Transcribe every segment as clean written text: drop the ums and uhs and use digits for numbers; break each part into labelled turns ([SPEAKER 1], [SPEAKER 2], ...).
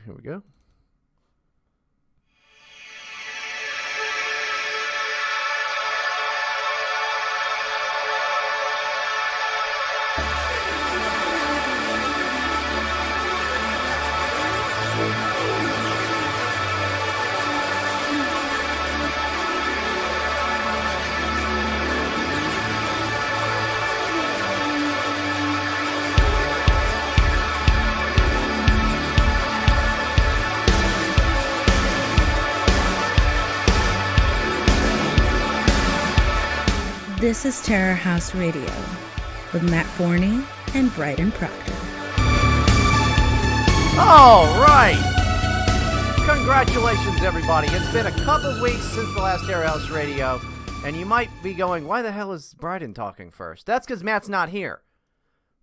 [SPEAKER 1] Here we go.
[SPEAKER 2] This is Terror House Radio with Matt Forney and Bryden Proctor.
[SPEAKER 1] All right. Congratulations, everybody. It's been a couple weeks since the last Terror House Radio, and you might be going, why the hell is Bryden talking first? That's because Matt's not here.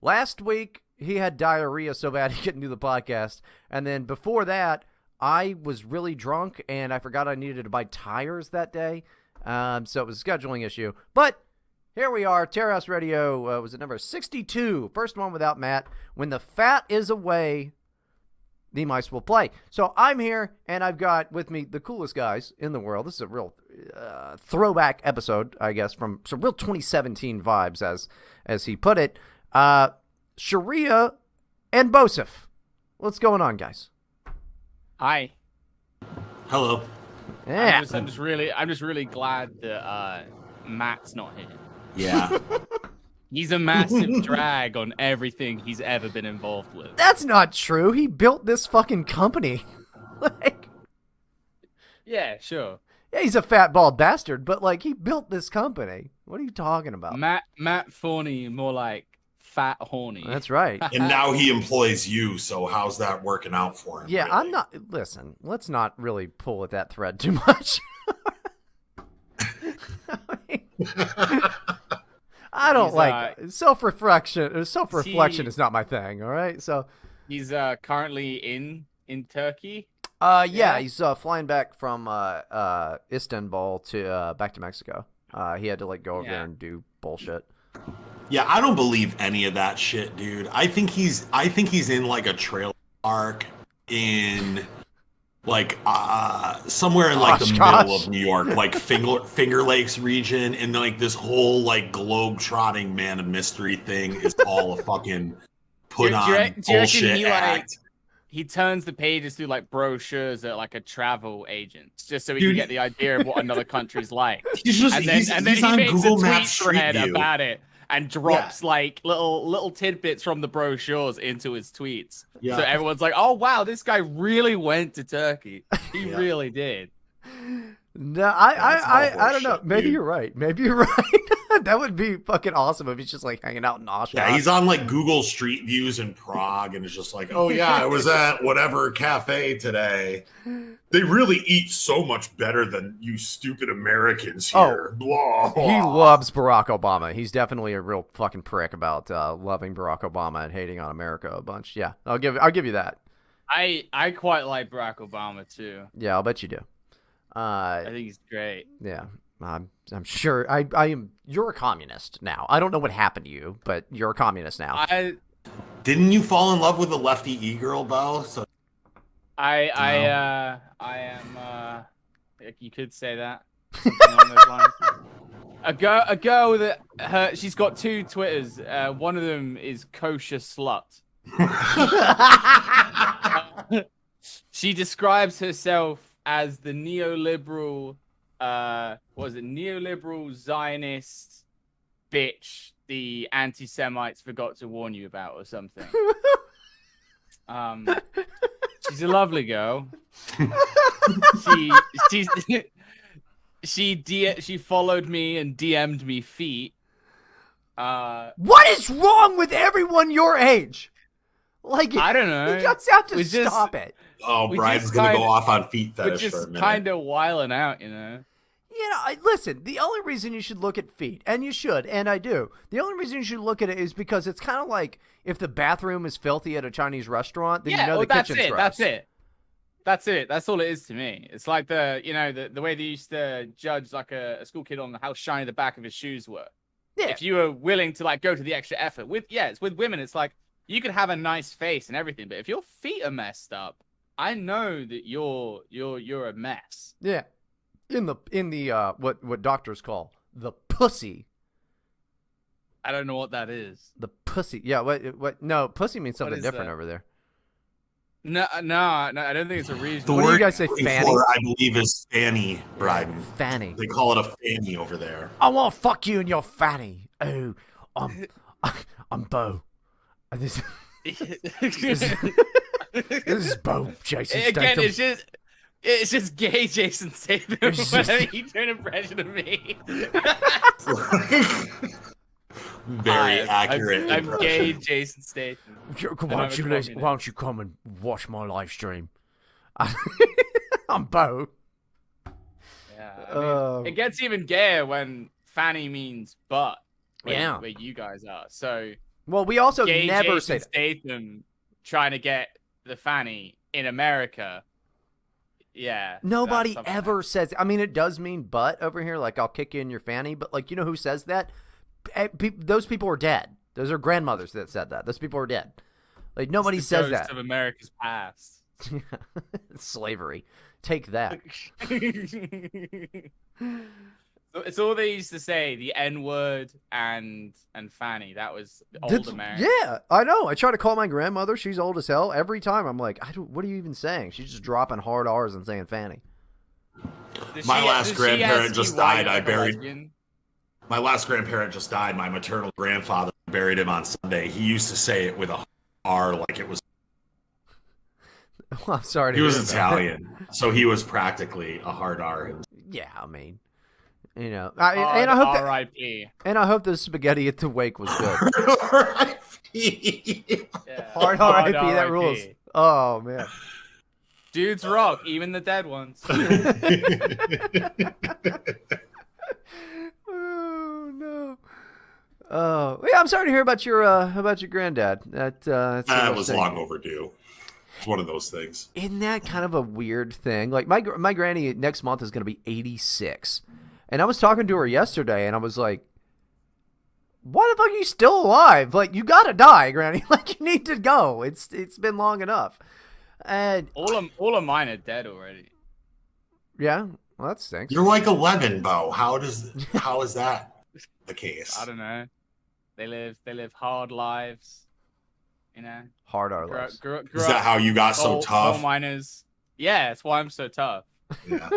[SPEAKER 1] Last week, he had diarrhea so bad he couldn't do the podcast, and then before that, I was really drunk, and I forgot I needed to buy tires that day, so it was a scheduling issue. But here we are. Terror House Radio was at number 62. First one without Matt. When the fat is away, the mice will play. So I'm here, and I've got with me the coolest guys in the world. This is a real throwback episode, I guess, from some real 2017 vibes, as he put it. Sharia and Boseph. What's going on, guys?
[SPEAKER 3] Hi.
[SPEAKER 4] Hello.
[SPEAKER 1] Yeah.
[SPEAKER 3] I'm just really glad that Matt's not here.
[SPEAKER 4] Yeah.
[SPEAKER 3] He's a massive drag on everything he's ever been involved with.
[SPEAKER 1] That's not true. He built this fucking company.
[SPEAKER 3] Yeah, sure.
[SPEAKER 1] Yeah, he's a fat, bald bastard, but, he built this company. What are you talking about?
[SPEAKER 3] Matt Forney, more like fat horny.
[SPEAKER 1] That's right.
[SPEAKER 4] And now he employs you, so how's that working out for him?
[SPEAKER 1] Yeah,
[SPEAKER 4] really?
[SPEAKER 1] I'm not... Listen, let's not really pull at that thread too much. I don't self-reflection. Self-reflection is not my thing, all right? So
[SPEAKER 3] he's currently in Turkey.
[SPEAKER 1] Yeah, he's flying back from Istanbul to back to Mexico. He had to go over there and do bullshit.
[SPEAKER 4] Yeah, I don't believe any of that shit, dude. I think he's in a trailer park in somewhere in the middle of New York, Finger Lakes region, and this whole globe-trotting man of mystery thing is all a fucking put on bullshit act.
[SPEAKER 3] He turns the pages through brochures at a travel agent, just so he can get the idea of what another country's like.
[SPEAKER 4] He's
[SPEAKER 3] then he
[SPEAKER 4] on
[SPEAKER 3] makes
[SPEAKER 4] Google
[SPEAKER 3] a tweet
[SPEAKER 4] Maps Street
[SPEAKER 3] thread
[SPEAKER 4] View
[SPEAKER 3] about it and drops little tidbits from the brochures into his tweets. Yeah. So everyone's like, "Oh wow, this guy really went to Turkey. He really did."
[SPEAKER 1] No, I don't know. Maybe you're right. That would be fucking awesome if he's just hanging out in Oshkosh.
[SPEAKER 4] Yeah, he's on Google Street Views in Prague, and it's just oh yeah, I was at whatever cafe today. They really eat so much better than you stupid Americans here. Blah, blah.
[SPEAKER 1] He loves Barack Obama. He's definitely a real fucking prick about loving Barack Obama and hating on America a bunch. Yeah, I'll give you that.
[SPEAKER 3] I quite like Barack Obama too.
[SPEAKER 1] Yeah, I'll bet you do.
[SPEAKER 3] I think he's great.
[SPEAKER 1] Yeah, I'm sure. I am. You're a communist now. I don't know what happened to you, but you're a communist now.
[SPEAKER 4] Didn't you fall in love with a lefty e-girl, Bo? So
[SPEAKER 3] I am. You could say that. Something along those lines. A girl that she's got two Twitters. One of them is kosher slut. She describes herself as the neoliberal, neoliberal Zionist bitch the anti-Semites forgot to warn you about or something. She's a lovely girl. She followed me and DM'd me feet.
[SPEAKER 1] What is wrong with everyone your age?
[SPEAKER 3] I don't know.
[SPEAKER 1] You just have to stop it.
[SPEAKER 4] Oh, Brian's gonna go off on feet fetish
[SPEAKER 3] we're
[SPEAKER 4] for a
[SPEAKER 3] just
[SPEAKER 4] minute.
[SPEAKER 3] kind of wiling out, you know.
[SPEAKER 1] Listen, the only reason you should look at feet, and you should, and I do, the only reason you should look at it is because it's kind of like if the bathroom is filthy at a Chinese restaurant, then you know the kitchen's gross.
[SPEAKER 3] That's it. That's all it is to me. It's like the way they used to judge a school kid on how shiny the back of his shoes were.
[SPEAKER 1] Yeah.
[SPEAKER 3] If you were willing to go to the extra effort it's with women, it's like, you could have a nice face and everything, but if your feet are messed up, I know that you're a mess.
[SPEAKER 1] Yeah. In the what doctors call the pussy.
[SPEAKER 3] I don't know what that is.
[SPEAKER 1] The pussy. Yeah, what no, pussy means something different
[SPEAKER 3] that?
[SPEAKER 1] over there.
[SPEAKER 3] No, I don't think it's a reason.
[SPEAKER 4] The
[SPEAKER 1] What do
[SPEAKER 4] word
[SPEAKER 1] you guys say, fanny?
[SPEAKER 4] I believe is fanny, Bryden.
[SPEAKER 1] Fanny.
[SPEAKER 4] They call it a fanny over there.
[SPEAKER 1] I want to fuck you in your fanny. Oh, I'm Bo. This is Bo, Jason
[SPEAKER 3] Again,
[SPEAKER 1] Statham.
[SPEAKER 3] it's just gay Jason Statham.
[SPEAKER 1] It's just-
[SPEAKER 3] Whenever you do an impression of me.
[SPEAKER 4] Very accurate.
[SPEAKER 3] I'm
[SPEAKER 4] impression.
[SPEAKER 3] gay Jason Statham.
[SPEAKER 1] Why don't you come and watch my live stream? I'm Bo.
[SPEAKER 3] Yeah, I mean, it gets even gayer when fanny means butt. Where you guys are. So
[SPEAKER 1] Well, we also
[SPEAKER 3] gay
[SPEAKER 1] never
[SPEAKER 3] Jason
[SPEAKER 1] say
[SPEAKER 3] Statham trying to get the fanny in America. Yeah.
[SPEAKER 1] nobody
[SPEAKER 3] that's something
[SPEAKER 1] ever says. I mean, it does mean butt over here. Like, I'll kick you in your fanny. But, like, you know who says that? Those people are dead. Those are grandmothers that said that. Those people are dead. Like, nobody
[SPEAKER 3] It's the
[SPEAKER 1] says
[SPEAKER 3] ghost
[SPEAKER 1] that.
[SPEAKER 3] of America's past.
[SPEAKER 1] Slavery. Take that.
[SPEAKER 3] It's all they used to say, the N-word and fanny. That was old America.
[SPEAKER 1] Yeah, I know. I try to call my grandmother. She's old as hell. Every time I'm like, what are you even saying? She's just dropping hard R's and saying fanny.
[SPEAKER 4] My last grandparent just died. I buried.
[SPEAKER 3] lesbian?
[SPEAKER 4] My last grandparent just died. My maternal grandfather buried him on Sunday. He used to say it with a R like it was.
[SPEAKER 1] Well, I'm sorry.
[SPEAKER 4] He was Italian, so he was practically a hard R.
[SPEAKER 1] Yeah, I mean, you know, and I hope that,
[SPEAKER 3] R.I.P.
[SPEAKER 1] and I hope the spaghetti at the wake was good.
[SPEAKER 4] R.I.P.
[SPEAKER 3] Yeah.
[SPEAKER 1] Hard R.I.P. That
[SPEAKER 3] R.I.P..
[SPEAKER 1] rules. Oh man.
[SPEAKER 3] Dudes rock, even the dead ones.
[SPEAKER 1] Oh no. Oh yeah, I'm sorry to hear about your granddad. That
[SPEAKER 4] was long overdue. It's one of those things.
[SPEAKER 1] Isn't that kind of a weird thing? Like my granny next month is going to be 86, and I was talking to her yesterday, and I was like, "Why the fuck are you still alive? Like, you gotta die, granny. Like, you need to go. It's been long enough." And
[SPEAKER 3] all of mine are dead already.
[SPEAKER 1] yeah, well, that stinks.
[SPEAKER 4] You're like 11, Bo. How is that the case?
[SPEAKER 3] I don't know. They live hard lives. You know,
[SPEAKER 1] Hard our lives.
[SPEAKER 3] Grew
[SPEAKER 4] Is
[SPEAKER 3] up
[SPEAKER 4] that how you got so
[SPEAKER 3] coal
[SPEAKER 4] tough?
[SPEAKER 3] miners. Yeah, that's why I'm so tough.
[SPEAKER 4] Yeah.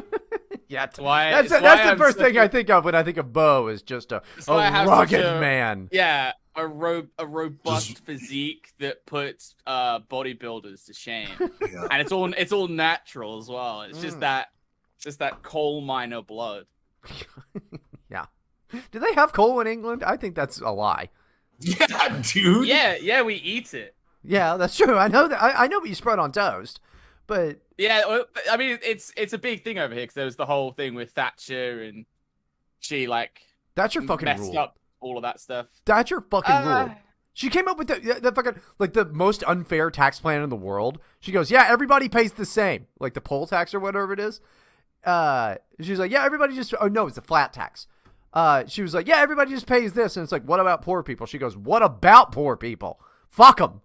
[SPEAKER 1] Yeah,
[SPEAKER 3] That's why.
[SPEAKER 1] that's the first thing I think of when I think of Bo is just a
[SPEAKER 3] why I have
[SPEAKER 1] rugged
[SPEAKER 3] such a-
[SPEAKER 1] man.
[SPEAKER 3] Yeah, a robust physique that puts bodybuilders to shame,
[SPEAKER 4] Yeah.
[SPEAKER 3] and it's all natural as well. It's just that coal miner blood.
[SPEAKER 1] Yeah. Do they have coal in England? I think that's a lie.
[SPEAKER 4] Yeah, dude.
[SPEAKER 3] Yeah, we eat it.
[SPEAKER 1] Yeah, that's true. I know that. I know what you spread on toast, but
[SPEAKER 3] Yeah, well, I mean it's a big thing over here because there was the whole thing with Thatcher and she like
[SPEAKER 1] that's your fucking
[SPEAKER 3] messed
[SPEAKER 1] rule.
[SPEAKER 3] up all of that stuff.
[SPEAKER 1] That's your fucking rule. She came up with the fucking like the most unfair tax plan in the world. She goes, "Yeah, everybody pays the same, like the poll tax or whatever it is." She's like, "Yeah, everybody just." Oh no, it's a flat tax. She was like, "Yeah, everybody just pays this," and it's like, "What about poor people?" She goes, "What about poor people? Fuck them."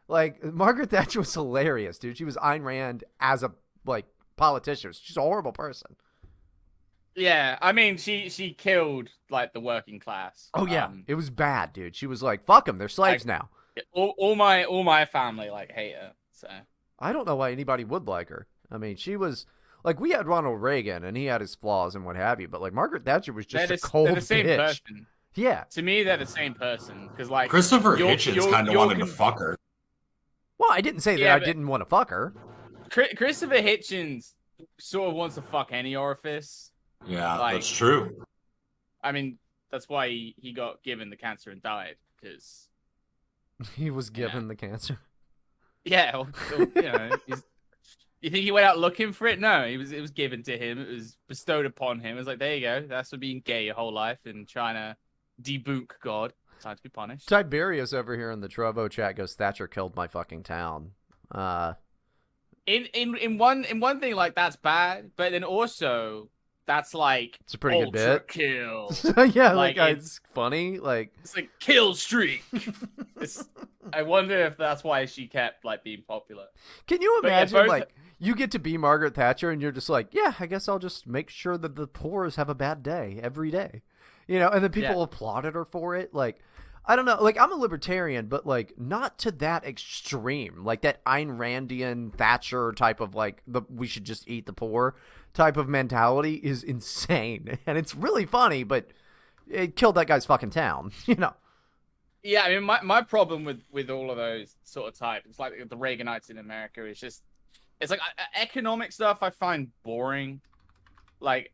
[SPEAKER 1] Like, Margaret Thatcher was hilarious, dude. She was Ayn Rand as a like politician. She's a horrible person.
[SPEAKER 3] Yeah, I mean she killed like the working class.
[SPEAKER 1] Oh yeah, it was bad, dude. She was like, "Fuck them, they're slaves now."
[SPEAKER 3] All my family like hate her. So
[SPEAKER 1] I don't know why anybody would like her. I mean, she was like, we had Ronald Reagan, and he had his flaws and what have you, but like Margaret Thatcher was just a cold
[SPEAKER 3] they're the same
[SPEAKER 1] bitch.
[SPEAKER 3] person.
[SPEAKER 1] Yeah.
[SPEAKER 3] To me, they're the same person because like
[SPEAKER 4] Christopher Hitchens kind of wanted to fuck her.
[SPEAKER 1] Well, I didn't say that
[SPEAKER 3] Yeah,
[SPEAKER 1] I
[SPEAKER 3] but-
[SPEAKER 1] didn't want to fuck her.
[SPEAKER 3] Christopher Hitchens sort of wants to fuck any orifice.
[SPEAKER 4] Yeah,
[SPEAKER 3] Like-
[SPEAKER 4] that's true.
[SPEAKER 3] I mean, that's why he got given the cancer and died because
[SPEAKER 1] He was given the cancer.
[SPEAKER 3] yeah, well, you know, you think he went out looking for it? No, it was given to him. It was bestowed upon him. It was like, there you go. That's for being gay your whole life and trying to debunk God. Time to be punished.
[SPEAKER 1] Tiberius over here in the Trovo chat goes, "Thatcher killed my fucking town."
[SPEAKER 3] In one thing, like that's bad, but then also that's like
[SPEAKER 1] It's a pretty good
[SPEAKER 3] ultra
[SPEAKER 1] bit.
[SPEAKER 3] kill.
[SPEAKER 1] Yeah,
[SPEAKER 3] Like,
[SPEAKER 1] like it's funny. Like,
[SPEAKER 3] It's like kill streak. It's I wonder if that's why she kept like being popular.
[SPEAKER 1] Can you
[SPEAKER 3] But yeah,
[SPEAKER 1] imagine,
[SPEAKER 3] both-
[SPEAKER 1] like, you get to be Margaret Thatcher and you're just like, yeah, I guess I'll just make sure that the poors have a bad day every day. And then people applauded her for it. Like, I don't know. Like, I'm a libertarian, but, like, not to that extreme. Like, that Ayn Randian Thatcher type of, like, we should just eat the poor type of mentality is insane. And it's really funny, but it killed that guy's fucking town,
[SPEAKER 3] Yeah, I mean, my problem with all of those sort of types, it's like the Reaganites in America, is just, it's like economic stuff I find boring. Like,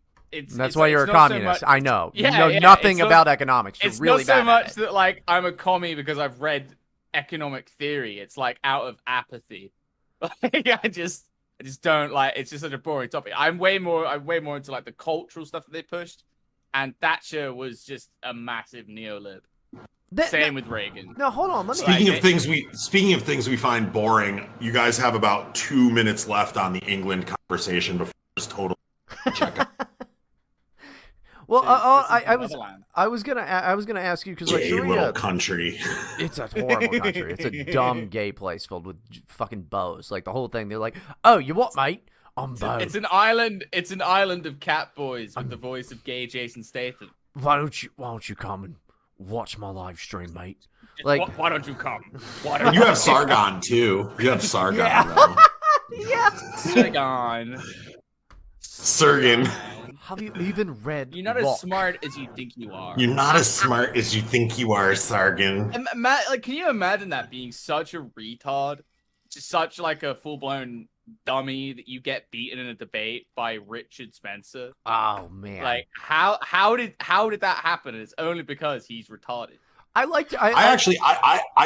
[SPEAKER 1] that's why you're a communist. I know.
[SPEAKER 3] Yeah,
[SPEAKER 1] you know
[SPEAKER 3] yeah,
[SPEAKER 1] nothing
[SPEAKER 3] it's
[SPEAKER 1] about economics. You're
[SPEAKER 3] it's
[SPEAKER 1] really
[SPEAKER 3] not so
[SPEAKER 1] bad
[SPEAKER 3] much
[SPEAKER 1] at it.
[SPEAKER 3] that like I'm a commie because I've read economic theory. It's like out of apathy. Like I just don't like. It's just such a boring topic. I'm way more into like the cultural stuff that they pushed, and Thatcher was just a massive neolib. Same with Reagan.
[SPEAKER 1] No, hold on. Let me.
[SPEAKER 4] Speaking of things we find boring, you guys have about 2 minutes left on the England conversation before it's totally check out.
[SPEAKER 1] Well,
[SPEAKER 3] This is
[SPEAKER 1] I was gonna ask you because like
[SPEAKER 4] Gay
[SPEAKER 1] Sharia,
[SPEAKER 4] little country.
[SPEAKER 1] it's a horrible country. It's a dumb gay place filled with fucking bows. Like the whole thing, they're like, "Oh, you what, mate? I'm bow."
[SPEAKER 3] It's an island. It's an island of cat boys with the voice of gay Jason Statham.
[SPEAKER 1] Why don't you come and watch my live stream, mate? Like,
[SPEAKER 3] Why don't you come? Why
[SPEAKER 4] And
[SPEAKER 3] don't
[SPEAKER 4] you have Sargon too. You have Sargon. Though.
[SPEAKER 3] Sargon.
[SPEAKER 4] Sargon.
[SPEAKER 1] have you even read?
[SPEAKER 3] You're not
[SPEAKER 1] Locke?
[SPEAKER 3] as smart as you think you are.
[SPEAKER 4] You're not as smart as you think you are, Sargon.
[SPEAKER 3] And Matt, like, can you imagine that being such a retard, just such like a full blown dummy that you get beaten in a debate by Richard Spencer?
[SPEAKER 1] Oh man!
[SPEAKER 3] Like, how did that happen? It's only because he's retarded.
[SPEAKER 4] I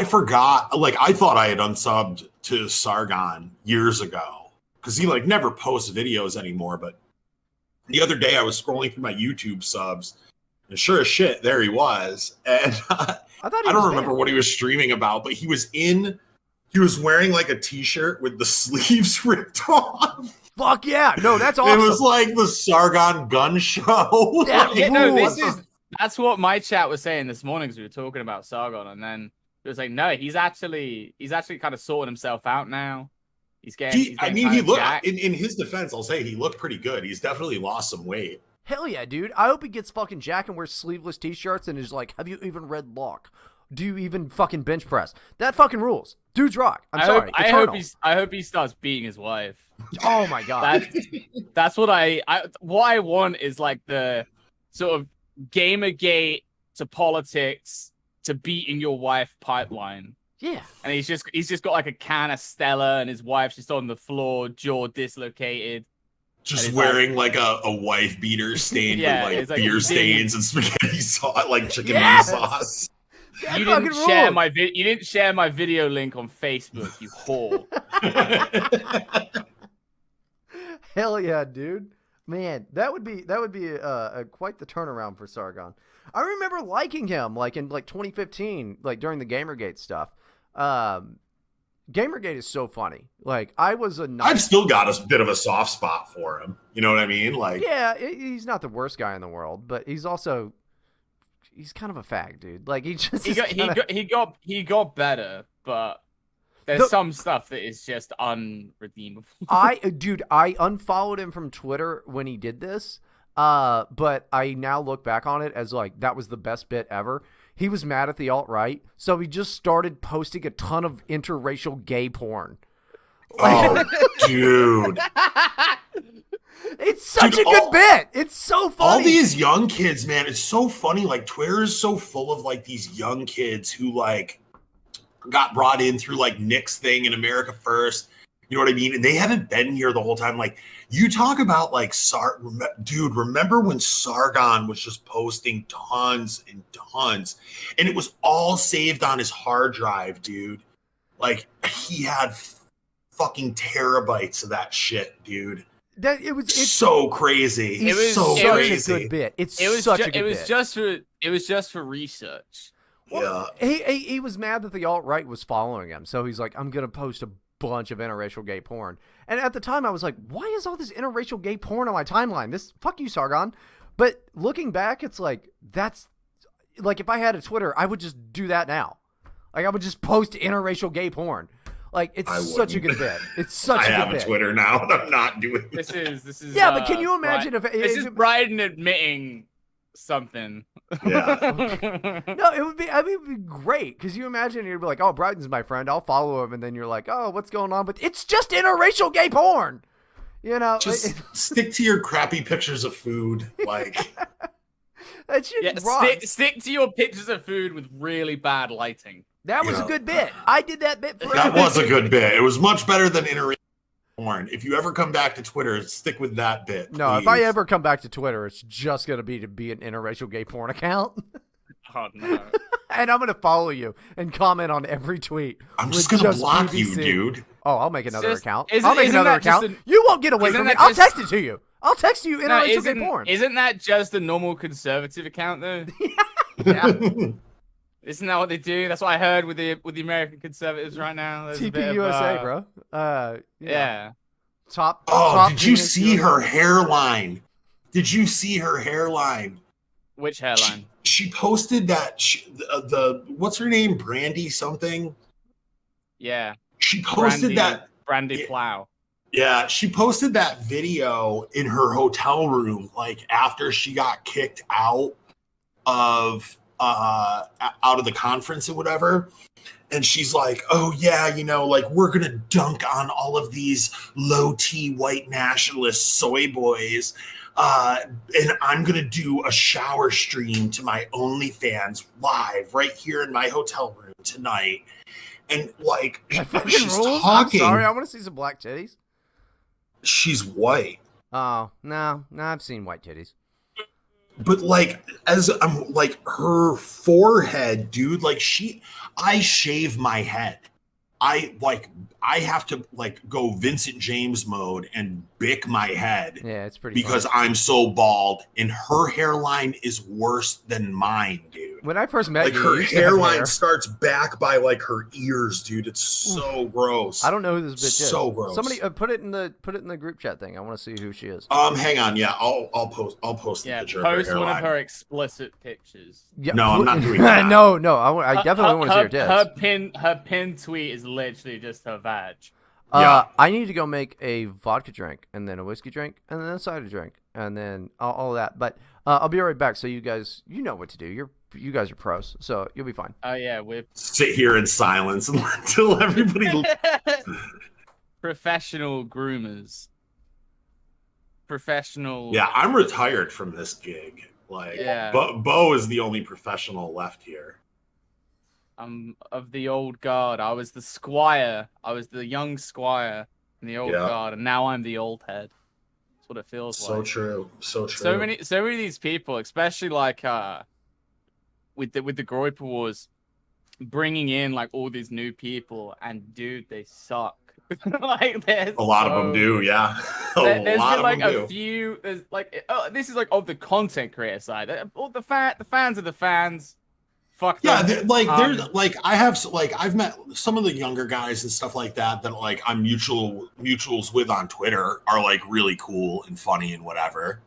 [SPEAKER 4] forgot. Like, I thought I had unsubbed to Sargon years ago because he like never posts videos anymore. But the other day I was scrolling through my YouTube subs, and sure as shit, there he was. And I don't remember what he was streaming about, but he was wearing like a t-shirt with the sleeves ripped off.
[SPEAKER 1] Fuck yeah! No, that's awesome.
[SPEAKER 4] It was like the Sargon gun show.
[SPEAKER 1] Yeah,
[SPEAKER 3] no, that's what my chat was saying this morning because we were talking about Sargon, and then it was like, no, he's actually kind of sorting himself out now. He's getting.
[SPEAKER 4] He looked. In his defense, I'll say he looked pretty good. He's definitely lost some weight.
[SPEAKER 1] Hell yeah, dude! I hope he gets fucking jacked and wears sleeveless t-shirts and is like, "Have you even read Locke? Do you even fucking bench press? That fucking rules. Dude's rock. I
[SPEAKER 3] hope he starts beating his wife.
[SPEAKER 1] Oh my god.
[SPEAKER 3] That's what I want is like the sort of Gamergate to politics to beating your wife pipeline.
[SPEAKER 1] Yeah.
[SPEAKER 3] And he's just got like a can of Stella and his wife's just on the floor, jaw dislocated.
[SPEAKER 4] Just wearing like a wife beater stained with like beer stains and spaghetti sauce, like chicken wing sauce.
[SPEAKER 3] You didn't share my video link on Facebook, you whore.
[SPEAKER 1] Hell yeah, dude. Man, that would be quite the turnaround for Sargon. I remember liking him like in like 2015, like during the Gamergate stuff. Gamergate is so funny. Like I've
[SPEAKER 4] still got a bit of a soft spot for him. You know what I mean? Like,
[SPEAKER 1] yeah, he's not the worst guy in the world, but he's kind of a fag, dude. Like he
[SPEAKER 3] got better, but there's some stuff that is just unredeemable.
[SPEAKER 1] I unfollowed him from Twitter when he did this. But I now look back on it as like that was the best bit ever. He was mad at the alt-right, so he just started posting a ton of interracial gay porn.
[SPEAKER 4] Oh, dude.
[SPEAKER 1] It's such a good bit. It's so funny.
[SPEAKER 4] All these young kids, man, it's so funny. Like, Twitter is so full of like these young kids who like got brought in through like Nick's thing in America First. You know what I mean? And they haven't been here the whole time. Like, you talk about like dude, remember when Sargon was just posting tons and tons, and it was all saved on his hard drive, dude. Like, he had fucking terabytes of that shit, dude. It's so crazy.
[SPEAKER 1] It's such a good bit. It
[SPEAKER 3] was just for research.
[SPEAKER 1] Well, yeah. He was mad that the alt-right was following him, so he's like, I'm gonna post a bunch of interracial gay porn. And at the time I was like, why is all this interracial gay porn on my timeline? Fuck you, Sargon. But looking back, it's like, that's like, if I had a Twitter, I would just do that now. Like I would just post interracial gay porn. Like it's
[SPEAKER 4] I
[SPEAKER 1] such a good bit. It's such
[SPEAKER 4] I
[SPEAKER 1] a good
[SPEAKER 4] have
[SPEAKER 1] bit.
[SPEAKER 4] a Twitter now, and I'm not doing
[SPEAKER 3] This is.
[SPEAKER 1] Yeah, but can you imagine if
[SPEAKER 3] this is Bryden admitting something?
[SPEAKER 4] Yeah.
[SPEAKER 1] No, it would be. I mean, it would be great because you imagine you'd be like, "Oh, Bryden's my friend. I'll follow him," and then you're like, "Oh, what's going on?" But it's just interracial gay porn. You know,
[SPEAKER 4] Just stick to your crappy pictures of food. Like,
[SPEAKER 1] that shit
[SPEAKER 3] Yeah,
[SPEAKER 1] rocks.
[SPEAKER 3] stick to your pictures of food with really bad lighting.
[SPEAKER 1] That was a good bit. I did that bit forever.
[SPEAKER 4] that was a good bit. It was much better than interracial porn. If you ever come back to Twitter, stick with that bit.
[SPEAKER 1] No, if
[SPEAKER 4] please.
[SPEAKER 1] I ever come back to Twitter, it's just gonna be an interracial gay porn account,
[SPEAKER 3] Oh no.
[SPEAKER 1] and I'm gonna follow you and comment on every tweet.
[SPEAKER 4] I'm
[SPEAKER 1] with
[SPEAKER 4] just gonna block
[SPEAKER 1] BBC.
[SPEAKER 4] you, dude.
[SPEAKER 1] Oh, I'll make another
[SPEAKER 3] Just-
[SPEAKER 1] account.
[SPEAKER 3] isn't-
[SPEAKER 1] I'll make
[SPEAKER 3] isn't
[SPEAKER 1] another
[SPEAKER 3] that just
[SPEAKER 1] account. You won't get away
[SPEAKER 3] isn't
[SPEAKER 1] from me.
[SPEAKER 3] that
[SPEAKER 1] I'll
[SPEAKER 3] just-
[SPEAKER 1] text it to you. I'll text you
[SPEAKER 3] No,
[SPEAKER 1] interracial gay porn.
[SPEAKER 3] isn't that just a normal conservative account though?
[SPEAKER 1] Yeah.
[SPEAKER 3] Isn't that what they do? That's what I heard with the American conservatives right now. There's a bit of,
[SPEAKER 1] TPUSA, bro.
[SPEAKER 3] Yeah.
[SPEAKER 1] Top.
[SPEAKER 4] Oh,
[SPEAKER 1] top
[SPEAKER 4] did you
[SPEAKER 1] penis
[SPEAKER 4] see
[SPEAKER 1] USA.
[SPEAKER 4] her hairline? Did you see her hairline?
[SPEAKER 3] Which hairline?
[SPEAKER 4] She posted that the what's her name, Brandy something.
[SPEAKER 3] Yeah.
[SPEAKER 4] She posted that.
[SPEAKER 3] Brandy
[SPEAKER 4] Yeah.
[SPEAKER 3] Plow.
[SPEAKER 4] Yeah, she posted that video in her hotel room, like after she got kicked out of the conference or whatever. And she's like, "Oh yeah, you know, like we're gonna dunk on all of these low T white nationalist soy boys, and I'm gonna do a shower stream to my OnlyFans live right here in my hotel room tonight." And like,
[SPEAKER 1] That fucking
[SPEAKER 4] she's
[SPEAKER 1] rules?
[SPEAKER 4] talking.
[SPEAKER 1] I'm sorry. I want to see some black titties.
[SPEAKER 4] She's white.
[SPEAKER 1] Oh no, I've seen white titties.
[SPEAKER 4] But like, as I'm like her forehead, dude, like I shave my head. I have to like go Vincent James mode and bick my head
[SPEAKER 1] Yeah, it's pretty.
[SPEAKER 4] because
[SPEAKER 1] funny.
[SPEAKER 4] I'm so bald, and her hairline is worse than mine, dude.
[SPEAKER 1] When I first met
[SPEAKER 4] Like
[SPEAKER 1] you,
[SPEAKER 4] her
[SPEAKER 1] you used to have
[SPEAKER 4] hairline
[SPEAKER 1] hair.
[SPEAKER 4] starts back by like her ears, dude. It's so gross.
[SPEAKER 1] I don't know who this bitch is.
[SPEAKER 4] So gross.
[SPEAKER 1] Somebody put it in the group chat thing. I want to see who she is.
[SPEAKER 4] Hang on, yeah, I'll post the
[SPEAKER 3] Yeah.
[SPEAKER 4] picture of her
[SPEAKER 3] Post one of
[SPEAKER 4] hairline.
[SPEAKER 3] her explicit pictures.
[SPEAKER 1] Yeah,
[SPEAKER 4] No, I'm not doing that.
[SPEAKER 1] no, I definitely want to see her tits.
[SPEAKER 3] Her pin tweet is literally just her vag.
[SPEAKER 4] Yeah.
[SPEAKER 1] I need to go make a vodka drink and then a whiskey drink and then a cider drink and then all that. But I'll be right back. So you guys, you know what to do. You guys are pros, so you'll be fine.
[SPEAKER 3] Oh yeah, we're
[SPEAKER 4] Sit here in silence until everybody.
[SPEAKER 3] professional groomers. Professional.
[SPEAKER 4] Yeah, I'm retired from this gig. Like,
[SPEAKER 3] Yeah.
[SPEAKER 4] Bo is the only professional left here.
[SPEAKER 3] I'm of the old guard. I was the squire. I was the young squire in the old
[SPEAKER 4] Yeah.
[SPEAKER 3] guard, and now I'm the old head. That's what it feels
[SPEAKER 4] So
[SPEAKER 3] like.
[SPEAKER 4] true. So true.
[SPEAKER 3] So many of these people, especially like with the Groiper Wars, bringing in like all these new people, and dude, they suck. Like there's
[SPEAKER 4] A lot of them do, yeah.
[SPEAKER 3] There's
[SPEAKER 4] lot
[SPEAKER 3] been
[SPEAKER 4] of
[SPEAKER 3] like
[SPEAKER 4] them
[SPEAKER 3] a
[SPEAKER 4] do.
[SPEAKER 3] few. There's like this is like of the content creator side. All the fans are the fans. Fuck them.
[SPEAKER 4] Yeah, there's like I've met some of the younger guys and stuff like that like I'm mutuals with on Twitter are like really cool and funny and whatever.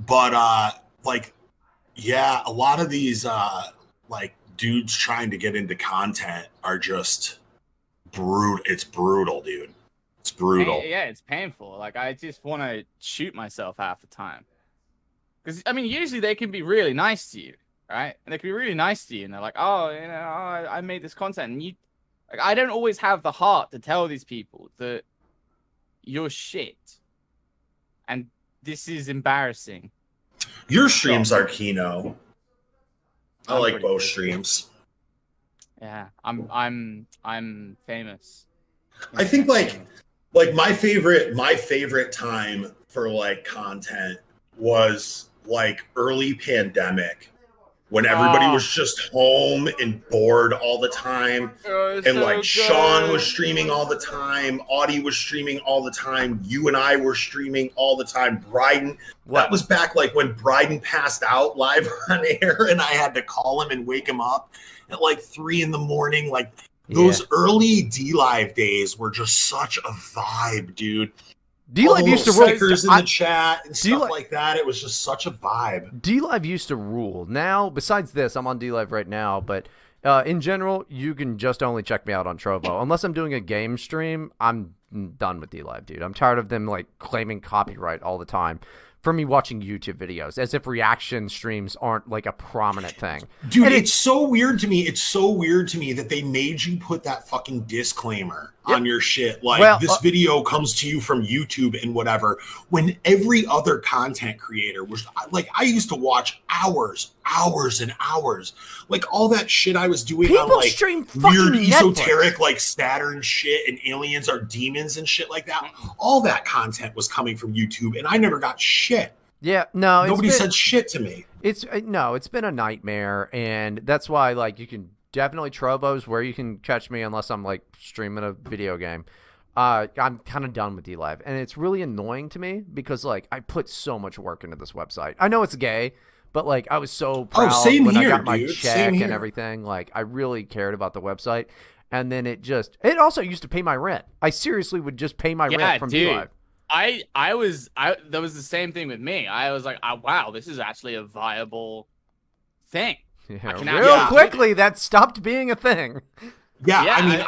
[SPEAKER 4] But like yeah, a lot of these like dudes trying to get into content are just brutal. It's brutal, dude. It's brutal.
[SPEAKER 3] Yeah, it's painful. Like I just want to shoot myself half the time. Because I mean, usually they can be really nice to you, right? And they can be really nice to you, and they're like, "Oh, you know, I made this content," and you, like, I don't always have the heart to tell these people that you're shit, and this is embarrassing.
[SPEAKER 4] Your streams are Kino. I
[SPEAKER 3] I'm
[SPEAKER 4] like
[SPEAKER 3] pretty
[SPEAKER 4] both
[SPEAKER 3] good.
[SPEAKER 4] streams.
[SPEAKER 3] Yeah, I'm famous.
[SPEAKER 4] I think like my favorite time for like content was like early pandemic when everybody was just home and bored all the time. And like Sean was streaming all the time, Audie was streaming all the time, you and I were streaming all the time. Bryden, that was back like when Bryden passed out live on air and I had to call him and wake him up at like 3 a.m. Like those early D Live days were just such a vibe, dude.
[SPEAKER 1] D-Live used to
[SPEAKER 4] rule.
[SPEAKER 1] rule.
[SPEAKER 4] Stickers in the chat and stuff like that. It was just such a vibe.
[SPEAKER 1] D-Live used to rule. Now, besides this, I'm on D-Live right now, but in general, you can just only check me out on Trovo. Unless I'm doing a game stream, I'm done with D-Live, dude. I'm tired of them like claiming copyright all the time for me watching YouTube videos, as if reaction streams aren't like a prominent thing.
[SPEAKER 4] Dude, and it's so weird to me. It's so weird to me that they made you put that fucking disclaimer on your shit. Like, this video comes to you from YouTube and whatever, when every other content creator was like, I used to watch hours and hours. Like, all that shit I was doing on like weird esoteric, like Saturn shit and aliens are demons and shit like that. All that content was coming from YouTube, and I never got shit.
[SPEAKER 1] Yeah, no,
[SPEAKER 4] nobody said shit to me.
[SPEAKER 1] It's been a nightmare, and that's why like you can definitely Trovo's where you can catch me unless I'm like streaming a video game. I'm kind of done with D-Live, and it's really annoying to me because like I put so much work into this website. I know it's gay, but like I was so proud when I got my check and everything. Like I really cared about the website, and then it also used to pay my rent. I seriously would just pay my rent from D-Live.
[SPEAKER 3] That was the same thing with me. I was like, oh, wow, this is actually a viable thing.
[SPEAKER 1] Yeah, real quickly, that stopped being a thing.
[SPEAKER 4] Yeah, I mean,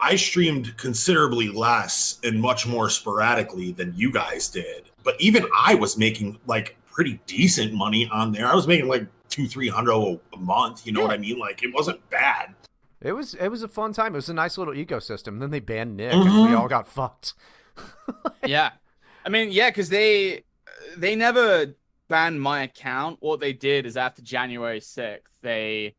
[SPEAKER 4] I streamed considerably less and much more sporadically than you guys did. But even I was making like pretty decent money on there. I was making like $200-300 a month. You know what I mean? Like, it wasn't bad.
[SPEAKER 1] It was a fun time. It was a nice little ecosystem. Then they banned Nick, and we all got fucked.
[SPEAKER 3] Yeah, I mean, yeah, because they never banned my account. What they did is after January 6th, they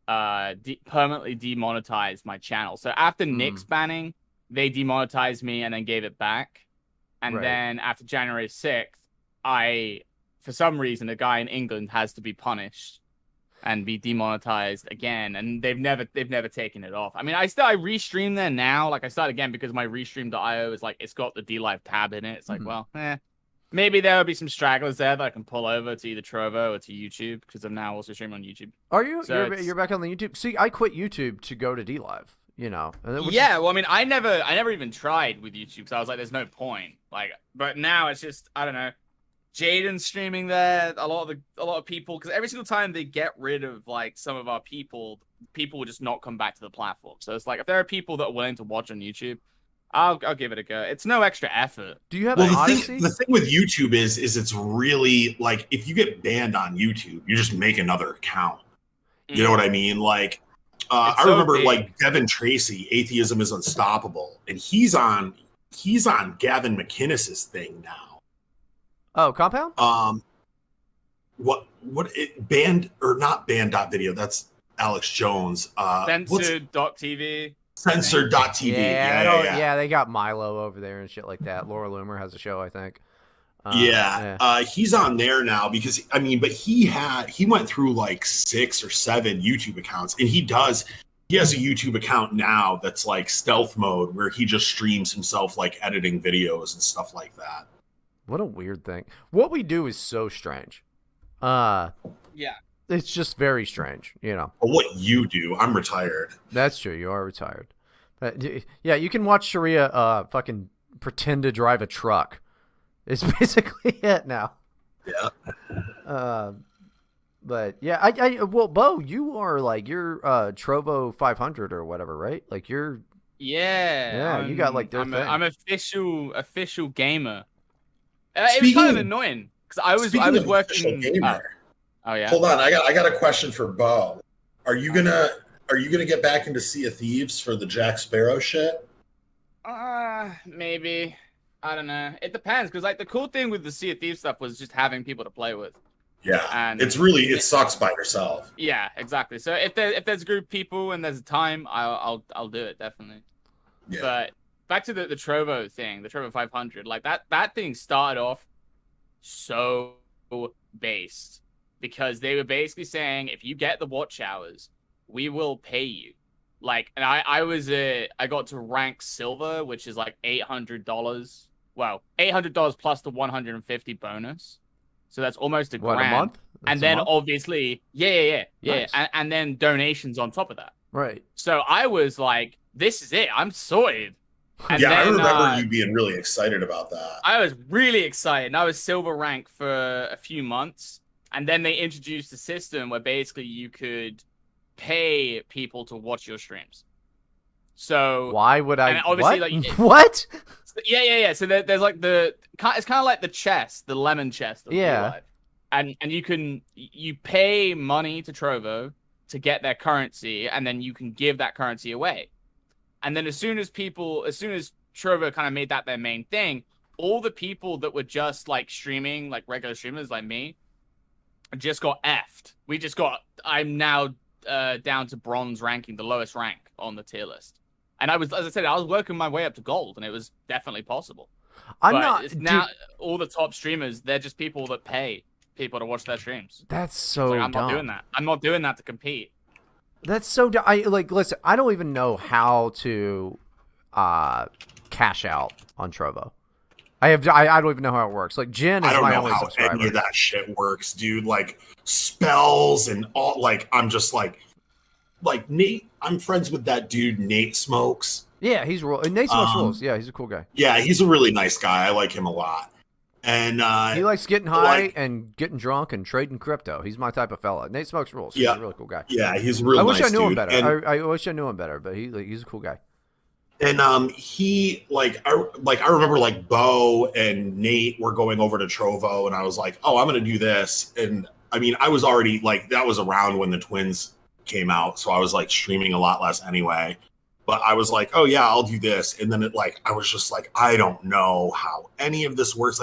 [SPEAKER 3] permanently demonetized my channel. So after Nick's banning, they demonetized me and then gave it back. And then after January 6th, for some reason, a guy in England has to be punished and be demonetized again, and they've never taken it off. I mean, I restream there now. Like, I start again because my restream.io is like, it's got the D-Live tab in it. It's like, well, maybe there will be some stragglers there that I can pull over to either Trovo or to YouTube, because I'm now also streaming on YouTube.
[SPEAKER 1] Are you? So you're back on the YouTube? See, I quit YouTube to go to D-Live. You know.
[SPEAKER 3] Yeah. Well, I mean, I never even tried with YouTube because I was like, there's no point. Like, but now it's just, I don't know. Jaden's streaming there. A lot of people, because every single time they get rid of like some of our people will just not come back to the platform. So it's like, if there are people that are willing to watch on YouTube, I'll give it a go. It's no extra effort.
[SPEAKER 1] Do you have an Odyssey?
[SPEAKER 4] The thing with YouTube is it's really like, if you get banned on YouTube, you just make another account. You know what I mean? Like, I remember like Devin Tracy, Atheism is Unstoppable, and he's on Gavin McInnes's thing now.
[SPEAKER 1] Oh, Compound?
[SPEAKER 4] What it banned or not banned.video? That's Alex Jones.
[SPEAKER 3] Censored.tv.
[SPEAKER 4] Censored.tv.
[SPEAKER 1] Yeah, they got Milo over there and shit like that. Laura Loomer has a show, I think.
[SPEAKER 4] He's on there now because I mean, but he went through like 6 or 7 YouTube accounts, and he has a YouTube account now that's like stealth mode where he just streams himself like editing videos and stuff like that.
[SPEAKER 1] What a weird thing. What we do is so strange. Yeah. It's just very strange, you know.
[SPEAKER 4] But what you do, I'm retired.
[SPEAKER 1] That's true. You are retired. Yeah, you can watch Sharia fucking pretend to drive a truck. It's basically it now.
[SPEAKER 4] Yeah.
[SPEAKER 1] But yeah, well, Bo, you are like, you're Trovo 500 or whatever, right? Like you're.
[SPEAKER 3] Yeah.
[SPEAKER 1] You got like their
[SPEAKER 3] I'm
[SPEAKER 1] thing.
[SPEAKER 3] I'm official gamer. It was kind of annoying because I was working. Oh yeah.
[SPEAKER 4] Hold on, I got a question for Bo. Are you gonna get back into Sea of Thieves for the Jack Sparrow shit?
[SPEAKER 3] Maybe. I don't know. It depends, because like the cool thing with the Sea of Thieves stuff was just having people to play with.
[SPEAKER 4] Yeah,
[SPEAKER 3] and
[SPEAKER 4] it sucks by yourself.
[SPEAKER 3] Yeah, exactly. So if there's a group of people and there's a time, I'll do it definitely. Yeah. But back to the Trovo thing, the Trovo 500, like that thing started off so based because they were basically saying, if you get the watch hours, we will pay you. Like, and I got to rank silver, which is like $800. Well, $800 plus the 150 bonus. So that's almost a grand.
[SPEAKER 1] A month?
[SPEAKER 3] And then obviously, yeah. Nice. And then donations on top of that.
[SPEAKER 1] Right.
[SPEAKER 3] So I was like, this is it. I'm sorted. And
[SPEAKER 4] Yeah, I
[SPEAKER 3] then,
[SPEAKER 4] remember you being really excited about that.
[SPEAKER 3] I was really excited. And I was silver rank for a few months. And then they introduced a system where basically you could pay people to watch your streams. So
[SPEAKER 1] Why would I?
[SPEAKER 3] and obviously,
[SPEAKER 1] what?
[SPEAKER 3] like,
[SPEAKER 1] What?
[SPEAKER 3] yeah. So there's like it's kind of like the chest, the lemon chest of
[SPEAKER 1] Yeah.
[SPEAKER 3] DLive. And you pay money to Trovo to get their currency, and then you can give that currency away. And then as soon as Trovo kind of made that their main thing, all the people that were just like streaming, like regular streamers like me, just got effed. I'm now down to bronze ranking, the lowest rank on the tier list. And as I said, I was working my way up to gold, and it was definitely possible. Now all the top streamers, they're just people that pay people to watch their streams.
[SPEAKER 1] That's so
[SPEAKER 3] I'm
[SPEAKER 1] dumb.
[SPEAKER 3] not doing that. I'm not doing that to compete.
[SPEAKER 1] That's so dumb. Listen, I don't even know how to cash out on Trovo. I don't even know how it works. Like, Jen is my only subscriber.
[SPEAKER 4] Any of that shit works, dude. Like spells and all. Like, I'm just like Nate. I'm friends with that dude, Nate Smokes.
[SPEAKER 1] Yeah, he's real. Nate Smokes rules. Yeah, he's a cool guy.
[SPEAKER 4] Yeah, he's a really nice guy. I like him a lot. And
[SPEAKER 1] he likes getting high and getting drunk and trading crypto. He's my type of fella. Nate Smokes rules. He's a really cool guy.
[SPEAKER 4] Yeah, he's a really nice dude.
[SPEAKER 1] I wish I knew him better. I wish I knew him better, but he's a cool guy.
[SPEAKER 4] And he I remember like Bo and Nate were going over to Trovo, and I was like, oh, I'm gonna do this. And I mean, I was already like, that was around when the Twins came out, so I was like streaming a lot less anyway. But I was like, oh yeah, I'll do this. And then I was just like, I don't know how any of this works.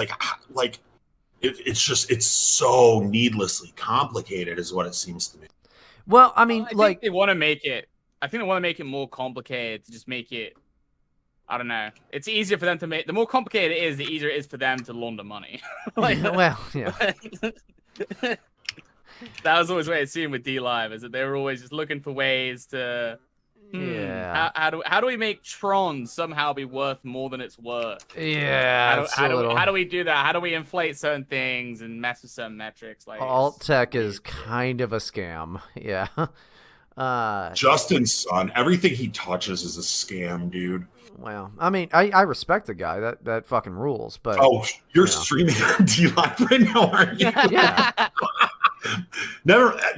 [SPEAKER 4] It's so needlessly complicated is what it seems to me.
[SPEAKER 1] Well, I mean,
[SPEAKER 3] I think they want to make it more complicated to just make it, I don't know. It's easier for them to make, the more complicated it is, the easier it is for them to launder money.
[SPEAKER 1] Well, yeah.
[SPEAKER 3] That was always what it seemed with DLive, is that they were always just looking for ways to, how do we make Tron somehow be worth more than it's worth?
[SPEAKER 1] Yeah.
[SPEAKER 3] How do we do that? How do we inflate certain things and mess with certain metrics? Like,
[SPEAKER 1] alt tech is kind of a scam. Yeah.
[SPEAKER 4] Justin's son, everything he touches is a scam, dude.
[SPEAKER 1] Well, I mean, I respect the guy. That fucking rules. But
[SPEAKER 4] you're streaming on DLive right now, aren't you?
[SPEAKER 1] Yeah.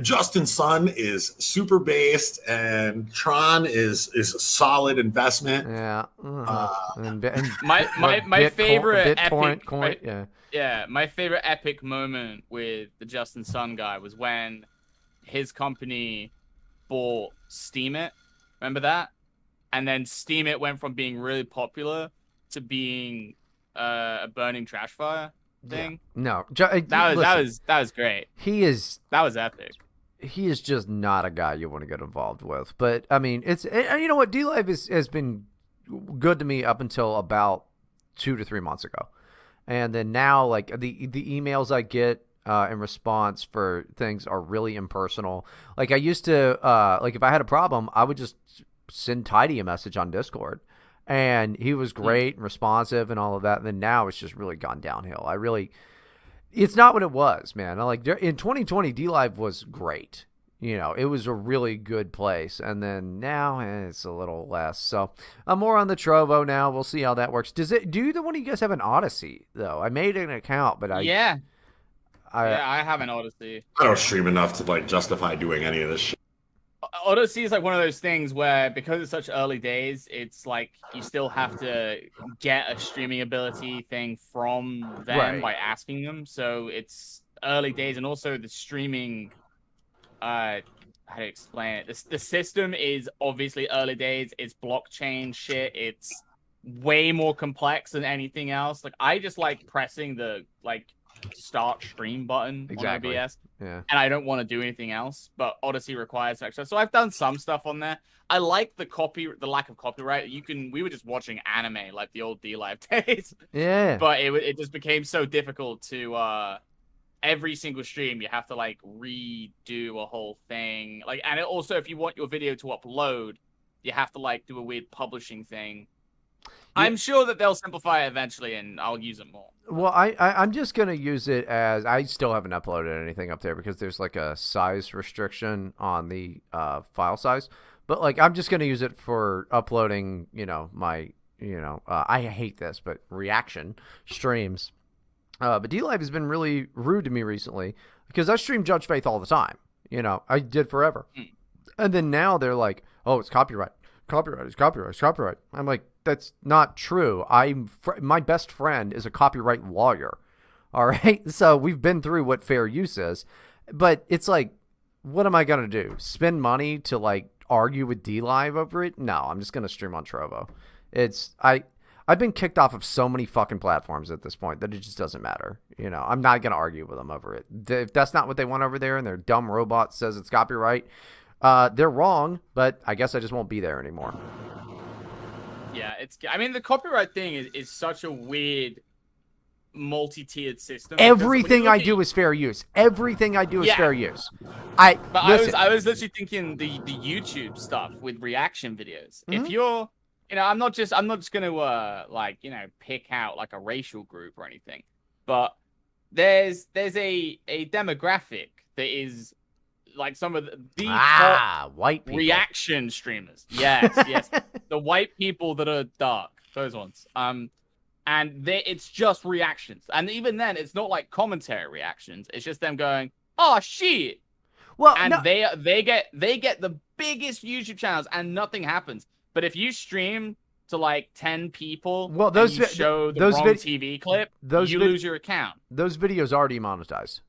[SPEAKER 4] Justin's son is super based, and Tron is a solid investment.
[SPEAKER 1] Yeah. And
[SPEAKER 3] my favorite epic
[SPEAKER 1] coin.
[SPEAKER 3] Yeah, my favorite epic moment with the Justin Sun guy was when his company bought Steemit. Remember that? And then Steemit went from being really popular to being a burning trash fire thing.
[SPEAKER 1] Yeah. No,
[SPEAKER 3] that was great.
[SPEAKER 1] That
[SPEAKER 3] was epic.
[SPEAKER 1] He is just not a guy you want to get involved with. But I mean, you know what? DLive has been good to me up until about 2 to 3 months ago, and then now like the emails I get in response for things are really impersonal. Like I used to like if I had a problem, I would just send Tidy a message on Discord. And he was great and responsive and all of that. And then now it's just really gone downhill. It's not what it was, man. In 2020, DLive was great. You know, it was a really good place. And then now it's a little less. So I'm more on the Trovo now. We'll see how that works. Do either one of you guys have an Odyssey though? I made an account, but I have an Odyssey.
[SPEAKER 4] I don't stream enough to like justify doing any of this shit.
[SPEAKER 3] Odyssey is like one of those things where, because it's such early days, it's like you still have to get a streaming ability thing from them by asking them. So it's early days, and also the streaming, how to explain it? The system is obviously early days. It's blockchain shit. It's way more complex than anything else. Like I just like pressing the start stream button on OBS, and I don't want to do anything else. But Odyssey requires extra, so I've done some stuff on there. I like the lack of copyright. We were just watching anime like the old DLive days.
[SPEAKER 1] Yeah,
[SPEAKER 3] but it just became so difficult to every single stream you have to like redo a whole thing. And also if you want your video to upload, you have to like do a weird publishing thing. I'm sure that they'll simplify it eventually, and I'll use it more.
[SPEAKER 1] Well, I'm just going to use it as, I still haven't uploaded anything up there because there's like a size restriction on the file size. But like, I'm just going to use it for uploading, my I hate this, but reaction streams. But D-Live has been really rude to me recently because I stream Judge Faith all the time. I did forever. And then now they're like, oh, it's copyright. Copyright is copyright is copyright. I'm like, that's not true. My best friend is a copyright lawyer. All right. So we've been through what fair use is. But it's like, what am I going to do? Spend money to like argue with D-Live over it? No, I'm just going to stream on Trovo. I've been kicked off of so many fucking platforms at this point that it just doesn't matter. I'm not going to argue with them over it. If that's not what they want over there and their dumb robot says it's copyright, they're wrong, but I guess I just won't be there anymore.
[SPEAKER 3] Yeah, the copyright thing is such a weird multi-tiered system.
[SPEAKER 1] Everything I do is fair use. Everything I do is fair use. I
[SPEAKER 3] was literally thinking the YouTube stuff with reaction videos. If you're I'm not just gonna pick out like a racial group or anything, but there's a demographic that is like some of the top
[SPEAKER 1] white people.
[SPEAKER 3] Reaction streamers. Yes, the white people that are dark, those ones. And it's just reactions, and even then, it's not like commentary reactions. It's just them going, "Oh shit!"
[SPEAKER 1] Well,
[SPEAKER 3] and they get the biggest YouTube channels, and nothing happens. But if you stream to like 10 people, and you show the wrong TV clip, you lose your account.
[SPEAKER 1] Those videos are demonetized.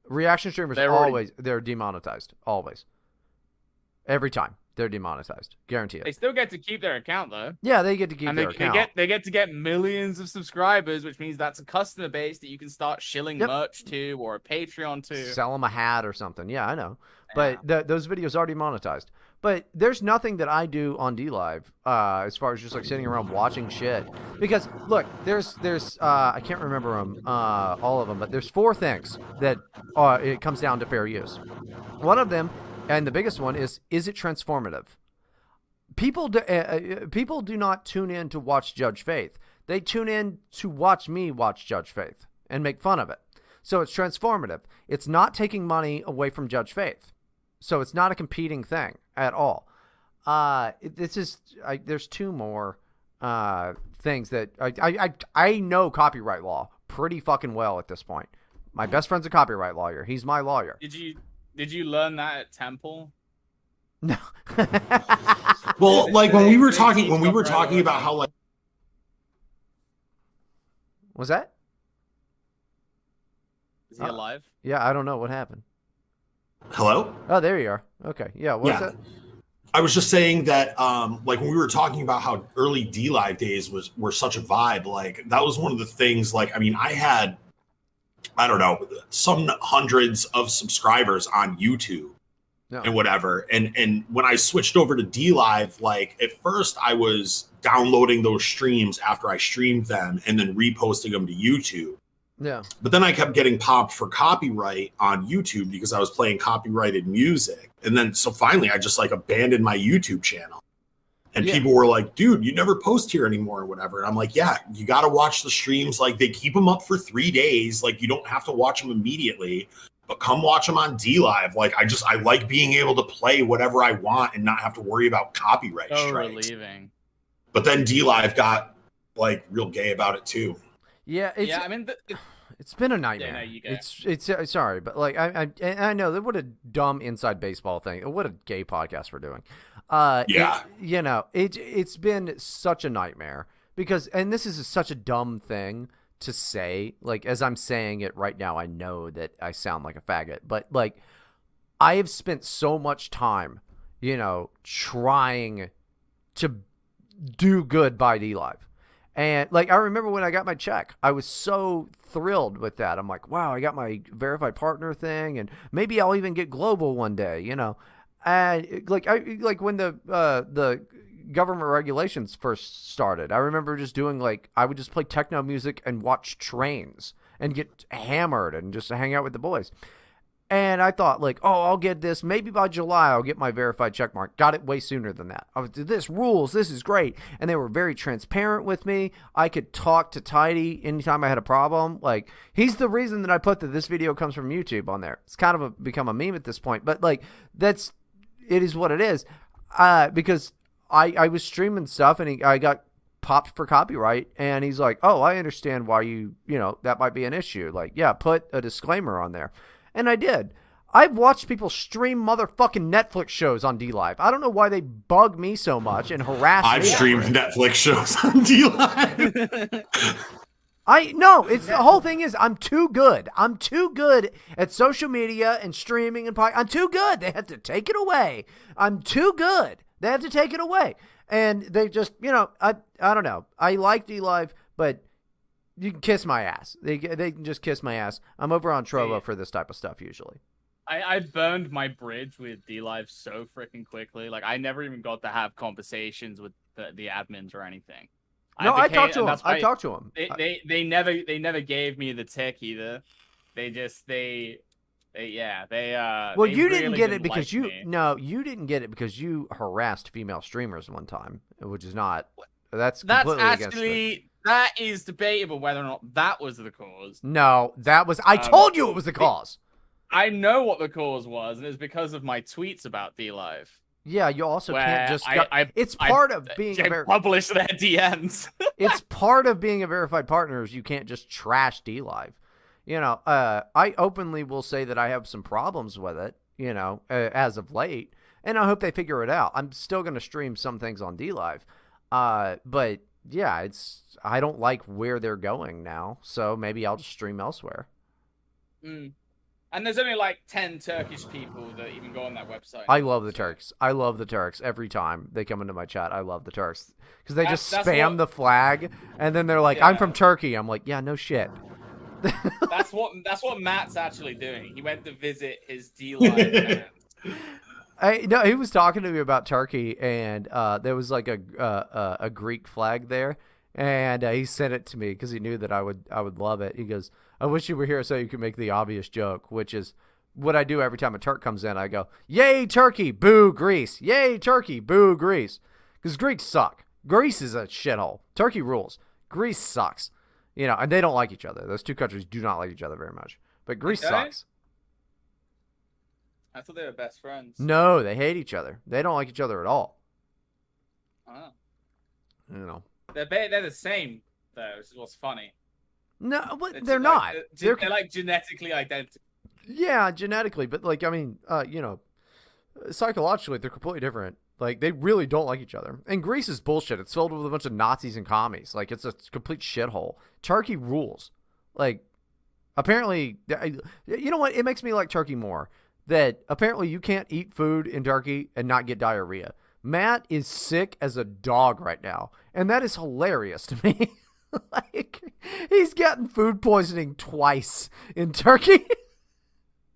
[SPEAKER 1] Reaction streamers they're demonetized always. Every time they're demonetized, guarantee it.
[SPEAKER 3] They still get to keep their account though.
[SPEAKER 1] Yeah, they get to keep their account.
[SPEAKER 3] They get to get millions of subscribers, which means that's a customer base that you can start shilling merch to or a Patreon to.
[SPEAKER 1] Sell them a hat or something. Yeah, I know. But those videos are demonetized. But there's nothing that I do on D-Live as far as just like sitting around watching shit. Because look, there's I can't remember them all of them, but there's 4 things that it comes down to fair use. One of them, and the biggest one, is it transformative? People do not tune in to watch Judge Faith. They tune in to watch me watch Judge Faith and make fun of it. So it's transformative. It's not taking money away from Judge Faith. So it's not a competing thing at all. There's 2 more things that I know copyright law pretty fucking well at this point. My best friend's a copyright lawyer. He's my lawyer.
[SPEAKER 3] Did you learn that at Temple?
[SPEAKER 1] No.
[SPEAKER 4] Well, like when we were talking about how like
[SPEAKER 1] was that?
[SPEAKER 3] Is he alive?
[SPEAKER 1] Yeah, I don't know what happened.
[SPEAKER 4] Hello?
[SPEAKER 1] Oh, there you are. Okay. Yeah, what's that?
[SPEAKER 4] I was just saying that like when we were talking about how early D-Live days were such a vibe, like that was one of the things. Like, I mean, I had, I don't know, some hundreds of subscribers on YouTube and whatever. And when I switched over to D-Live, like at first I was downloading those streams after I streamed them and then reposting them to YouTube.
[SPEAKER 1] Yeah.
[SPEAKER 4] But then I kept getting popped for copyright on YouTube because I was playing copyrighted music. And then so finally I just like abandoned my YouTube channel. And people were like, dude, you never post here anymore or whatever. And I'm like, yeah, you got to watch the streams. Like they keep them up for 3 days. Like you don't have to watch them immediately, but come watch them on D-Live. Like I like being able to play whatever I want and not have to worry about copyright strikes.
[SPEAKER 3] Relieving.
[SPEAKER 4] But then D-Live got like real gay about it too.
[SPEAKER 1] Yeah, it's been a nightmare. Yeah, no, you it's sorry, but like I know what a dumb inside baseball thing. What a gay podcast we're doing. It's been such a nightmare because, and this is such a dumb thing to say. Like as I'm saying it right now, I know that I sound like a faggot, but like I have spent so much time, trying to do good by D-Live. And like I remember when I got my check, I was so thrilled with that. I'm like, wow, I got my verified partner thing, and maybe I'll even get global one day, And like when the government regulations first started, I remember just doing I would just play techno music and watch trains and get hammered and just hang out with the boys. And I thought I'll get this. Maybe by July, I'll get my verified check mark. Got it way sooner than that. I was, this rules. This is great. And they were very transparent with me. I could talk to Tidy anytime I had a problem. He's the reason that I put that this video comes from YouTube on there. It's kind of become a meme at this point. But it is what it is. Because I was streaming stuff and I got popped for copyright, and he's like, oh, I understand why that might be an issue. Like, yeah, put a disclaimer on there. And I did. I've watched people stream motherfucking Netflix shows on DLive. I don't know why they bug me so much and harass me.
[SPEAKER 4] I've streamed Netflix shows on DLive.
[SPEAKER 1] It's the whole thing is I'm too good. I'm too good at social media and streaming and I'm too good. They have to take it away. I'm too good. They have to take it away. And they just, I don't know. I like DLive, but you can kiss my ass. They can just kiss my ass. I'm over on Trovo for this type of stuff usually.
[SPEAKER 3] I burned my bridge with DLive so freaking quickly. Like, I never even got to have conversations with the admins or anything.
[SPEAKER 1] No, I talked to him. I talked to him.
[SPEAKER 3] They never gave me the tick either. Well,
[SPEAKER 1] you
[SPEAKER 3] really
[SPEAKER 1] didn't get it because
[SPEAKER 3] like me.
[SPEAKER 1] you didn't get it because you harassed female streamers one time, which is not. That's
[SPEAKER 3] actually that is debatable whether or not that was the cause.
[SPEAKER 1] No, that was. I told you it was the cause.
[SPEAKER 3] I know what the cause was, and it's because of my tweets about DLive.
[SPEAKER 1] Yeah, you also can't just. It's
[SPEAKER 3] I
[SPEAKER 1] part of being
[SPEAKER 3] publish their DMs.
[SPEAKER 1] It's part of being a verified partner. Is you can't just trash DLive. I openly will say that I have some problems with it. As of late, and I hope they figure it out. I'm still going to stream some things on DLive, but yeah, I don't like where they're going now, so maybe I'll just stream elsewhere.
[SPEAKER 3] And there's only like 10 Turkish people that even go on that website.
[SPEAKER 1] I love the Turks. I love the Turks every time they come into my chat. I love the Turks because they just spam the flag, and then they're like, "I'm from Turkey." I'm like, "Yeah, no shit."
[SPEAKER 3] That's what Matt's actually doing. He went to visit his DLive fans.
[SPEAKER 1] No, he was talking to me about Turkey, and there was like a Greek flag there, and he sent it to me because he knew that I would love it. He goes, "I wish you were here so you could make the obvious joke," which is what I do every time a Turk comes in. I go, "Yay, Turkey, boo, Greece. Yay, Turkey, boo, Greece." Because Greeks suck. Greece is a shithole. Turkey rules. Greece sucks. And they don't like each other. Those two countries do not like each other very much. But Greece sucks.
[SPEAKER 3] I thought they were best friends.
[SPEAKER 1] No, they hate each other. They don't like each other at all.
[SPEAKER 3] Oh. They're the same, though, which is what's funny.
[SPEAKER 1] No, but they're not.
[SPEAKER 3] They're like genetically identical.
[SPEAKER 1] Yeah, genetically, but psychologically, they're completely different. Like, they really don't like each other. And Greece is bullshit. It's filled with a bunch of Nazis and commies. Like, it's a complete shithole. Turkey rules. Like, apparently, you know what? It makes me like Turkey more. That apparently you can't eat food in Turkey and not get diarrhea. Matt is sick as a dog right now. And that is hilarious to me. Like, he's gotten food poisoning twice in Turkey.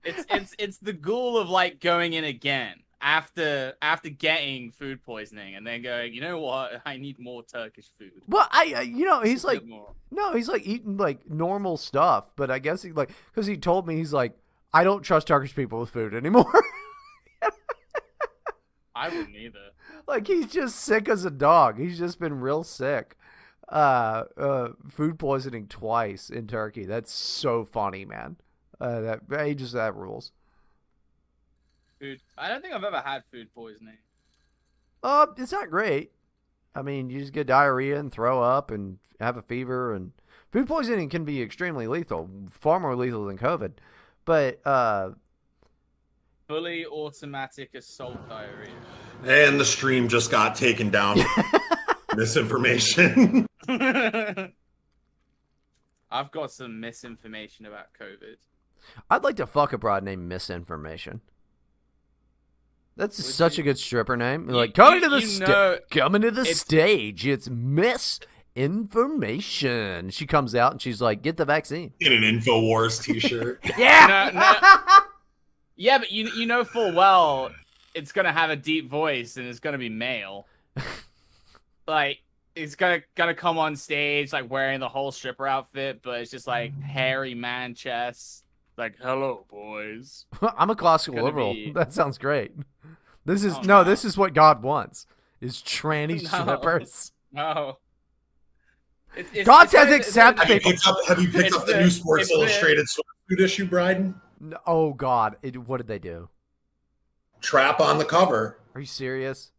[SPEAKER 3] It's the ghoul of, like, going in again. After getting food poisoning and then going, you know what? I need more Turkish food.
[SPEAKER 1] Well, he's like, no, he's like eating like normal stuff, but I guess because he told me he's like, I don't trust Turkish people with food anymore.
[SPEAKER 3] I wouldn't either.
[SPEAKER 1] Like, he's just sick as a dog. He's just been real sick. Food poisoning twice in Turkey. That's so funny, man. That rules.
[SPEAKER 3] I don't think I've ever had food poisoning.
[SPEAKER 1] It's not great. I mean, you just get diarrhea and throw up and have a fever, and food poisoning can be extremely lethal, far more lethal than COVID. But
[SPEAKER 3] fully automatic assault diarrhea.
[SPEAKER 4] And the stream just got taken down. Misinformation.
[SPEAKER 3] I've got some misinformation about COVID.
[SPEAKER 1] I'd like to fuck a broad named Misinformation. That's such a good stripper name. Coming to the stage, it's Misinformation. She comes out and she's like, "Get the vaccine."
[SPEAKER 4] In an InfoWars t-shirt.
[SPEAKER 1] Yeah.
[SPEAKER 3] No. Yeah, but you know full well it's gonna have a deep voice and it's gonna be male. Like, it's gonna come on stage like wearing the whole stripper outfit, but it's just like hairy man chest. Like, "Hello, boys."
[SPEAKER 1] I'm a classical liberal. That sounds great. This is what God wants. Is tranny strippers.
[SPEAKER 3] No.
[SPEAKER 1] God says accept
[SPEAKER 4] Have you picked
[SPEAKER 3] It's
[SPEAKER 4] up the new Sports Illustrated swimsuit issue, Bryden?
[SPEAKER 1] No, oh God. What did they do?
[SPEAKER 4] Trap on the cover.
[SPEAKER 1] Are you serious?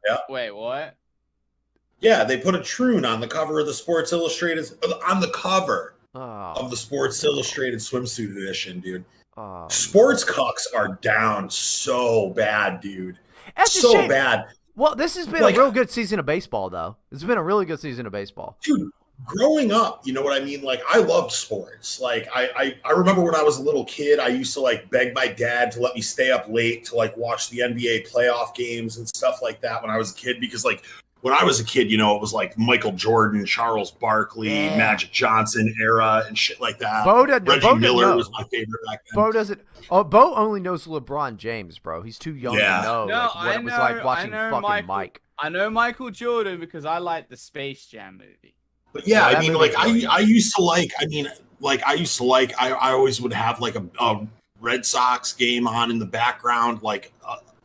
[SPEAKER 4] Yeah.
[SPEAKER 3] Wait, what?
[SPEAKER 4] Yeah, they put a troon on the cover of the Sports Illustrated on the cover of the Sports Illustrated swimsuit edition, dude. Sports cucks are down so bad, dude.
[SPEAKER 1] That's a
[SPEAKER 4] so
[SPEAKER 1] shame.
[SPEAKER 4] bad.
[SPEAKER 1] Well, this has been a real good season of baseball, though. It's been a really good season of baseball.
[SPEAKER 4] Dude, growing up, you know what I mean? Like, I loved sports. Like, I remember when I was a little kid, I used to, like, beg my dad to let me stay up late to, like, watch the NBA playoff games and stuff like that when I was a kid. Because, like, when I was a kid, you know, it was, like, Michael Jordan, Charles Barkley, Magic Johnson era and shit like that. Reggie Miller was my favorite back then.
[SPEAKER 1] Bo only knows LeBron James, bro. He's too young to know what it was like watching fucking Mike.
[SPEAKER 3] I know Michael Jordan because I like the Space Jam movie.
[SPEAKER 4] But yeah, I mean, like, I used to like, I always would have like a Red Sox game on in the background, like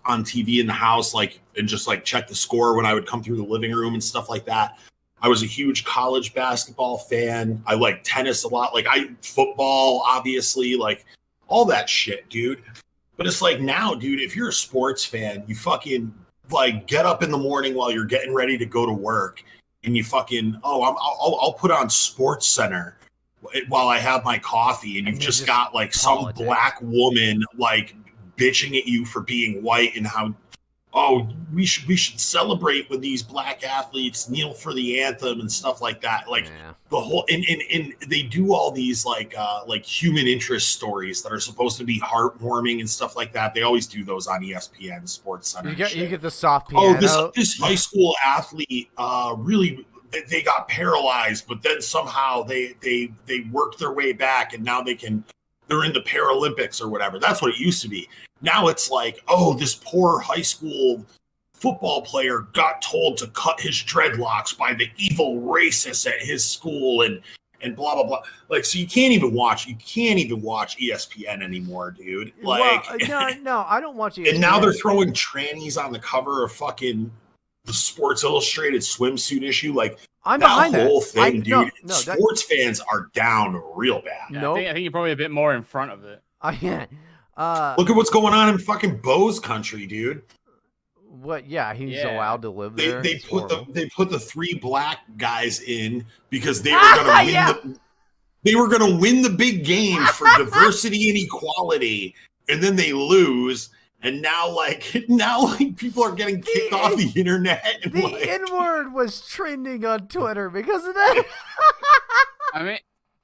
[SPEAKER 4] on TV in the house, like, and just like check the score when I would come through the living room and stuff like that. I was a huge college basketball fan. I like tennis a lot, like football, obviously, like all that shit, dude. But it's like now, dude, if you're a sports fan, you fucking like get up in the morning while you're getting ready to go to work. And you fucking, I'll put on Sports Center while I have my coffee, and you've just got like some black woman like bitching at you for being white and how, we should celebrate when these black athletes kneel for the anthem and stuff like that. Like the whole and they do all these like human interest stories that are supposed to be heartwarming and stuff like that. They always do those on ESPN Sports Center.
[SPEAKER 1] You get the soft piano.
[SPEAKER 4] This high school athlete really they got paralyzed, but then somehow they worked their way back and now they're in the Paralympics or whatever. That's what it used to be. Now it's like, this poor high school football player got told to cut his dreadlocks by the evil racists at his school and blah, blah, blah. Like, so you can't even watch ESPN anymore, dude. Like,
[SPEAKER 1] no, I don't watch ESPN.
[SPEAKER 4] And now they're throwing trannies on the cover of fucking the Sports Illustrated swimsuit issue. Like,
[SPEAKER 1] I'm behind that
[SPEAKER 4] whole thing, dude. Sports fans are down real bad.
[SPEAKER 3] Yeah, I think you're probably a bit more in front of it.
[SPEAKER 4] Look at what's going on in fucking Bo's country, dude.
[SPEAKER 1] What? Yeah, he's allowed to live there.
[SPEAKER 4] They put the 3 black guys in because they were going to win they were going to win the big game for diversity and equality, and then they lose. And now people are getting kicked off the internet. And
[SPEAKER 1] the N-word was trending on Twitter because of that.
[SPEAKER 3] I mean,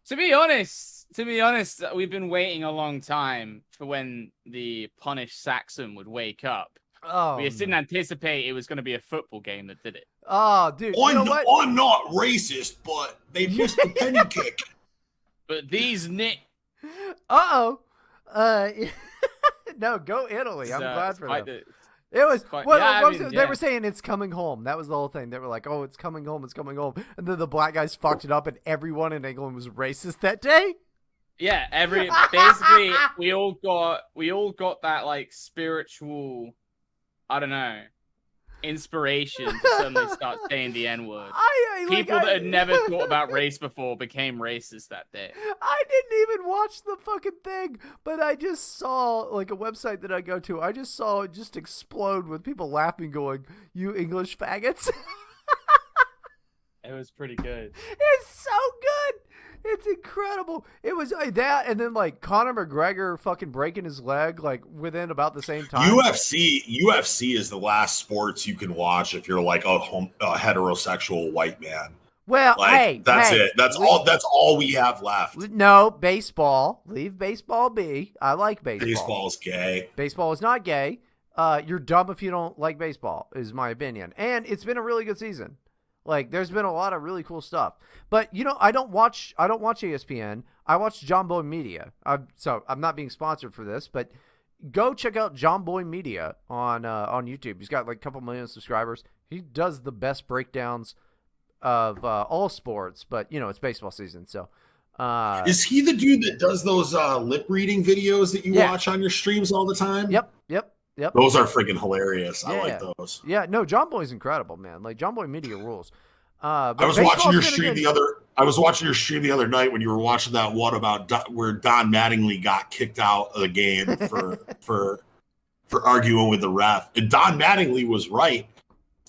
[SPEAKER 3] to be honest, we've been waiting a long time for when the punished Saxon would wake up. We just didn't anticipate it was going to be a football game that did it.
[SPEAKER 1] Oh, dude.
[SPEAKER 4] I'm not racist, but they missed the penny kick.
[SPEAKER 3] But these
[SPEAKER 1] No, go Italy. I'm glad for them.
[SPEAKER 3] They
[SPEAKER 1] were saying it's coming home. That was the whole thing. They were like, it's coming home. It's coming home. And then the black guys fucked it up and everyone in England was racist that day.
[SPEAKER 3] Yeah, basically we all got that like spiritual, I don't know, inspiration to suddenly start saying the N-word. People that had never thought about race before became racist that day.
[SPEAKER 1] I didn't even watch the fucking thing, but I just saw like a website that I go to. I just saw it just explode with people laughing, going, "You English faggots."
[SPEAKER 3] It was pretty good.
[SPEAKER 1] It's so good. It's incredible. It was that, and then like Conor McGregor fucking breaking his leg like within about the same time.
[SPEAKER 4] UFC is the last sports you can watch if you're like a heterosexual white man.
[SPEAKER 1] Well,
[SPEAKER 4] like, that's it. That's all we have left.
[SPEAKER 1] No, baseball. Leave baseball be. I like baseball.
[SPEAKER 4] Baseball's gay. Baseball
[SPEAKER 1] is not gay. You're dumb if you don't like baseball, is my opinion. And it's been a really good season. Like, there's been a lot of really cool stuff. But, I don't watch ESPN. I watch John Boy Media. So I'm not being sponsored for this, but go check out John Boy Media on YouTube. He's got like a couple million subscribers. He does the best breakdowns of all sports, but it's baseball season. So
[SPEAKER 4] is he the dude that does those lip reading videos that you watch on your streams all the time?
[SPEAKER 1] Yep.
[SPEAKER 4] Those are freaking hilarious. I like those.
[SPEAKER 1] Yeah, no, John Boy's incredible, man. Like, John Boy Media rules.
[SPEAKER 4] I was watching your stream the other night when you were watching that one about where Don Mattingly got kicked out of the game for arguing with the ref. And Don Mattingly was right.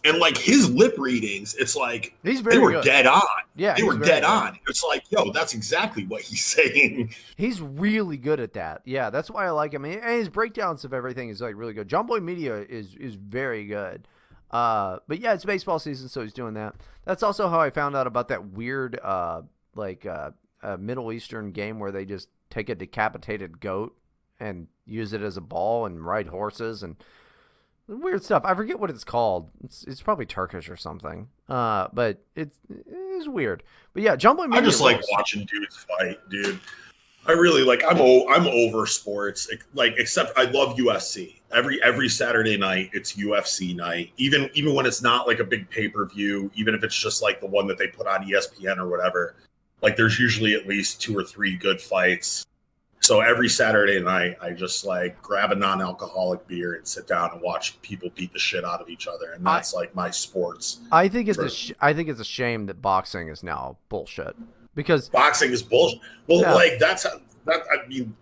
[SPEAKER 4] And like his lip readings, it's like
[SPEAKER 1] He's very
[SPEAKER 4] they were
[SPEAKER 1] good.
[SPEAKER 4] dead on.
[SPEAKER 1] Yeah,
[SPEAKER 4] they
[SPEAKER 1] he's
[SPEAKER 4] were
[SPEAKER 1] very
[SPEAKER 4] dead
[SPEAKER 1] good.
[SPEAKER 4] on. It's like, yo, that's exactly what he's saying.
[SPEAKER 1] He's really good at that. Yeah, that's why I like him. And his breakdowns of everything is like really good. John Boy Media is very good. But yeah, it's baseball season, so he's doing that. That's also how I found out about that weird Middle Eastern game where they just take a decapitated goat and use it as a ball and ride horses and weird stuff. I forget what it's called. It's probably Turkish or something. But it's weird. But yeah, John Boy Media.
[SPEAKER 4] I just like watching dudes fight, dude. I really like. I'm over sports. Like, except I love UFC. Every Saturday night, it's UFC night. Even when it's not like a big pay-per-view, even if it's just like the one that they put on ESPN or whatever. Like, there's usually at least 2 or 3 good fights. So every Saturday night, I just like grab a non-alcoholic beer and sit down and watch people beat the shit out of each other, and that's like my sports.
[SPEAKER 1] I think it's a shame that boxing is now bullshit because
[SPEAKER 4] boxing is bullshit. Well,
[SPEAKER 1] yeah.
[SPEAKER 4] like I mean,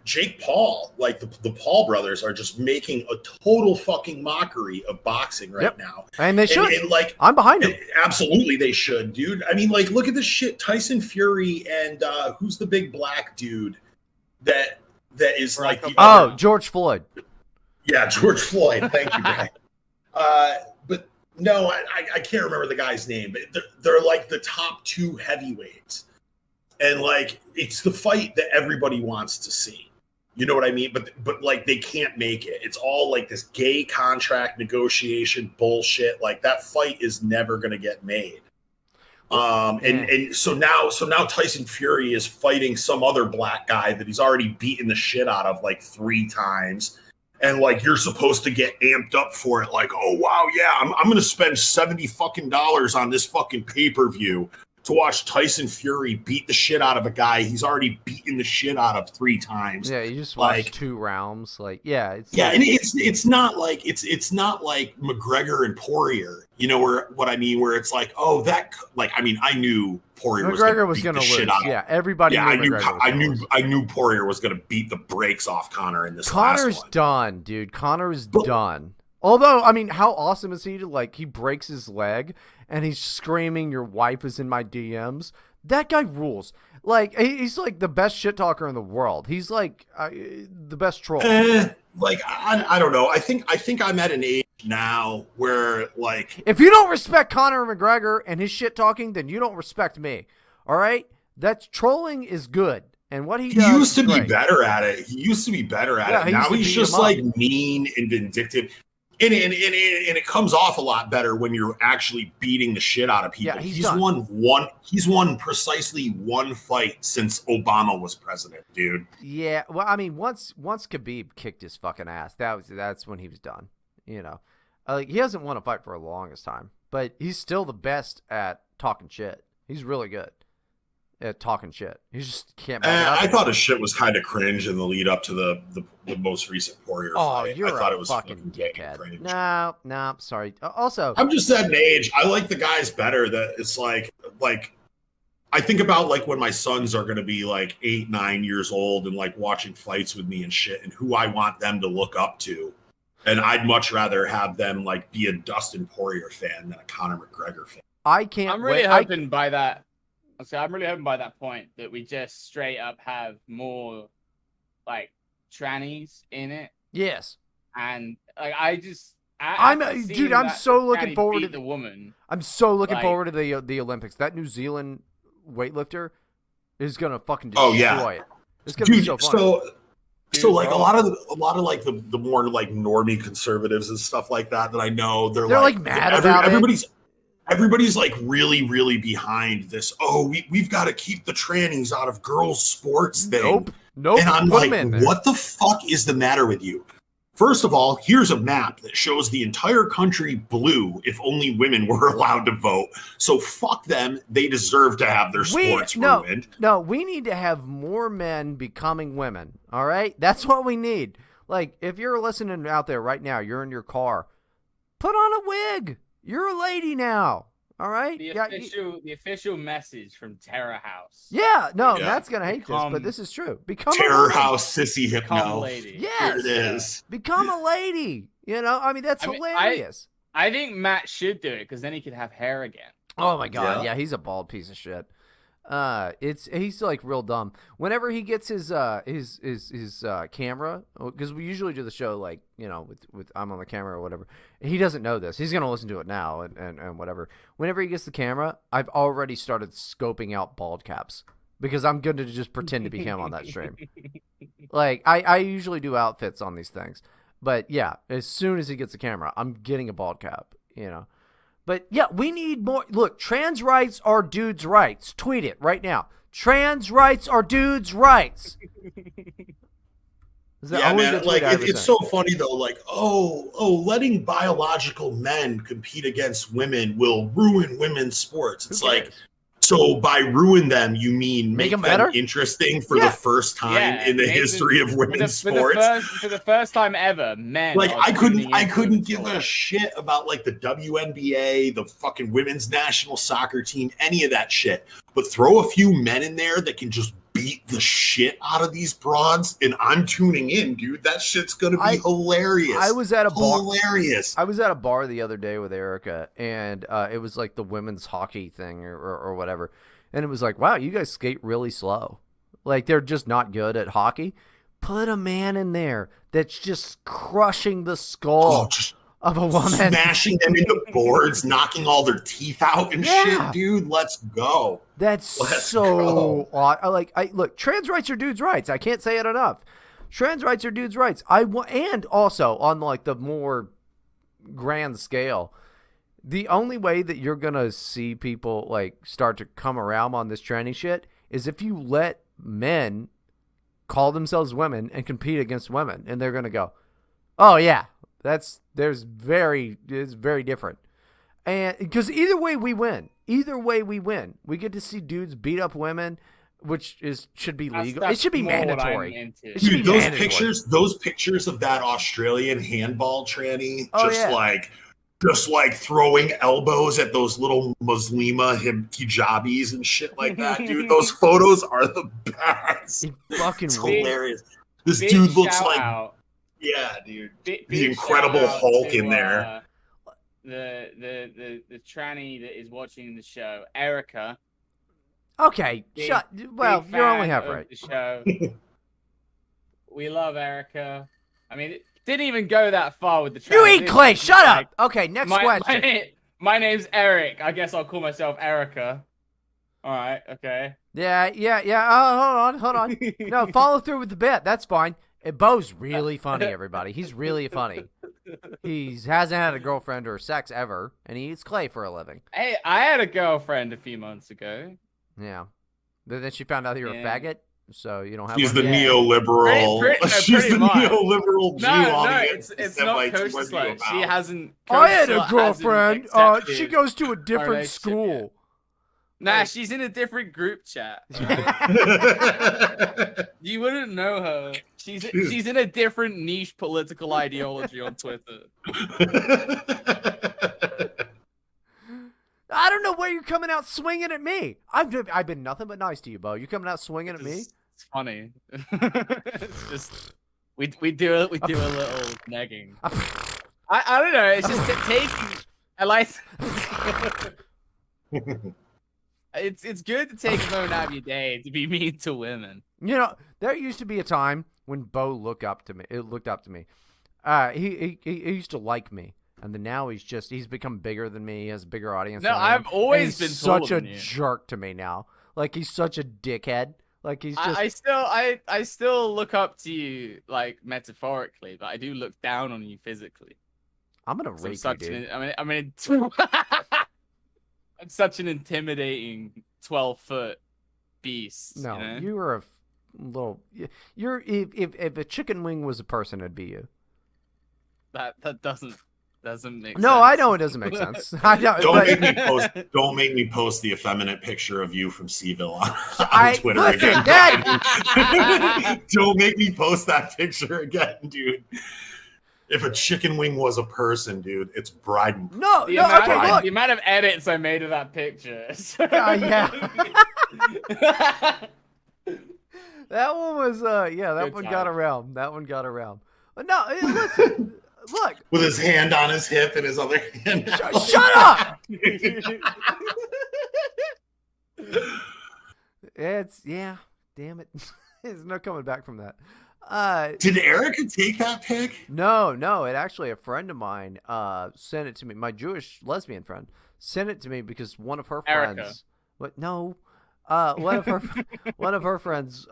[SPEAKER 4] Jake Paul, like the Paul brothers, are just making a total fucking mockery of boxing right now,
[SPEAKER 1] and they should.
[SPEAKER 4] And like,
[SPEAKER 1] I'm behind them.
[SPEAKER 4] Absolutely, they should, dude. I mean, like, look at this shit. Tyson Fury and who's the big black dude that is like the
[SPEAKER 1] George Floyd.
[SPEAKER 4] Yeah, George Floyd. Thank you, Brian. But no, I can't remember the guy's name. But they're like the top 2 heavyweights, and like it's the fight that everybody wants to see. You know what I mean? But like they can't make it. It's all like this gay contract negotiation bullshit. Like that fight is never going to get made. And so now Tyson Fury is fighting some other black guy that he's already beaten the shit out of like 3 times. And like you're supposed to get amped up for it. Like, oh wow, yeah, I'm going to spend $70 fucking on this fucking pay-per-view to watch Tyson Fury beat the shit out of a guy he's already beaten the shit out of 3 times.
[SPEAKER 1] Yeah, you just watched 2 rounds. Like, yeah,
[SPEAKER 4] and it's not like McGregor and Poirier. You know what I mean? Where it's like, oh, that like I mean, I knew Poirier was going to lose. Shit out of
[SPEAKER 1] everybody. Yeah,
[SPEAKER 4] I knew Poirier was going to beat the brakes off Conor in this.
[SPEAKER 1] Connor's
[SPEAKER 4] last one.
[SPEAKER 1] Done, dude. Connor's done. Although, I mean, how awesome is he to, like, he breaks his leg and he's screaming, your wife is in my DMs. That guy rules. Like, he's, like, the best shit talker in the world. He's, like, the best troll.
[SPEAKER 4] Like, I don't know. I think I'm at an age now where, like...
[SPEAKER 1] If you don't respect Conor McGregor and his shit talking, then you don't respect me. All right? That trolling is good. And what he does
[SPEAKER 4] used to be better at it. He used to be better at it. Now he's just, like, mean and vindictive. And it comes off a lot better when you're actually beating the shit out of people. Yeah, he's won precisely 1 fight since Obama was president, dude.
[SPEAKER 1] Yeah, well, I mean, once Khabib kicked his fucking ass, that's when he was done. You know, like he hasn't won a fight for the longest time, but he's still the best at talking shit. He's really good at talking shit. He just can't.
[SPEAKER 4] I thought his shit was kind of cringe in the lead up to the most recent Poirier fight.
[SPEAKER 1] You're
[SPEAKER 4] I thought
[SPEAKER 1] a
[SPEAKER 4] it was
[SPEAKER 1] fucking dickhead. No, sorry. Also,
[SPEAKER 4] I'm just at an age. I like the guys better. That it's like I think about like when my sons are going to be like 8, 9 years old and like watching fights with me and shit, and who I want them to look up to. And I'd much rather have them like be a Dustin Poirier fan than a Conor McGregor fan.
[SPEAKER 3] I'm really hoping by that. I'm really hoping by that point that we just straight up have more like trannies in it.
[SPEAKER 1] Yes.
[SPEAKER 3] And like I'm
[SPEAKER 1] so looking forward to
[SPEAKER 3] the woman.
[SPEAKER 1] I'm so looking forward to the Olympics. That New Zealand weightlifter is gonna fucking destroy it. It's gonna be so fun.
[SPEAKER 4] So like a lot of like the more like normie conservatives and stuff like that I know they're like
[SPEAKER 1] mad about it.
[SPEAKER 4] Everybody's like really, really behind this. Oh, we've got to keep the trannies out of girls' sports thing.
[SPEAKER 1] Nope.
[SPEAKER 4] And I'm like, what the fuck is the matter with you? First of all, here's a map that shows the entire country blue if only women were allowed to vote. So fuck them. They deserve to have their sports ruined.
[SPEAKER 1] No, we need to have more men becoming women. All right? That's what we need. Like, if you're listening out there right now, you're in your car, put on a wig. You're a lady now. All right?
[SPEAKER 3] The official message from Terror House.
[SPEAKER 1] Yeah, no, Matt's going to hate this, but this is true. Become
[SPEAKER 4] Terror House sissy hypno.
[SPEAKER 3] Become a lady.
[SPEAKER 1] Yes.
[SPEAKER 4] Here it is.
[SPEAKER 1] Become a lady. You know, I mean, that's hilarious.
[SPEAKER 3] I think Matt should do it because then he could have hair again.
[SPEAKER 1] Oh my god,
[SPEAKER 4] Yeah.
[SPEAKER 1] yeah, he's a bald piece of shit. He's like real dumb. Whenever he gets his camera, because we usually do the show like, you know, with I'm on the camera or whatever. He doesn't know this. He's gonna listen to it now and whatever. Whenever he gets the camera, I've already started scoping out bald caps because I'm going to just pretend to be him on that stream. Like I usually do outfits on these things, but yeah, as soon as he gets the camera, I'm getting a bald cap. You know. But yeah, we need more. Look, trans rights are dudes' rights. Tweet it right now. Trans rights are dudes' rights.
[SPEAKER 4] Yeah, man. Like it's so funny though. Like, letting biological men compete against women will ruin women's sports. It's like, so by ruin them, you mean make them better, interesting for the first time in the history of women's sports.
[SPEAKER 3] For the first time ever, men.
[SPEAKER 4] Like I couldn't give a shit about like the WNBA, the fucking women's national soccer team, any of that shit. But throw a few men in there that can just beat the shit out of these broads, and I'm tuning in, dude. That shit's gonna be hilarious.
[SPEAKER 1] I was at a bar.
[SPEAKER 4] Hilarious.
[SPEAKER 1] I was at a bar the other day with Erica, and it was like the women's hockey thing or whatever, and it was like, wow, you guys skate really slow. Like they're just not good at hockey. Put a man in there that's just crushing the skull of a woman,
[SPEAKER 4] smashing them into boards, knocking all their teeth out and shit, dude. Let's go.
[SPEAKER 1] Let's so odd. Look, trans rights are dudes' rights. I can't say it enough. Trans rights are dudes' rights. And also on like the more grand scale, the only way that you're gonna see people like start to come around on this tranny shit is if you let men call themselves women and compete against women, and they're gonna go, oh yeah. It's very different. And because either way we win. We get to see dudes beat up women, which should be legal. It should be mandatory.
[SPEAKER 4] Dude, those pictures of that Australian handball tranny, just like throwing elbows at those little Muslima hijabis and shit like that, dude. Those photos are the best. It's hilarious. This dude looks like yeah, dude. The Incredible Hulk in there.
[SPEAKER 3] The tranny that is watching the show, Erica.
[SPEAKER 1] Okay, you're only half right.
[SPEAKER 3] The show. We love Erica. I mean, it didn't even go that far with the tranny.
[SPEAKER 1] You eat clay. Shut up. Okay, next question.
[SPEAKER 3] My name's Eric. I guess I'll call myself Erica. All right. Okay.
[SPEAKER 1] Yeah. Oh, hold on. No, follow through with the bit. That's fine. Bo's really funny, everybody. He's really funny. He hasn't had a girlfriend or sex ever, and he eats clay for a living.
[SPEAKER 3] Hey, I had a girlfriend a few months ago.
[SPEAKER 1] Yeah. But then she found out that you're a faggot, so you don't have
[SPEAKER 4] She's the neoliberal. She's the neoliberal Jew audience.
[SPEAKER 3] No, it's not Coach Slut. She hasn't...
[SPEAKER 1] I had a girlfriend. She goes to a different school.
[SPEAKER 3] Nah, she's in a different group chat. You wouldn't know her. She's in a different niche political ideology on Twitter.
[SPEAKER 1] I don't know why you're coming out swinging at me. I've been nothing but nice to you, Bo. You coming out swinging at me?
[SPEAKER 3] It's funny. It's just we do a little negging. I don't know. It's just taking. I like. It's good to take a moment out of your day to be mean to women.
[SPEAKER 1] You know, there used to be a time when Bo looked up to me. He used to like me, and then now he's become bigger than me. He has a bigger audience.
[SPEAKER 3] No, I've always been
[SPEAKER 1] such a jerk to me now. Like he's such a dickhead. Like he's just.
[SPEAKER 3] I still look up to you like metaphorically, but I do look down on you physically.
[SPEAKER 1] I'm gonna rape you, dude.
[SPEAKER 3] I'm such an intimidating 12-foot beast.
[SPEAKER 1] No,
[SPEAKER 3] you know?
[SPEAKER 1] you were a little. You're if a chicken wing was a person, it'd be you.
[SPEAKER 3] That doesn't make sense.
[SPEAKER 1] No, I know it doesn't make sense. I know.
[SPEAKER 4] Don't make me post the effeminate picture of you from Seville on Twitter again. Don't make me post that picture again, dude. If a chicken wing was a person, dude, it's Bryden.
[SPEAKER 1] Look.
[SPEAKER 3] The amount of edits I made of that picture.
[SPEAKER 1] Yeah. That one was, that one got around. But no, listen, Look,
[SPEAKER 4] with his hand on his hip and his other hand.
[SPEAKER 1] shut up. Yeah. Damn it. There's no coming back from that.
[SPEAKER 4] Did Erica take that pic?
[SPEAKER 1] No. It actually a friend of mine sent it to me. My Jewish lesbian friend sent it to me because one of her friends.
[SPEAKER 3] Erica.
[SPEAKER 1] What? No. One of her friends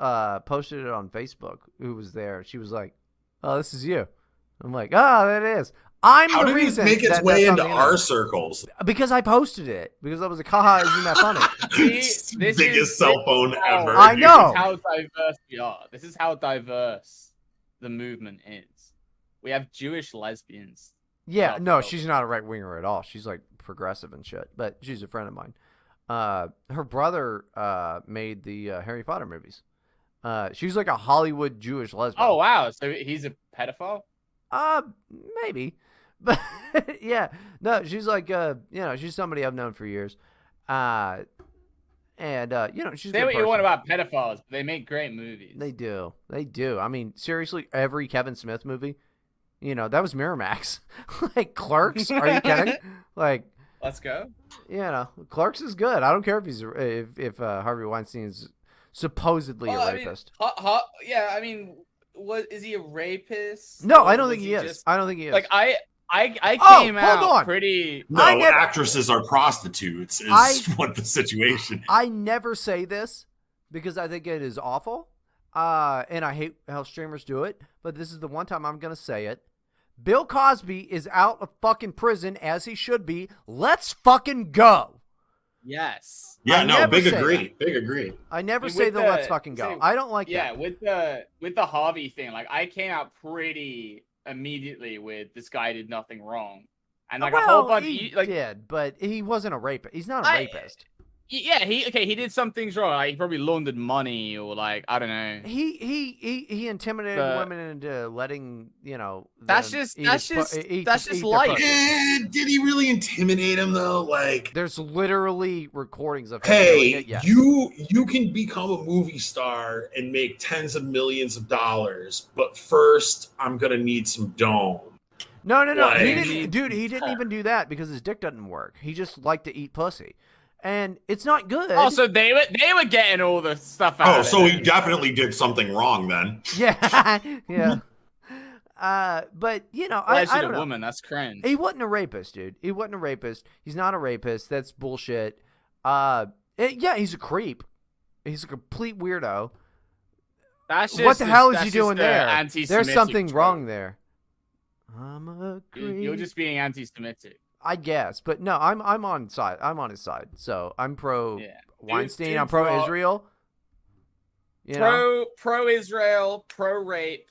[SPEAKER 1] posted it on Facebook. Who was there? She was like, "Oh, this is you." I'm like, "Oh, that is." I'm
[SPEAKER 4] How
[SPEAKER 1] the
[SPEAKER 4] did
[SPEAKER 1] reason
[SPEAKER 4] it make its
[SPEAKER 1] that's
[SPEAKER 4] way
[SPEAKER 1] on
[SPEAKER 4] into
[SPEAKER 1] the
[SPEAKER 4] our
[SPEAKER 1] internet.
[SPEAKER 4] circles?
[SPEAKER 1] Because I posted it. Because I was like, haha, isn't that funny?
[SPEAKER 3] See,
[SPEAKER 4] Biggest cell phone ever.
[SPEAKER 1] I know.
[SPEAKER 3] This is how diverse we are. This is how diverse the movement is. We have Jewish lesbians.
[SPEAKER 1] Yeah,
[SPEAKER 3] Oh,
[SPEAKER 1] no,
[SPEAKER 3] no.
[SPEAKER 1] she's not a right winger at all. She's like progressive and shit. But she's a friend of mine. Her brother made the Harry Potter movies. She's like a Hollywood Jewish lesbian.
[SPEAKER 3] Oh wow, so he's a pedophile?
[SPEAKER 1] Maybe. But yeah, no, she's like she's somebody I've known for years. And she's a
[SPEAKER 3] Say
[SPEAKER 1] good
[SPEAKER 3] what you want
[SPEAKER 1] person.
[SPEAKER 3] about pedophiles, but they make great movies.
[SPEAKER 1] They do. I mean, seriously, every Kevin Smith movie, that was Miramax. Like Clerks, are you kidding? Like,
[SPEAKER 3] Let's go.
[SPEAKER 1] Clerks is good. I don't care if Harvey Weinstein's supposedly a rapist.
[SPEAKER 3] Yeah, I mean, what is he a rapist?
[SPEAKER 1] No,
[SPEAKER 3] Or
[SPEAKER 1] I don't
[SPEAKER 3] was
[SPEAKER 1] think he is.
[SPEAKER 3] just-
[SPEAKER 1] I don't think he is.
[SPEAKER 3] Like I
[SPEAKER 1] Oh,
[SPEAKER 3] came
[SPEAKER 1] hold
[SPEAKER 3] out
[SPEAKER 1] on.
[SPEAKER 3] pretty.
[SPEAKER 4] No,
[SPEAKER 1] I never-
[SPEAKER 4] actresses are prostitutes is what the situation.
[SPEAKER 1] I never say this because I think it is awful, and I hate how streamers do it. But this is the one time I'm gonna say it. Bill Cosby is out of fucking prison as he should be. Let's fucking go.
[SPEAKER 3] Yes.
[SPEAKER 4] Yeah,
[SPEAKER 1] I
[SPEAKER 4] no,
[SPEAKER 1] never
[SPEAKER 4] big
[SPEAKER 1] say
[SPEAKER 4] agree. Big agree.
[SPEAKER 1] I never
[SPEAKER 3] And
[SPEAKER 1] say
[SPEAKER 3] with
[SPEAKER 1] the let's fucking go. I don't like
[SPEAKER 3] Yeah,
[SPEAKER 1] that.
[SPEAKER 3] with the Harvey thing, like I came out pretty immediately with this guy did nothing wrong, and like a whole bunch.
[SPEAKER 1] He
[SPEAKER 3] Like
[SPEAKER 1] did, but he wasn't a rapist. He's not a rapist.
[SPEAKER 3] yeah, he did some things wrong. Like he probably laundered money or like I don't know.
[SPEAKER 1] He intimidated women into letting
[SPEAKER 3] That's
[SPEAKER 1] them
[SPEAKER 3] just
[SPEAKER 1] eat
[SPEAKER 3] that's
[SPEAKER 1] his
[SPEAKER 3] just
[SPEAKER 1] eat-
[SPEAKER 3] that's
[SPEAKER 1] eat
[SPEAKER 3] just
[SPEAKER 1] their
[SPEAKER 3] life.
[SPEAKER 1] pussy.
[SPEAKER 4] Did he really intimidate him though? Like,
[SPEAKER 1] There's literally recordings of him doing
[SPEAKER 4] hey,
[SPEAKER 1] it. Yes.
[SPEAKER 4] you can become a movie star and make tens of millions of dollars, but first I'm gonna need some dome.
[SPEAKER 1] No. He
[SPEAKER 4] Like-
[SPEAKER 1] didn't, dude. He didn't even do that because his dick doesn't work. He just liked to eat pussy, and it's not good.
[SPEAKER 3] Also, they were getting all the stuff out.
[SPEAKER 4] Oh,
[SPEAKER 3] of
[SPEAKER 4] so
[SPEAKER 3] it.
[SPEAKER 4] he definitely did something wrong then.
[SPEAKER 1] yeah, yeah. But I
[SPEAKER 3] Pleasure
[SPEAKER 1] don't
[SPEAKER 3] to
[SPEAKER 1] know.
[SPEAKER 3] woman. That's cringe.
[SPEAKER 1] He wasn't a rapist, dude. He wasn't a rapist. He's not a rapist. That's bullshit. Yeah, he's a creep. He's a complete weirdo.
[SPEAKER 3] That's just
[SPEAKER 1] What the hell is
[SPEAKER 3] that's
[SPEAKER 1] he
[SPEAKER 3] just
[SPEAKER 1] doing
[SPEAKER 3] the
[SPEAKER 1] there?
[SPEAKER 3] anti-Semitic
[SPEAKER 1] There's something
[SPEAKER 3] trope.
[SPEAKER 1] wrong there. I'm a creep.
[SPEAKER 3] You're just being anti-Semitic.
[SPEAKER 1] I guess, but no, I'm on side. I'm on his side. So I'm pro
[SPEAKER 3] Yeah.
[SPEAKER 1] Weinstein.
[SPEAKER 3] Dude,
[SPEAKER 1] I'm pro Israel.
[SPEAKER 3] Pro Israel, pro rape.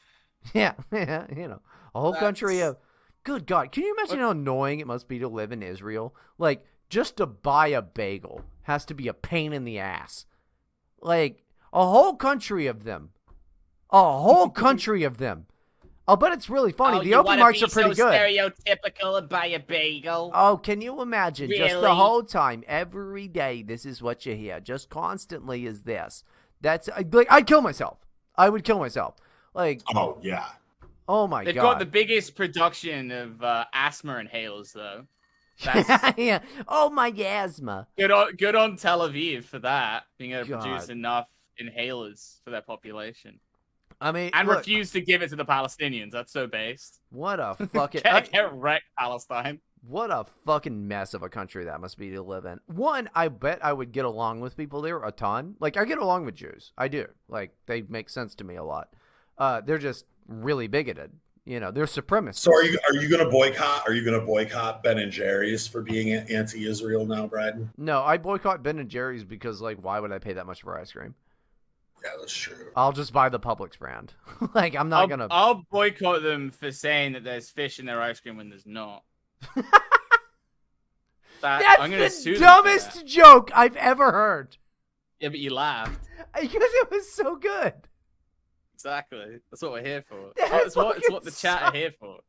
[SPEAKER 1] Yeah, a whole country
[SPEAKER 3] That's-
[SPEAKER 1] of. Good God, can you imagine how annoying it must be to live in Israel? Like, just to buy a bagel has to be a pain in the ass. Like, a whole country of them. A whole country of them. I'll bet it's really funny. The open mics are pretty good.
[SPEAKER 3] Stereotypical and buy a bagel.
[SPEAKER 1] Oh, can you imagine? Just the
[SPEAKER 3] Really?
[SPEAKER 1] whole time, every day, this is what you hear. Just constantly is this. That's like, I'd kill myself. I would kill myself. Like,
[SPEAKER 4] Oh yeah.
[SPEAKER 1] oh my
[SPEAKER 3] They've
[SPEAKER 1] God.
[SPEAKER 3] got the biggest production of asthma inhalers, though. That's
[SPEAKER 1] yeah. Oh my asthma.
[SPEAKER 3] good on Tel Aviv for that, being able to produce
[SPEAKER 1] God.
[SPEAKER 3] enough inhalers for their population.
[SPEAKER 1] I mean,
[SPEAKER 3] And
[SPEAKER 1] look,
[SPEAKER 3] refuse to give it to the Palestinians. That's so based.
[SPEAKER 1] what a fucking
[SPEAKER 3] Get wrecked, Palestine.
[SPEAKER 1] what a fucking mess of a country that must be to live in. One, I bet I would get along with people there a ton. Like, I get along with Jews. I do. Like, they make sense to me a lot. They're just really bigoted. They're supremacists.
[SPEAKER 4] So are you gonna boycott? Are you gonna boycott Ben and Jerry's for being anti-Israel now, Bryden?
[SPEAKER 1] No, I boycott Ben and Jerry's because, like, why would I pay that much for ice cream?
[SPEAKER 4] Yeah, that's true.
[SPEAKER 1] I'll just buy the Publix brand. Like, I'm not gonna.
[SPEAKER 3] I'll boycott them for saying that there's fish in their ice cream when there's not.
[SPEAKER 1] That's
[SPEAKER 3] I'm gonna sue
[SPEAKER 1] the
[SPEAKER 3] them for
[SPEAKER 1] dumbest
[SPEAKER 3] that.
[SPEAKER 1] joke I've ever heard.
[SPEAKER 3] Yeah, but you laughed.
[SPEAKER 1] Because it was so good.
[SPEAKER 3] Exactly. That's what we're here for.
[SPEAKER 1] That
[SPEAKER 3] It's what the chat are here for.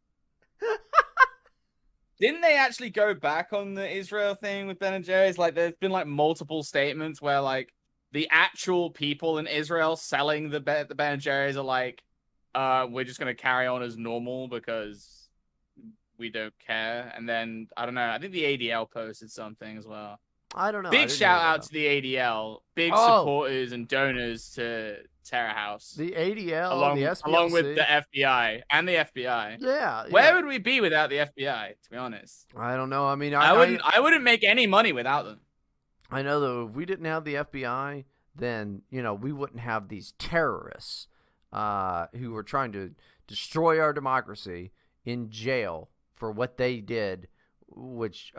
[SPEAKER 3] Didn't they actually go back on the Israel thing with Ben and Jerry's? Like, there's been like multiple statements where like the actual people in Israel selling the Ben and Jerry's are like, we're just gonna carry on as normal because we don't care. And then I don't know. I think the ADL posted something as well.
[SPEAKER 1] I don't know. I
[SPEAKER 3] Big
[SPEAKER 1] didn't
[SPEAKER 3] shout
[SPEAKER 1] hear
[SPEAKER 3] out
[SPEAKER 1] that.
[SPEAKER 3] to the ADL, big
[SPEAKER 1] Oh.
[SPEAKER 3] supporters and donors to Terror House,
[SPEAKER 1] The ADL,
[SPEAKER 3] along
[SPEAKER 1] the SPLC.
[SPEAKER 3] along with the FBI and the FBI.
[SPEAKER 1] Yeah.
[SPEAKER 3] Where would we be without the FBI? To be honest,
[SPEAKER 1] I don't know. I mean,
[SPEAKER 3] I wouldn't make any money without them.
[SPEAKER 1] I know, though, if we didn't have the FBI, then, we wouldn't have these terrorists who were trying to destroy our democracy in jail for what they did, which,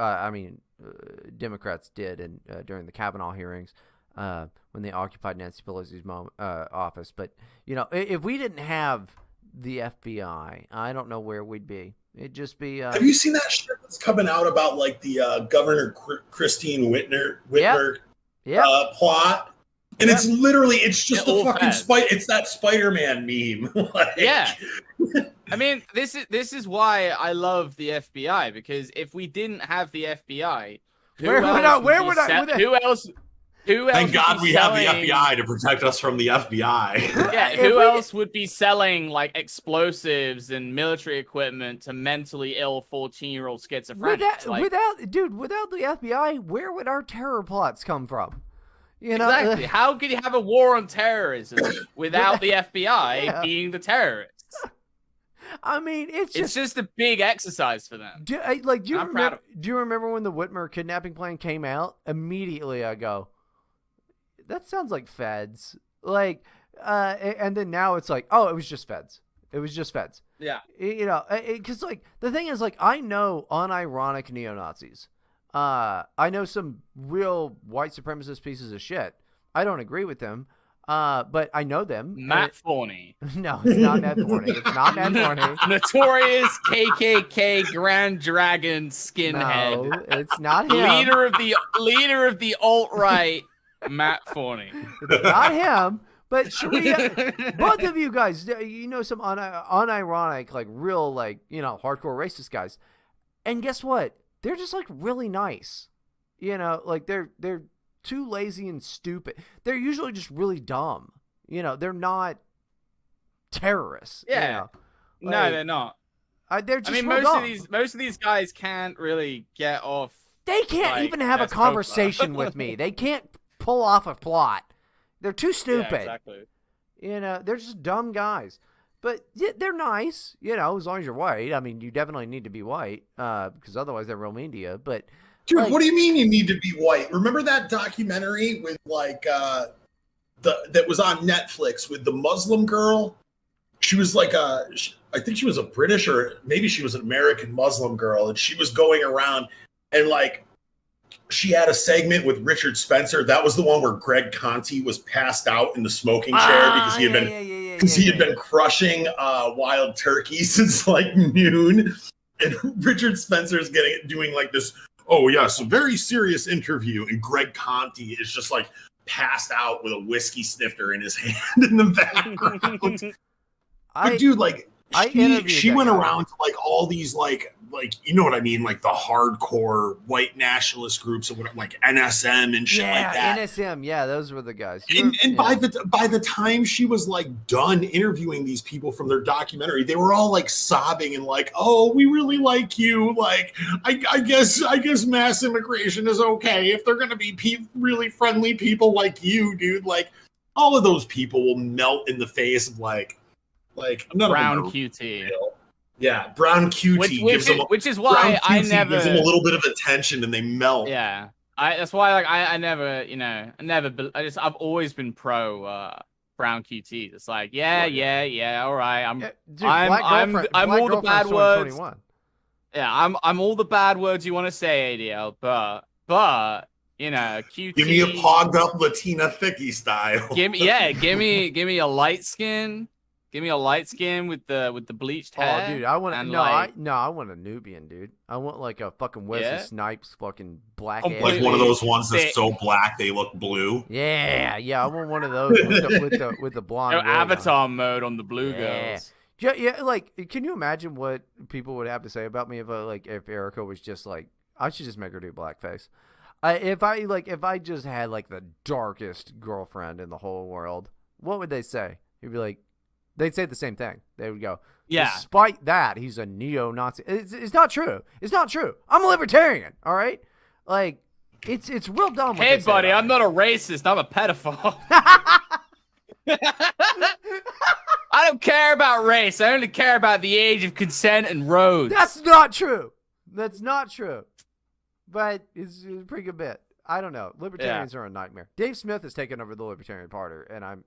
[SPEAKER 1] Democrats did during the Kavanaugh hearings when they occupied Nancy Pelosi's office. But, if we didn't have the FBI, I don't know where we'd be. It'd just be.
[SPEAKER 4] Have you seen that shit that's coming out about like the Governor Christine Whitmer plot? And it's literally, it's just the fucking it's that Spider-Man meme.
[SPEAKER 3] Yeah. I mean, this is why I love the FBI, because if we didn't have the FBI, who else?
[SPEAKER 4] Thank God we have the FBI to protect us from the FBI.
[SPEAKER 3] Yeah, who else would be selling like explosives and military equipment to mentally ill 14-year-old schizophrenics?
[SPEAKER 1] Without the FBI, where would our terror plots come from?
[SPEAKER 3] Exactly. How could you have a war on terrorism without the FBI being the terrorists?
[SPEAKER 1] I mean, it's
[SPEAKER 3] just a big exercise for them.
[SPEAKER 1] Do you remember when the Whitmer kidnapping plan came out? Immediately I go, that sounds like feds. And then now it's like, oh, it was just feds. It was just feds.
[SPEAKER 3] Yeah.
[SPEAKER 1] Because the thing is, I know unironic neo-Nazis. I know some real white supremacist pieces of shit. I don't agree with them. But I know them.
[SPEAKER 3] Matt Forney.
[SPEAKER 1] No, it's not Matt Forney. It's not Matt Forney.
[SPEAKER 3] Notorious KKK Grand Dragon skinhead.
[SPEAKER 1] No, it's not him.
[SPEAKER 3] Leader of the alt-right, Matt Forney.
[SPEAKER 1] It's not him. But Sharia, both of you guys, some unironic, real, hardcore racist guys. And guess what? They're just really nice. They're too lazy and stupid. They're usually just really dumb. They're not terrorists.
[SPEAKER 3] Yeah. No, they're not.
[SPEAKER 1] They're just
[SPEAKER 3] most of these guys can't really get off.
[SPEAKER 1] They can't even have a conversation with me. They can't pull off a plot. They're too stupid.
[SPEAKER 3] Yeah, exactly.
[SPEAKER 1] They're just dumb guys. But they're nice, as long as you're white. I mean, you definitely need to be white, because otherwise they're real mean to you. But
[SPEAKER 4] dude, what do you mean you need to be white? Remember that documentary with that was on Netflix with the Muslim girl? She was I think she was a British or maybe she was an American Muslim girl, and she was going around and she had a segment with Richard Spencer. That was the one where Greg Conti was passed out in the smoking chair because he had been crushing wild turkey since noon. And Richard Spencer's doing this, oh yes, a very serious interview. And Greg Conti is just passed out with a whiskey snifter in his hand in the background. But dude, she went around to all these you know what I mean, the hardcore white nationalist groups of NSM and shit like that.
[SPEAKER 1] NSM, yeah, those were the guys.
[SPEAKER 4] By the time she was done interviewing these people from their documentary, they were all sobbing and oh, we really like you. I guess mass immigration is okay if they're gonna be really friendly people like you, dude. All of those people will melt in the face of I'm not
[SPEAKER 3] brown QT.
[SPEAKER 4] Yeah, brown QT
[SPEAKER 3] which is why I never
[SPEAKER 4] gives them a little bit of attention and they melt.
[SPEAKER 3] Yeah, that's why I've always been pro brown QT. It's yeah, all right. I'm all the bad words. Yeah, I'm all the bad words you want to say, ADL, but QT.
[SPEAKER 4] Give me a pogged up Latina thickie style.
[SPEAKER 3] give me a light skin. Give me a light skin with the bleached hair.
[SPEAKER 1] Oh, dude, I want I want a Nubian, dude. I want a fucking Wesley Snipes fucking black ass.
[SPEAKER 4] One of those ones that's so black they look blue.
[SPEAKER 1] Yeah, I want one of those with the blonde.
[SPEAKER 3] Avatar mode on the blue girls.
[SPEAKER 1] Yeah, can you imagine what people would have to say about me if Erica was just I should just make her do blackface. If I just had the darkest girlfriend in the whole world, what would they say? He'd be they'd say the same thing. They would go,
[SPEAKER 3] Yeah.
[SPEAKER 1] Despite that, he's a neo-Nazi. It's not true. It's not true. I'm a libertarian, all right? Like, it's real dumb.
[SPEAKER 3] Hey, buddy, I'm not a racist. I'm a pedophile. I don't care about race. I only care about the age of consent and roads.
[SPEAKER 1] That's not true. That's not true. But it's a pretty good bit. I don't know. Libertarians are a nightmare. Dave Smith has taken over the Libertarian Party, and I'm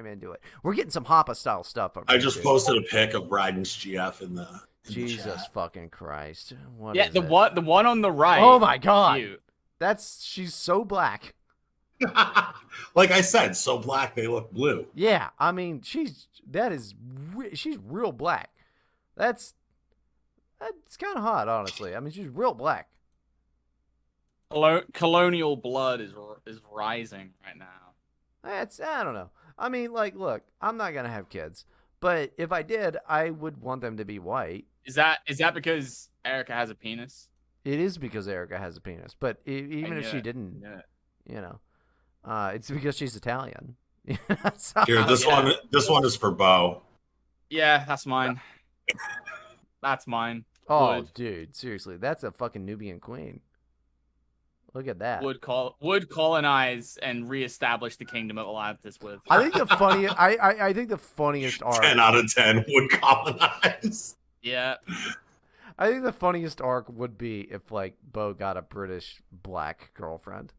[SPEAKER 1] into it. We're getting some Hoppe style stuff.
[SPEAKER 4] I just posted a pic of Bryden's GF in the
[SPEAKER 1] Jesus fucking Christ! What
[SPEAKER 3] yeah,
[SPEAKER 1] is
[SPEAKER 3] the
[SPEAKER 1] it?
[SPEAKER 3] one on the right.
[SPEAKER 1] Oh my God!
[SPEAKER 3] Cute.
[SPEAKER 1] She's so black.
[SPEAKER 4] Like I said, so black they look blue.
[SPEAKER 1] Yeah, I mean she's real black. That's kind of hot, honestly. I mean she's real black.
[SPEAKER 3] Colonial blood is rising right now.
[SPEAKER 1] I don't know. I mean, like, look, I'm not gonna have kids, but if I did, I would want them to be white.
[SPEAKER 3] Is that because Erica has a penis?
[SPEAKER 1] It is because Erica has a penis, but even if she didn't, you know, it's because she's Italian. So,
[SPEAKER 4] Here, this one is for Bo.
[SPEAKER 3] Yeah, that's mine. That's mine.
[SPEAKER 1] Oh,
[SPEAKER 3] Would.
[SPEAKER 1] dude, seriously, that's a fucking Nubian queen. Look at that.
[SPEAKER 3] Would colonize and reestablish the kingdom of Atlantis with.
[SPEAKER 1] I think the funniest. I think the funniest arc.
[SPEAKER 4] 10 out of 10 would colonize.
[SPEAKER 3] Yeah.
[SPEAKER 1] I think the funniest arc would be if like Bo got a British black girlfriend.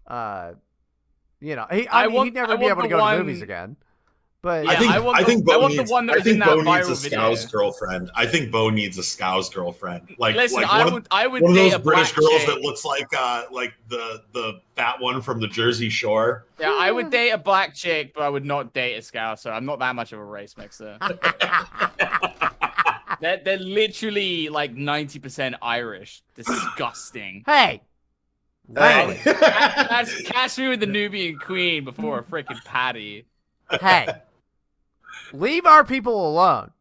[SPEAKER 1] You know, he'd never be able to go to movies again. But
[SPEAKER 4] yeah, I think Bo needs a Scouse
[SPEAKER 3] video.
[SPEAKER 4] girlfriend. I think Bo needs a Scouse girlfriend. Like,
[SPEAKER 3] listen,
[SPEAKER 4] like
[SPEAKER 3] I would
[SPEAKER 4] one of
[SPEAKER 3] date
[SPEAKER 4] those
[SPEAKER 3] a
[SPEAKER 4] British
[SPEAKER 3] black
[SPEAKER 4] girls
[SPEAKER 3] chick.
[SPEAKER 4] that looks like the fat one from the Jersey Shore.
[SPEAKER 3] Yeah, I would date a black chick, but I would not date a Scouse. So I'm not that much of a race mixer. They're literally like 90% Irish. Disgusting.
[SPEAKER 1] Hey.
[SPEAKER 3] Catch me with the Nubian queen before a freaking patty.
[SPEAKER 1] Hey. Leave our people alone.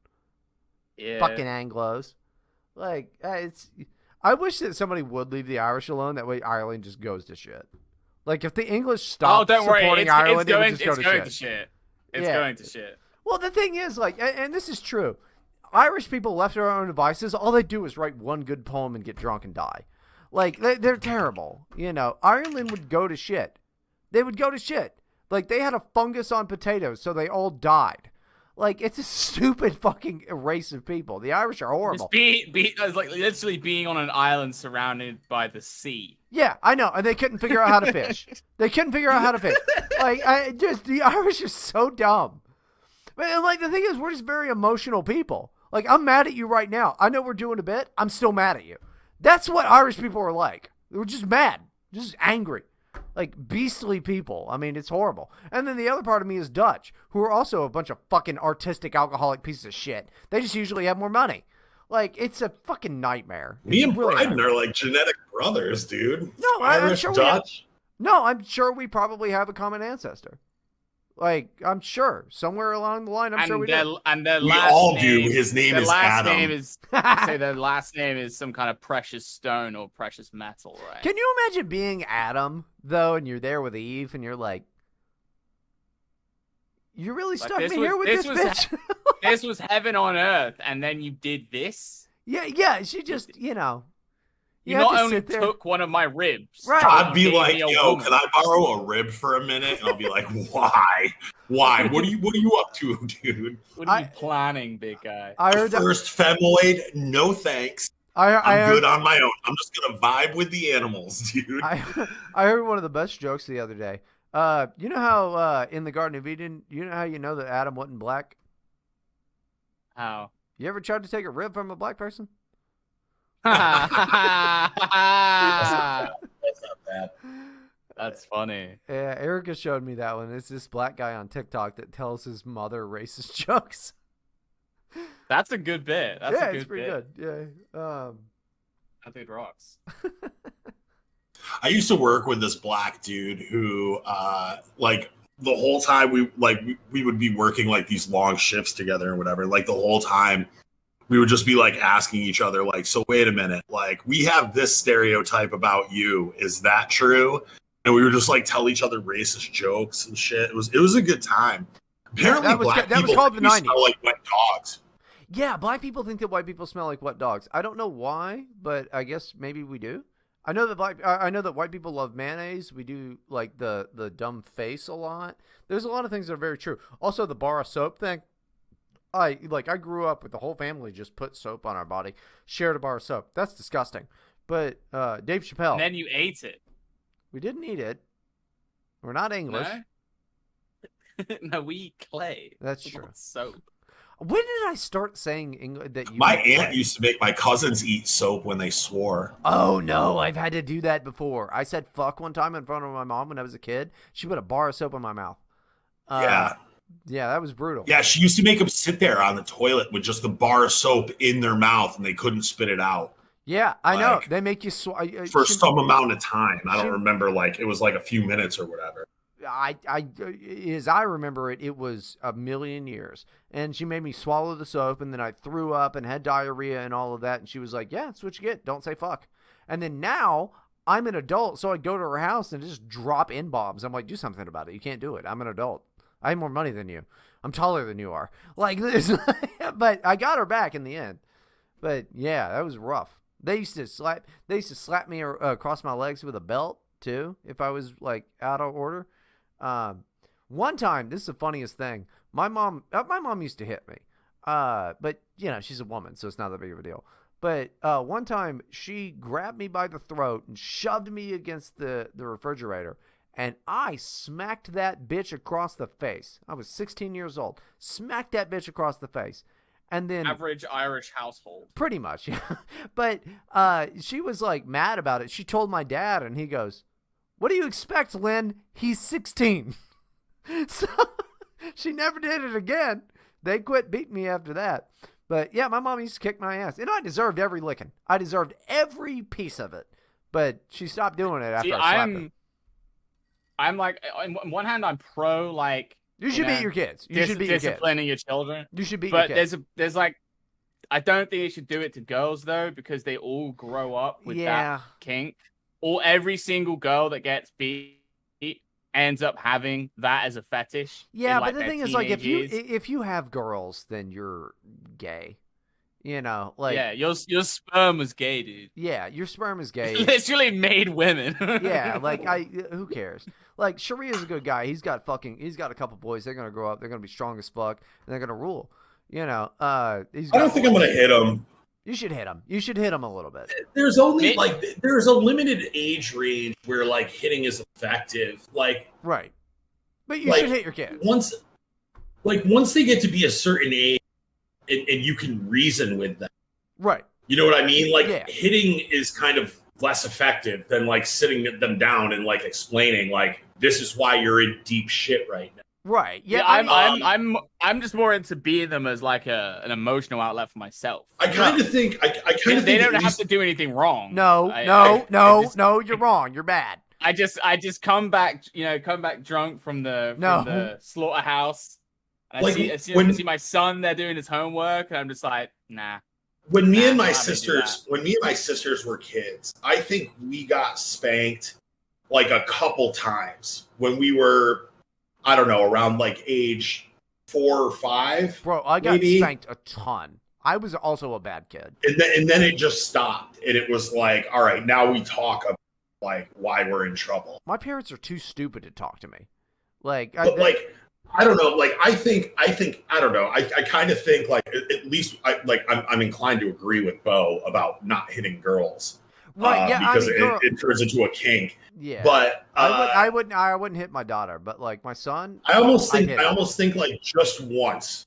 [SPEAKER 3] Yeah.
[SPEAKER 1] Fucking Anglos. Like, I wish that somebody would leave the Irish alone. That way Ireland just goes to shit. Like, if the English stop supporting Ireland, it would just go to shit.
[SPEAKER 3] It's going to shit.
[SPEAKER 1] Well, the thing is, like, and this is true. Irish people left to their own devices, all they do is write one good poem and get drunk and die. Like, they're terrible. You know, Ireland would go to shit. They would go to shit. Like, they had a fungus on potatoes, so they all died. Like, it's a stupid fucking race of people. The Irish are horrible.
[SPEAKER 3] It's like literally being on an island surrounded by the sea.
[SPEAKER 1] Yeah, I know, and they couldn't figure out how to fish. Like, the Irish are so dumb. But, like, the thing is, we're just very emotional people. Like, I'm mad at you right now. I know we're doing a bit. I'm still mad at you. That's what Irish people are like. They're just mad. Just angry. Like, beastly people. I mean, it's horrible. And then the other part of me is Dutch, who are also a bunch of fucking artistic, alcoholic pieces of shit. They just usually have more money. Like, it's a fucking nightmare.
[SPEAKER 4] Me and Bryden are like genetic brothers, dude.
[SPEAKER 1] No,
[SPEAKER 4] Irish,
[SPEAKER 1] I'm sure
[SPEAKER 4] Dutch.
[SPEAKER 1] I'm sure we probably have a common ancestor. Like, I'm sure. Somewhere along the line, I'm sure we do.
[SPEAKER 3] And their
[SPEAKER 4] We
[SPEAKER 3] last
[SPEAKER 4] all
[SPEAKER 3] name,
[SPEAKER 4] do. His name is Adam.
[SPEAKER 3] Their last name is some kind of precious stone or precious metal, right?
[SPEAKER 1] Can you imagine being Adam, though, and you're there with Eve, and you're like, you really stuck me here with this bitch?
[SPEAKER 3] This was heaven on earth, and then you did this?
[SPEAKER 1] Yeah, she just, you know.
[SPEAKER 3] You not only took one of my ribs.
[SPEAKER 1] Right.
[SPEAKER 4] I'd be like, yo, can I borrow a rib for a minute? And I'll be like, why? Why? What are you up to, dude?
[SPEAKER 3] What are you planning, big guy?
[SPEAKER 1] I heard
[SPEAKER 4] First femoid, no thanks. I'm good on my own. I'm just gonna vibe with the animals, dude.
[SPEAKER 1] I heard one of the best jokes the other day. You know how in the Garden of Eden, you know how you know that Adam wasn't black?
[SPEAKER 3] How?
[SPEAKER 1] You ever tried to take a rib from a black person?
[SPEAKER 4] That's not bad.
[SPEAKER 3] That's funny.
[SPEAKER 1] Yeah, Erica showed me that one. It's this black guy on TikTok that tells his mother racist jokes.
[SPEAKER 3] That's a good bit. That's a good
[SPEAKER 1] it's pretty
[SPEAKER 3] bit.
[SPEAKER 1] good. Yeah.
[SPEAKER 3] That dude rocks.
[SPEAKER 4] I used to work with this black dude who, like, the whole time we would be working like these long shifts together and whatever. Like the whole time, we would just be like asking each other, like, so wait a minute, like we have this stereotype about you. Is that true? And we were just like tell each other racist jokes and shit. It was a good time. Apparently, black people
[SPEAKER 1] called the 90s.
[SPEAKER 4] smell like wet dogs.
[SPEAKER 1] Yeah, black people think that white people smell like wet dogs. I don't know why, but I guess maybe we do. I know that white people love mayonnaise. We do like the dumb face a lot. There's a lot of things that are very true. Also, the bar of soap thing. I grew up with the whole family just put soap on our body, shared a bar of soap. That's disgusting. But Dave Chappelle.
[SPEAKER 3] And then you ate it.
[SPEAKER 1] We didn't eat it. We're not English.
[SPEAKER 3] No, no, we eat clay.
[SPEAKER 1] That's true.
[SPEAKER 3] Not soap.
[SPEAKER 1] When did I start saying that you?
[SPEAKER 4] My aunt used to make my cousins eat soap when they swore.
[SPEAKER 1] Oh no, I've had to do that before. I said fuck one time in front of my mom when I was a kid. She put a bar of soap in my mouth.
[SPEAKER 4] Yeah.
[SPEAKER 1] Yeah, that was brutal.
[SPEAKER 4] Yeah, she used to make them sit there on the toilet with just the bar of soap in their mouth, and they couldn't spit it out.
[SPEAKER 1] Yeah, I know. They make you
[SPEAKER 4] for some amount of time. I don't remember, like it was like a few minutes or whatever.
[SPEAKER 1] As I remember it, it was a million years. And she made me swallow the soap, and then I threw up and had diarrhea and all of that. And she was like, yeah, that's what you get. Don't say fuck. And then now I'm an adult, so I go to her house and just drop N-bombs. I'm like, do something about it. You can't do it. I'm an adult. I have more money than you. I'm taller than you are. Like this. But I got her back in the end. But yeah, that was rough. They used to slap me across my legs with a belt too if I was like out of order. One time, this is the funniest thing. My mom used to hit me. But you know, she's a woman, so it's not that big of a deal. But one time she grabbed me by the throat and shoved me against the refrigerator, and I smacked that bitch across the face. I was 16 years old. Smacked that bitch across the face. And then
[SPEAKER 3] average Irish household.
[SPEAKER 1] Pretty much, yeah. But she was like mad about it. She told my dad, and he goes, "What do you expect, Lynn? He's 16." So she never did it again. They quit beating me after that. But yeah, my mom used to kick my ass, and I deserved every licking. I deserved every piece of it. But she stopped doing it after I slapped her.
[SPEAKER 3] I'm like, on one hand, I'm pro like.
[SPEAKER 1] You should beat your kids. You should beat your kids.
[SPEAKER 3] Disciplining your children.
[SPEAKER 1] You should beat your kids.
[SPEAKER 3] But there's like, I don't think you should do it to girls though, because they all grow up with that kink. Or every single girl that gets beat ends up having that as a fetish.
[SPEAKER 1] Yeah, but the thing is, like, if you have girls, then you're gay. You know, like
[SPEAKER 3] your sperm was gay, dude.
[SPEAKER 1] Yeah, your sperm is gay.
[SPEAKER 3] Literally made women.
[SPEAKER 1] Yeah, like who cares? Like Sharia's a good guy. He's got a couple boys. They're gonna grow up. They're gonna be strong as fuck, and they're gonna rule. You know, I
[SPEAKER 4] don't think I'm gonna hit him.
[SPEAKER 1] You should hit him. You should hit him a little bit.
[SPEAKER 4] There's only there's a limited age range where like hitting is effective. Like
[SPEAKER 1] right, but you should hit your kids
[SPEAKER 4] once they get to be a certain age. And you can reason with them.
[SPEAKER 1] Right.
[SPEAKER 4] You know what I mean? Like hitting is kind of less effective than like sitting them down and like explaining like this is why you're in deep shit right now.
[SPEAKER 1] Right. Yeah.
[SPEAKER 3] I'm just more into being them as like an emotional outlet for myself.
[SPEAKER 4] I kind of think
[SPEAKER 3] they don't have to do anything wrong.
[SPEAKER 1] No, you're wrong. You're bad.
[SPEAKER 3] I just come back drunk from the slaughterhouse. I see my son there doing his homework, and I'm just like, nah.
[SPEAKER 4] When me and my sisters were kids, I think we got spanked like a couple times when we were, I don't know, around like age 4 or 5.
[SPEAKER 1] Bro, I got spanked a ton. I was also a bad kid.
[SPEAKER 4] And then it just stopped, and it was like, all right, now we talk about like why we're in trouble.
[SPEAKER 1] My parents are too stupid to talk to me.
[SPEAKER 4] I don't know. Like, I think, I don't know. I kind of think like, at least I'm inclined to agree with Bo about not hitting girls.
[SPEAKER 1] Right. Yeah.
[SPEAKER 4] Because it turns into a kink.
[SPEAKER 1] Yeah.
[SPEAKER 4] But
[SPEAKER 1] I wouldn't hit my daughter, but like my son,
[SPEAKER 4] I almost think like just once,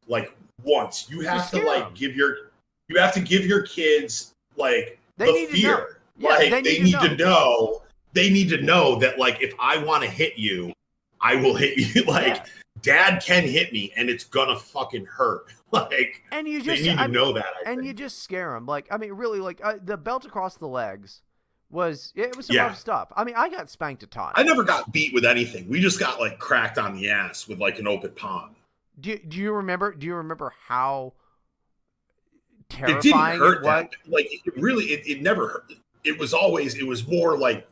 [SPEAKER 4] you have to like give your kids like the fear. Like they need to know. They need to know that like, if I want to hit you, I will hit you. Like, Dad can hit me, and it's gonna fucking hurt. Like,
[SPEAKER 1] and you
[SPEAKER 4] just they need to know that. I think.
[SPEAKER 1] You just scare them. Like, I mean, really, like the belt across the legs was some rough stuff. I mean, I got spanked a ton.
[SPEAKER 4] I never got beat with anything. We just got like cracked on the ass with like an open palm.
[SPEAKER 1] Do you remember? Do you remember how terrifying
[SPEAKER 4] it didn't hurt? Like, it never hurt. It was more like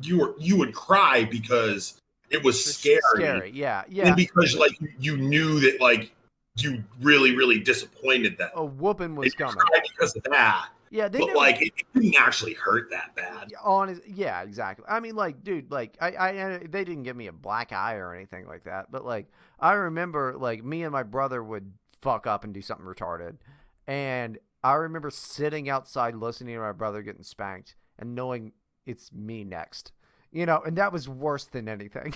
[SPEAKER 4] you would cry because. It was scary.
[SPEAKER 1] Yeah.
[SPEAKER 4] And because like you knew that like you really, really disappointed them.
[SPEAKER 1] A whooping was
[SPEAKER 4] And you
[SPEAKER 1] coming.
[SPEAKER 4] cried because of that.
[SPEAKER 1] Yeah, they
[SPEAKER 4] But
[SPEAKER 1] never,
[SPEAKER 4] like, it didn't actually hurt that bad.
[SPEAKER 1] yeah, exactly. I mean, like, dude, like, I they didn't give me a black eye or anything like that, but like, I remember, like, me and my brother would fuck up and do something retarded, and I remember sitting outside listening to my brother getting spanked and knowing it's me next, and that was worse than anything.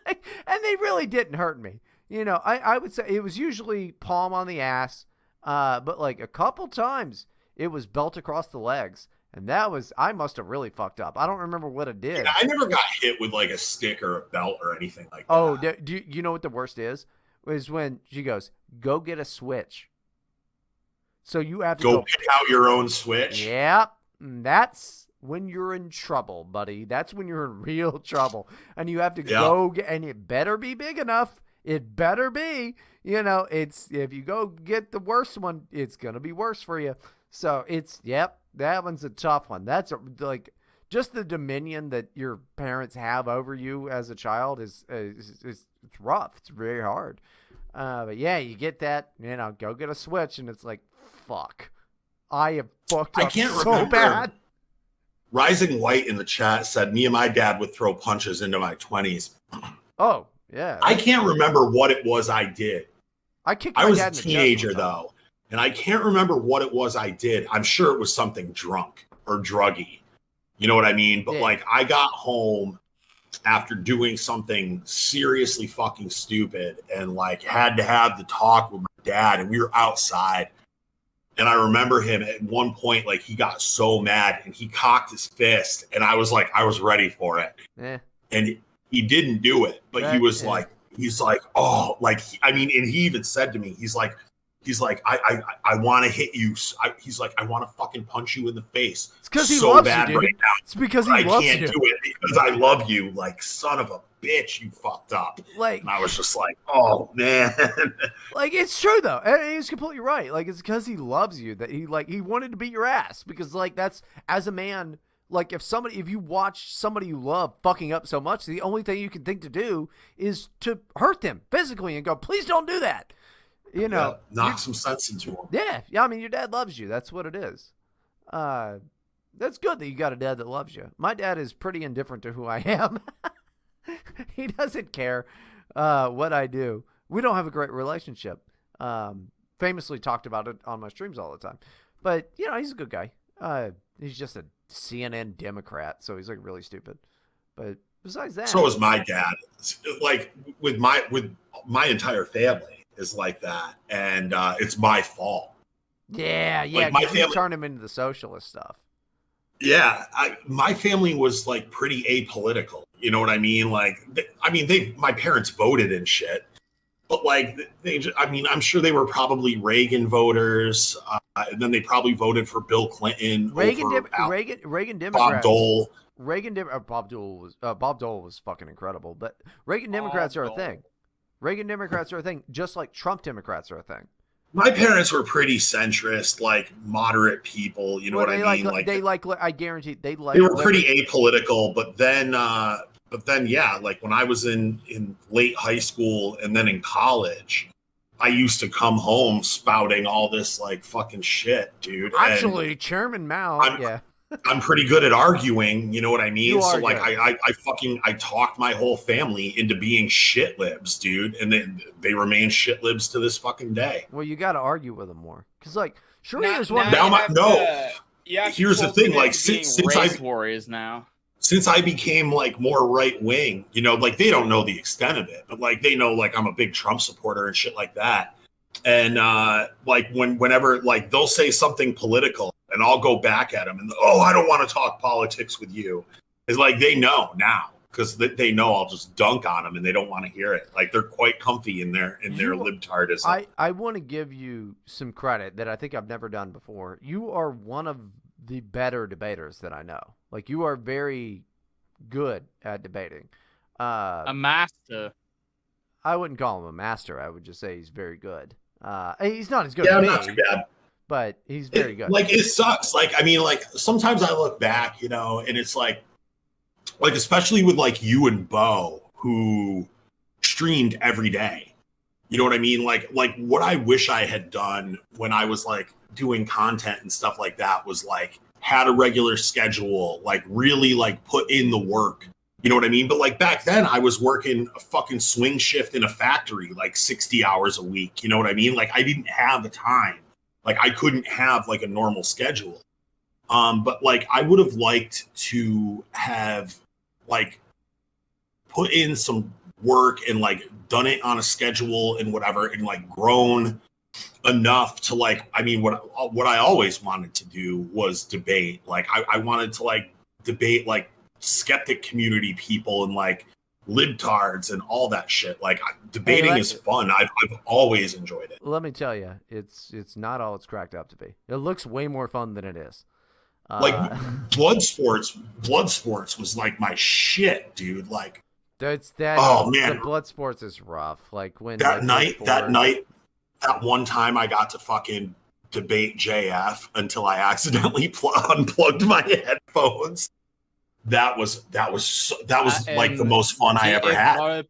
[SPEAKER 1] Like, and they really didn't hurt me. I would say it was usually palm on the ass, but like a couple times it was belt across the legs, and I must have really fucked up. I don't remember what it did.
[SPEAKER 4] Yeah, I never got hit with like a stick or a belt or anything like that.
[SPEAKER 1] Oh, do you know what the worst is? Is when she goes, "Go get a switch." So you have to
[SPEAKER 4] go pick out your own switch.
[SPEAKER 1] Yep, that's when you're in trouble, buddy. That's when you're in real trouble, and you have to go get, and it better be big enough. It better be. It's if you go get the worst one, it's gonna be worse for you. So that one's a tough one. That's like just the dominion that your parents have over you as a child is it's rough. It's very hard. But yeah, you get that, go get a switch, and it's like, fuck, I have fucked up
[SPEAKER 4] I can't
[SPEAKER 1] so
[SPEAKER 4] remember.
[SPEAKER 1] bad.
[SPEAKER 4] Rising White in the chat said, me and my dad would throw punches into my 20s.
[SPEAKER 1] Oh, yeah.
[SPEAKER 4] I can't remember what it was I did.
[SPEAKER 1] I kicked
[SPEAKER 4] I
[SPEAKER 1] my
[SPEAKER 4] was
[SPEAKER 1] dad
[SPEAKER 4] a
[SPEAKER 1] in the chest
[SPEAKER 4] teenager,
[SPEAKER 1] one time.
[SPEAKER 4] though, and I can't remember what it was I did. I'm sure it was something drunk or druggy. You know what I mean? But,
[SPEAKER 1] Yeah.
[SPEAKER 4] like, I got home after doing something seriously fucking stupid and, like, had to have the talk with my dad, and we were outside. And I remember him at one point, like, he got so mad, and he cocked his fist, and I was like, I was ready for it.
[SPEAKER 1] Yeah.
[SPEAKER 4] And he didn't do it, but he was like, oh, like, and he even said to me, he's like, I want to hit you. He's like, I want to fucking punch you in the face.
[SPEAKER 1] It's because he
[SPEAKER 4] so
[SPEAKER 1] loves
[SPEAKER 4] bad
[SPEAKER 1] you, dude.
[SPEAKER 4] right now.
[SPEAKER 1] It's because he
[SPEAKER 4] I
[SPEAKER 1] loves
[SPEAKER 4] can't
[SPEAKER 1] you.
[SPEAKER 4] do it because I love you. Like, son of a bitch, you fucked up.
[SPEAKER 1] Like,
[SPEAKER 4] And I was just like, oh man.
[SPEAKER 1] like it's true though, and he's completely right. Like, it's because he loves you that he wanted to beat your ass, because like that's, as a man, like if you watch somebody you love fucking up so much, the only thing you can think to do is to hurt them physically and go, please don't do that.
[SPEAKER 4] Knock some sense into him.
[SPEAKER 1] Yeah. I mean, your dad loves you. That's what it is. That's good that you got a dad that loves you. My dad is pretty indifferent to who I am. He doesn't care what I do. We don't have a great relationship. Famously talked about it on my streams all the time. But, he's a good guy. He's just a CNN Democrat, so he's like really stupid. But besides that,
[SPEAKER 4] So is my dad. Like with my entire family is like that, and it's my fault.
[SPEAKER 1] yeah,
[SPEAKER 4] like, my
[SPEAKER 1] 'cause you
[SPEAKER 4] family-
[SPEAKER 1] turn him into the socialist stuff.
[SPEAKER 4] Yeah, my family was like pretty apolitical. You know what I mean? Like, my parents voted and shit, but like I'm sure they were probably Reagan voters, and then they probably voted for Bill Clinton.
[SPEAKER 1] Reagan Democrats.
[SPEAKER 4] Bob Dole.
[SPEAKER 1] Bob Dole was fucking incredible, but Reagan Democrats are a thing. Reagan Democrats are a thing, just like Trump Democrats are a thing.
[SPEAKER 4] My parents were pretty centrist, like moderate people. You know what I mean?
[SPEAKER 1] I guarantee they
[SPEAKER 4] were pretty apolitical, but then yeah, like when I was in late high school and then in college, I used to come home spouting all this like fucking shit, dude.
[SPEAKER 1] Actually, Chairman Mao,
[SPEAKER 4] I'm pretty good at arguing, you know what I mean?
[SPEAKER 1] You
[SPEAKER 4] So
[SPEAKER 1] are
[SPEAKER 4] like
[SPEAKER 1] good.
[SPEAKER 4] I talked my whole family into being shit libs, dude, and they remain shit libs to this fucking day.
[SPEAKER 1] Well, you got to argue with them more, because like
[SPEAKER 3] Now-
[SPEAKER 1] is one.
[SPEAKER 3] now
[SPEAKER 4] Now
[SPEAKER 3] you have to
[SPEAKER 4] here's the
[SPEAKER 3] cultivate
[SPEAKER 4] thing, like,
[SPEAKER 3] being
[SPEAKER 4] since
[SPEAKER 3] race warriors now.
[SPEAKER 4] Since I became like more right wing, like they don't know the extent of it, but like they know like I'm a big Trump supporter and shit like that. And like whenever like they'll say something political and I'll go back at them and I don't want to talk politics with you. It's like they know now, because they know I'll just dunk on them and they don't want to hear it. Like they're quite comfy in their libtardism.
[SPEAKER 1] I want to give you some credit that I think I've never done before. You are one of the better debaters that I know. Like, you are very good at debating.
[SPEAKER 3] A master.
[SPEAKER 1] I wouldn't call him a master. I would just say he's very good. He's not as good
[SPEAKER 4] Yeah,
[SPEAKER 1] as
[SPEAKER 4] I'm
[SPEAKER 1] me,
[SPEAKER 4] not too bad.
[SPEAKER 1] but he's very good.
[SPEAKER 4] Like, it sucks. Like, I mean, like sometimes I look back, and it's like especially with like you and Bo, who streamed every day. You know what I mean? Like what I wish I had done when I was like doing content and stuff like that was like had a regular schedule, like really like put in the work. You know what I mean? But like back then I was working a fucking swing shift in a factory, like 60 hours a week. You know what I mean? Like I didn't have the time. Like I couldn't have like a normal schedule. But like I would have liked to have like put in some work and like done it on a schedule and whatever, and like grown enough to like, I mean, what I always wanted to do was debate. Like I wanted to like debate like skeptic community people and like libtards and all that shit. Like debating is fun. I've always enjoyed it.
[SPEAKER 1] Let me tell you, it's not all it's cracked up to be. It looks way more fun than it is.
[SPEAKER 4] Like blood sports was like my shit, dude. Like oh man,
[SPEAKER 1] the blood sports is rough. Like when
[SPEAKER 4] that one time I got to fucking debate JF until I accidentally unplugged my headphones. That was like the most fun I ever had.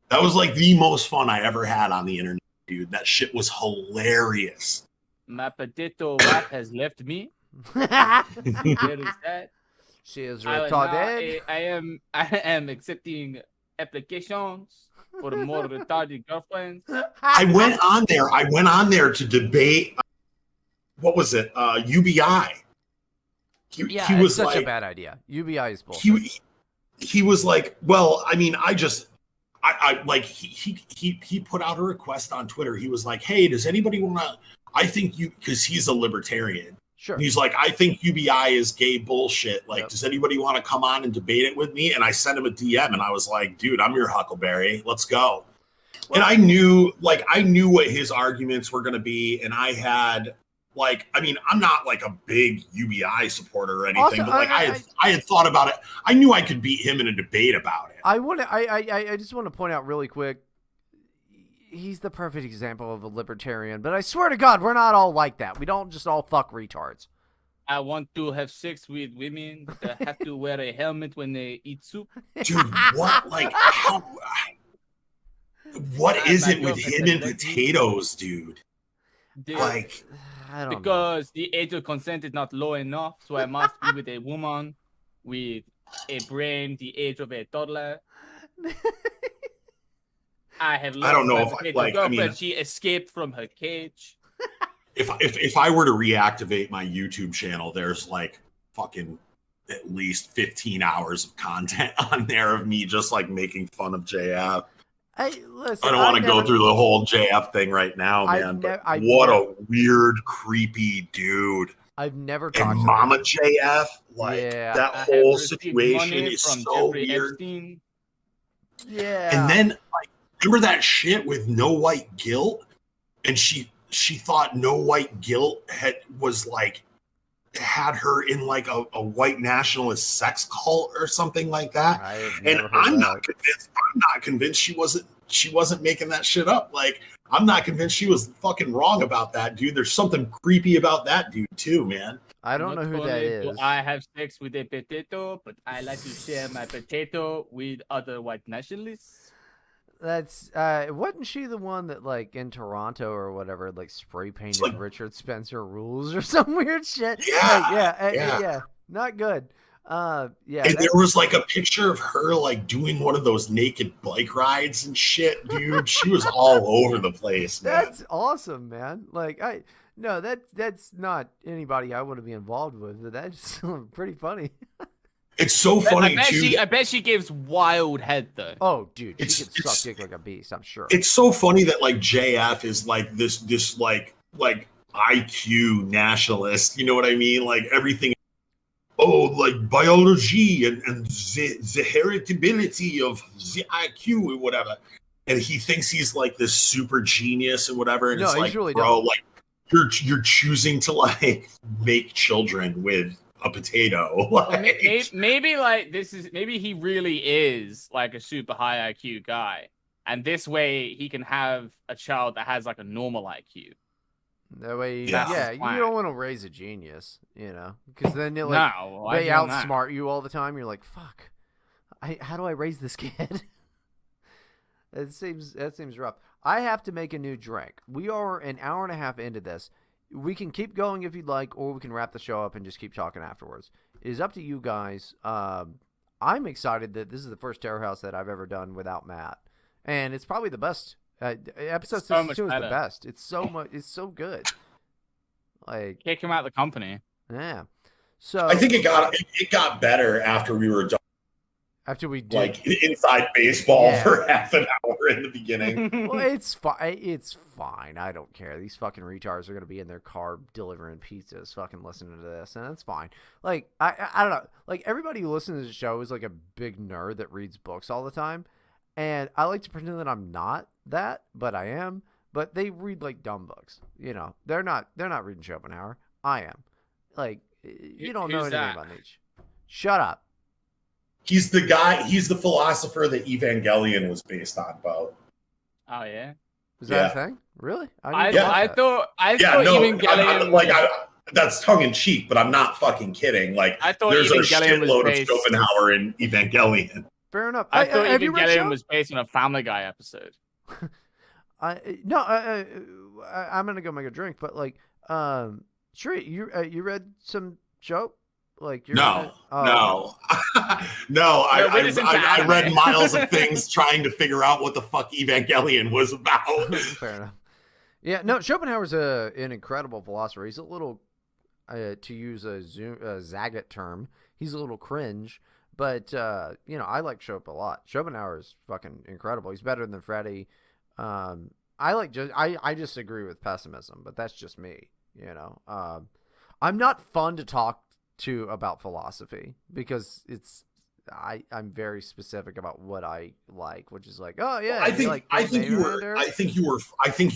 [SPEAKER 4] That was like the most fun I ever had on the internet, dude. That shit was hilarious.
[SPEAKER 3] My potato wife has left me. Where is that?
[SPEAKER 1] She is retarded.
[SPEAKER 3] I am accepting applications for more retarded girlfriends.
[SPEAKER 4] I went on there to debate. What was it? UBI. He was
[SPEAKER 1] it's such
[SPEAKER 4] like,
[SPEAKER 1] a bad idea. UBI is bullshit.
[SPEAKER 4] He was like, well, I mean, I like he put out a request on Twitter. He was like, hey, does anybody want to? I think because he's a libertarian.
[SPEAKER 1] Sure.
[SPEAKER 4] And he's like, I think UBI is gay bullshit. Like, does anybody want to come on and debate it with me? And I sent him a DM and I was like, dude, I'm your Huckleberry. Let's go. Well, and I knew what his arguments were going to be. And I had like, I mean, I'm not like a big UBI supporter or anything,
[SPEAKER 1] also,
[SPEAKER 4] but like I had thought about it. I knew I could beat him in a debate about it.
[SPEAKER 1] I just want to point out really quick. He's the perfect example of a libertarian, but I swear to God, we're not all like that. We don't just all fuck retards.
[SPEAKER 3] I want to have sex with women that have to wear a helmet when they eat soup.
[SPEAKER 4] Dude, what? Like, what is it with him and potatoes, dude? Like,
[SPEAKER 1] I don't
[SPEAKER 3] because
[SPEAKER 1] know.
[SPEAKER 3] the age of consent is not low enough, so I must be with a woman with a brain the age of a toddler. I don't know if I mean, she escaped from her cage.
[SPEAKER 4] If I were to reactivate my YouTube channel, there's like fucking at least 15 hours of content on there of me just like making fun of JF. I don't want to go through the whole JF thing right now, man. But what a weird, creepy dude.
[SPEAKER 1] I've never talked
[SPEAKER 4] to
[SPEAKER 1] Mama
[SPEAKER 4] him. JF, like that whole situation is so
[SPEAKER 3] Jeffrey
[SPEAKER 4] weird.
[SPEAKER 3] Epstein.
[SPEAKER 1] Yeah,
[SPEAKER 4] and then like. Remember that shit with No White Guilt? And she thought No White Guilt had her in like a white nationalist sex cult or something like that. And I'm not convinced she wasn't making that shit up. Like, I'm not convinced she was fucking wrong about that, dude. There's something creepy about that dude too, man.
[SPEAKER 1] I don't know who that is.
[SPEAKER 3] I have sex with a potato, but I like to share my potato with other white nationalists.
[SPEAKER 1] That's wasn't she the one that like in Toronto or whatever like spray painted like, Richard Spencer rules or some weird shit? Yeah, not good. And
[SPEAKER 4] there was like a picture of her like doing one of those naked bike rides and shit, dude. She was all over the place, man.
[SPEAKER 1] That's awesome, man. Like that's not anybody I want to be involved with, but that's pretty funny.
[SPEAKER 4] It's so funny too.
[SPEAKER 3] I bet she gives wild head though.
[SPEAKER 1] Oh, dude, she can suck dick like a beast. I'm sure.
[SPEAKER 4] It's so funny that like JF is like this like IQ nationalist. You know what I mean? Like everything. Oh, like biology and the heritability of the IQ or whatever. And he thinks he's like this super genius and whatever. And it's like, really bro, like you're choosing to like make children with a potato. Like,
[SPEAKER 3] maybe like maybe he really is like a super high IQ guy, and this way he can have a child that has like a normal IQ.
[SPEAKER 1] That way, you don't want to raise a genius, you know, because then they outsmart you all the time. You're like, fuck, how do I raise this kid? That seems rough. I have to make a new drink. We are an hour and a half into this. We can keep going if you'd like, or we can wrap the show up and just keep talking afterwards. It is up to you guys. I'm excited that this is the first Terror House that I've ever done without Matt. And it's probably the best. Episode 62 is the best. It's so much. It's so good. Like,
[SPEAKER 3] kick him out of the company.
[SPEAKER 1] Yeah. So
[SPEAKER 4] I think it got better after we were done.
[SPEAKER 1] After we did,
[SPEAKER 4] like, inside baseball for half an hour in the beginning.
[SPEAKER 1] Well, it's fine. It's fine. I don't care. These fucking retards are gonna be in their car delivering pizzas, fucking listening to this, and that's fine. Like, I don't know. Like, everybody who listens to the show is like a big nerd that reads books all the time, and I like to pretend that I'm not that, but I am. But they read like dumb books. You know, they're not reading Schopenhauer. I am. Like, you don't know anything about Nietzsche. Shut up.
[SPEAKER 4] He's the guy. He's the philosopher that Evangelion was based on, Bo.
[SPEAKER 3] Oh yeah,
[SPEAKER 1] is that a thing? Really?
[SPEAKER 3] I thought Evangelion.
[SPEAKER 4] That's tongue in cheek, but I'm not fucking kidding. Like,
[SPEAKER 3] I thought
[SPEAKER 4] there's
[SPEAKER 3] Evangelion
[SPEAKER 4] a shitload of Schopenhauer in Evangelion.
[SPEAKER 1] Fair enough.
[SPEAKER 3] I thought Evangelion was based on a Family Guy episode.
[SPEAKER 1] I'm gonna go make a drink, but like, sure, you read some show? Like,
[SPEAKER 4] no. I read miles of things trying to figure out what the fuck Evangelion was about.
[SPEAKER 1] Fair enough. Yeah, no, Schopenhauer's an incredible philosopher. He's a little, to use a Zagat term, he's a little cringe, but I like Schopenhauer a lot. Schopenhauer is fucking incredible. He's better than Freddie. I just agree with pessimism, but that's just me. I'm not fun to talk to about philosophy because I'm very specific about what I like, which is like, oh yeah,
[SPEAKER 4] I think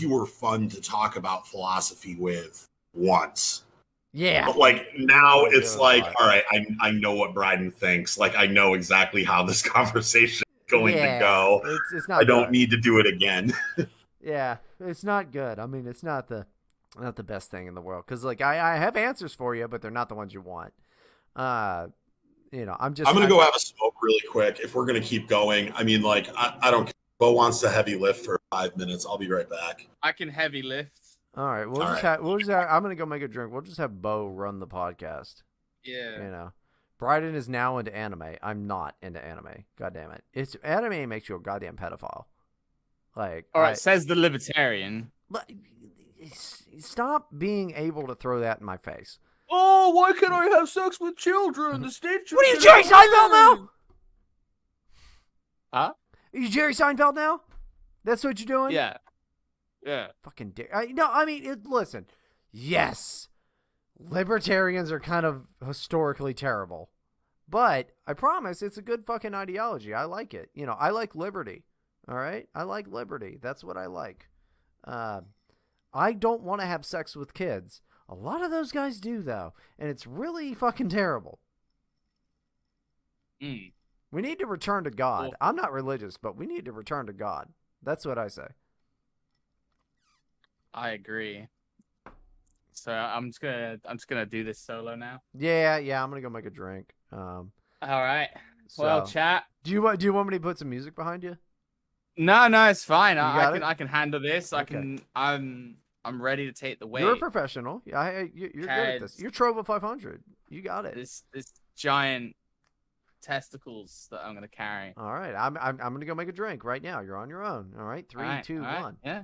[SPEAKER 4] you were fun to talk about philosophy with once.
[SPEAKER 1] Yeah.
[SPEAKER 4] But like now it's like, all right, I know what Bryden thinks. Like, I know exactly how this conversation is going to go.
[SPEAKER 1] It's not.
[SPEAKER 4] I don't need to do it again.
[SPEAKER 1] Yeah, it's not good. I mean, it's not the best thing in the world because like I have answers for you, but they're not the ones you want. I'm gonna
[SPEAKER 4] go have a smoke really quick if we're gonna keep going. I mean, like, I don't care. Bo wants to heavy lift for 5 minutes. I'll be right back.
[SPEAKER 3] I can heavy lift.
[SPEAKER 1] All right, I'm gonna go make a drink. We'll just have Bo run the podcast.
[SPEAKER 3] Yeah.
[SPEAKER 1] Bryden is now into anime. I'm not into anime. God damn it. Anime makes you a goddamn pedophile. Like,
[SPEAKER 3] all right, says the libertarian.
[SPEAKER 1] Stop being able to throw that in my face.
[SPEAKER 3] Oh, why can't I have sex with children? The state.
[SPEAKER 1] What are you, Jerry Seinfeld now?
[SPEAKER 3] Huh?
[SPEAKER 1] Are you Jerry Seinfeld now? That's what you're doing?
[SPEAKER 3] Yeah.
[SPEAKER 1] Fucking listen. Yes, libertarians are kind of historically terrible, but I promise it's a good fucking ideology. I like it. I like liberty. All right? I like liberty. That's what I like. I don't want to have sex with kids. A lot of those guys do, though, and it's really fucking terrible. We need to return to God. I'm not religious, but we need to return to God. That's what I say. I
[SPEAKER 3] agree. So I'm just gonna do this solo now.
[SPEAKER 1] Yeah. I'm gonna go make a drink.
[SPEAKER 3] All right. Well, chat.
[SPEAKER 1] Do you want me to put some music behind you?
[SPEAKER 3] No, it's fine. I can handle this.
[SPEAKER 1] Okay.
[SPEAKER 3] I'm ready to take the weight.
[SPEAKER 1] You're a professional. You're good at this. You're Trova 500. You got it.
[SPEAKER 3] This giant testicles that I'm gonna carry.
[SPEAKER 1] All right. I'm gonna go make a drink right now. You're on your own. All right. 3, 2, 1.
[SPEAKER 3] Yeah.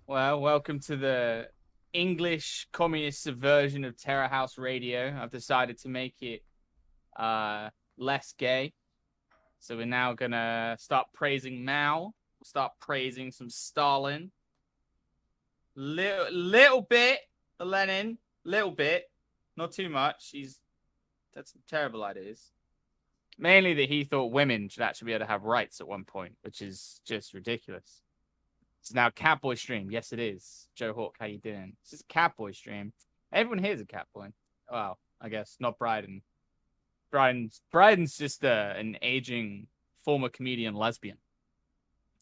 [SPEAKER 3] Well, welcome to the English communist subversion of Terror House Radio. I've decided to make it less gay. So we're now gonna start praising Mao. Start praising some Stalin. Little bit of Lenin. Little bit. Not too much. He's had some terrible ideas. Mainly that he thought women should actually be able to have rights at one point, which is just ridiculous. It's now Catboy stream. Yes, it is. Joe Hawk, how you doing? This is Catboy stream. Everyone here is a Catboy. Well, I guess not Bryden. Bryden's just an aging former comedian lesbian,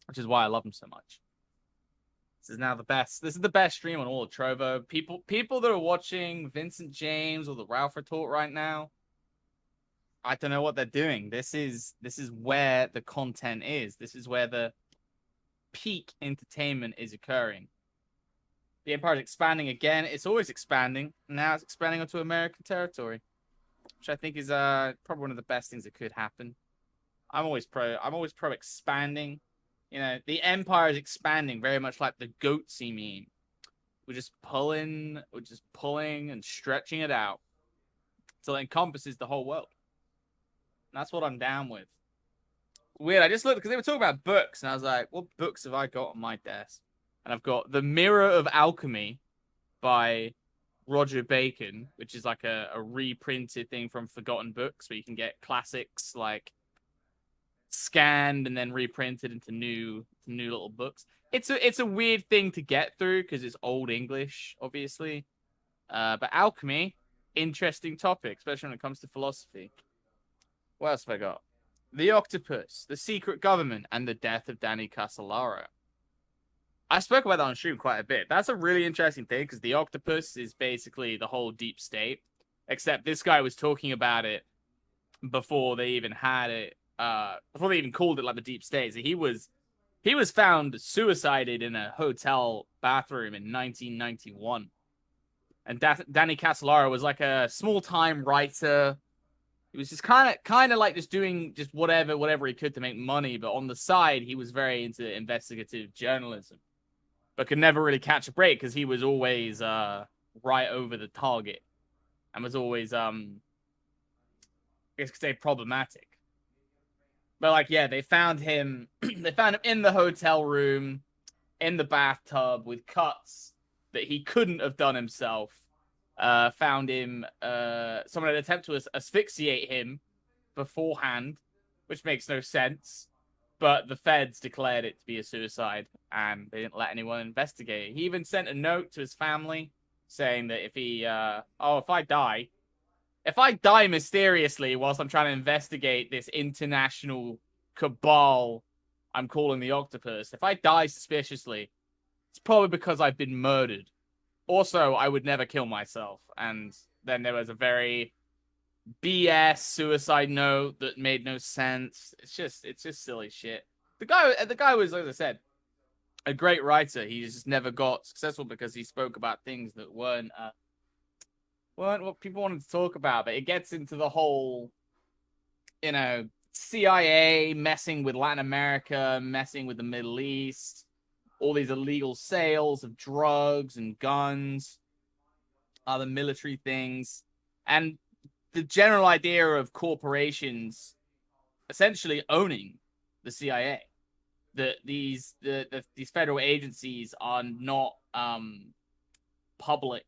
[SPEAKER 3] which is why I love him so much. This is now the best. This is the best stream on all of Trovo. People that are watching Vincent James or the Ralph Retort right now, I don't know what they're doing. This is where the content is. This is where the peak entertainment is occurring. The empire is expanding again. It's always expanding. Now it's expanding onto American territory, which I think is probably one of the best things that could happen. I'm always pro expanding. You know, the empire is expanding very much like the goatsy meme. We're just pulling and stretching it out till it encompasses the whole world. And that's what I'm down with. Weird, I just looked because they were talking about books, and I was like, what books have I got on my desk? And I've got The Mirror of Alchemy by Roger Bacon, which is like a reprinted thing from Forgotten Books where you can get classics like scanned and then reprinted into new little books. It's a weird thing to get through because it's old English, obviously. But alchemy, interesting topic, especially when it comes to philosophy. What else have I got? The Octopus, The Secret Government, and the Death of Danny Casolaro. I spoke about that on stream quite a bit. That's a really interesting thing because the Octopus is basically the whole deep state, except this guy was talking about it before they even had it, before they even called it like the deep state. So he was found suicided in a hotel bathroom in 1991. And Danny Casolaro was like a small-time writer. He was just kind of like just doing just whatever he could to make money. But on the side, he was very into investigative journalism, but could never really catch a break because he was always right over the target and was always, I guess you could say, problematic. But like, yeah, they found him. They found him in the hotel room, in the bathtub with cuts that he couldn't have done himself. Found him. Someone had attempted to asphyxiate him beforehand, which makes no sense. But the feds declared it to be a suicide, and they didn't let anyone investigate it. He even sent a note to his family saying that if I die mysteriously whilst I'm trying to investigate this international cabal I'm calling the Octopus, if I die suspiciously, it's probably because I've been murdered. Also, I would never kill myself. And then there was a very BS suicide note that made no sense. It's just silly shit. The guy was, like I said, a great writer. He just never got successful because he spoke about things that weren't what people wanted to talk about. But it gets into the whole, CIA messing with Latin America, messing with the Middle East, all these illegal sales of drugs and guns, other military things, and the general idea of corporations essentially owning the CIA. That these federal agencies are not public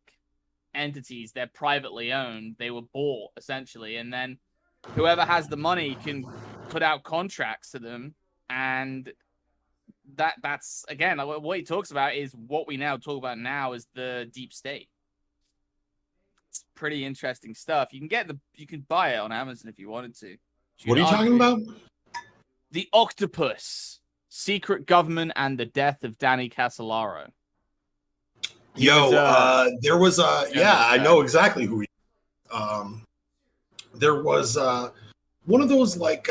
[SPEAKER 3] entities; they're privately owned. They were bought essentially, and then whoever has the money can put out contracts to them, and that's again what he talks about is what we now talk about now is the deep state. It's pretty interesting stuff. You can buy it on Amazon if you wanted to.
[SPEAKER 4] What are you talking about?
[SPEAKER 3] The Octopus, Secret Government, and the Death of Danny Casolaro.
[SPEAKER 4] There was I know exactly who he there was one of those like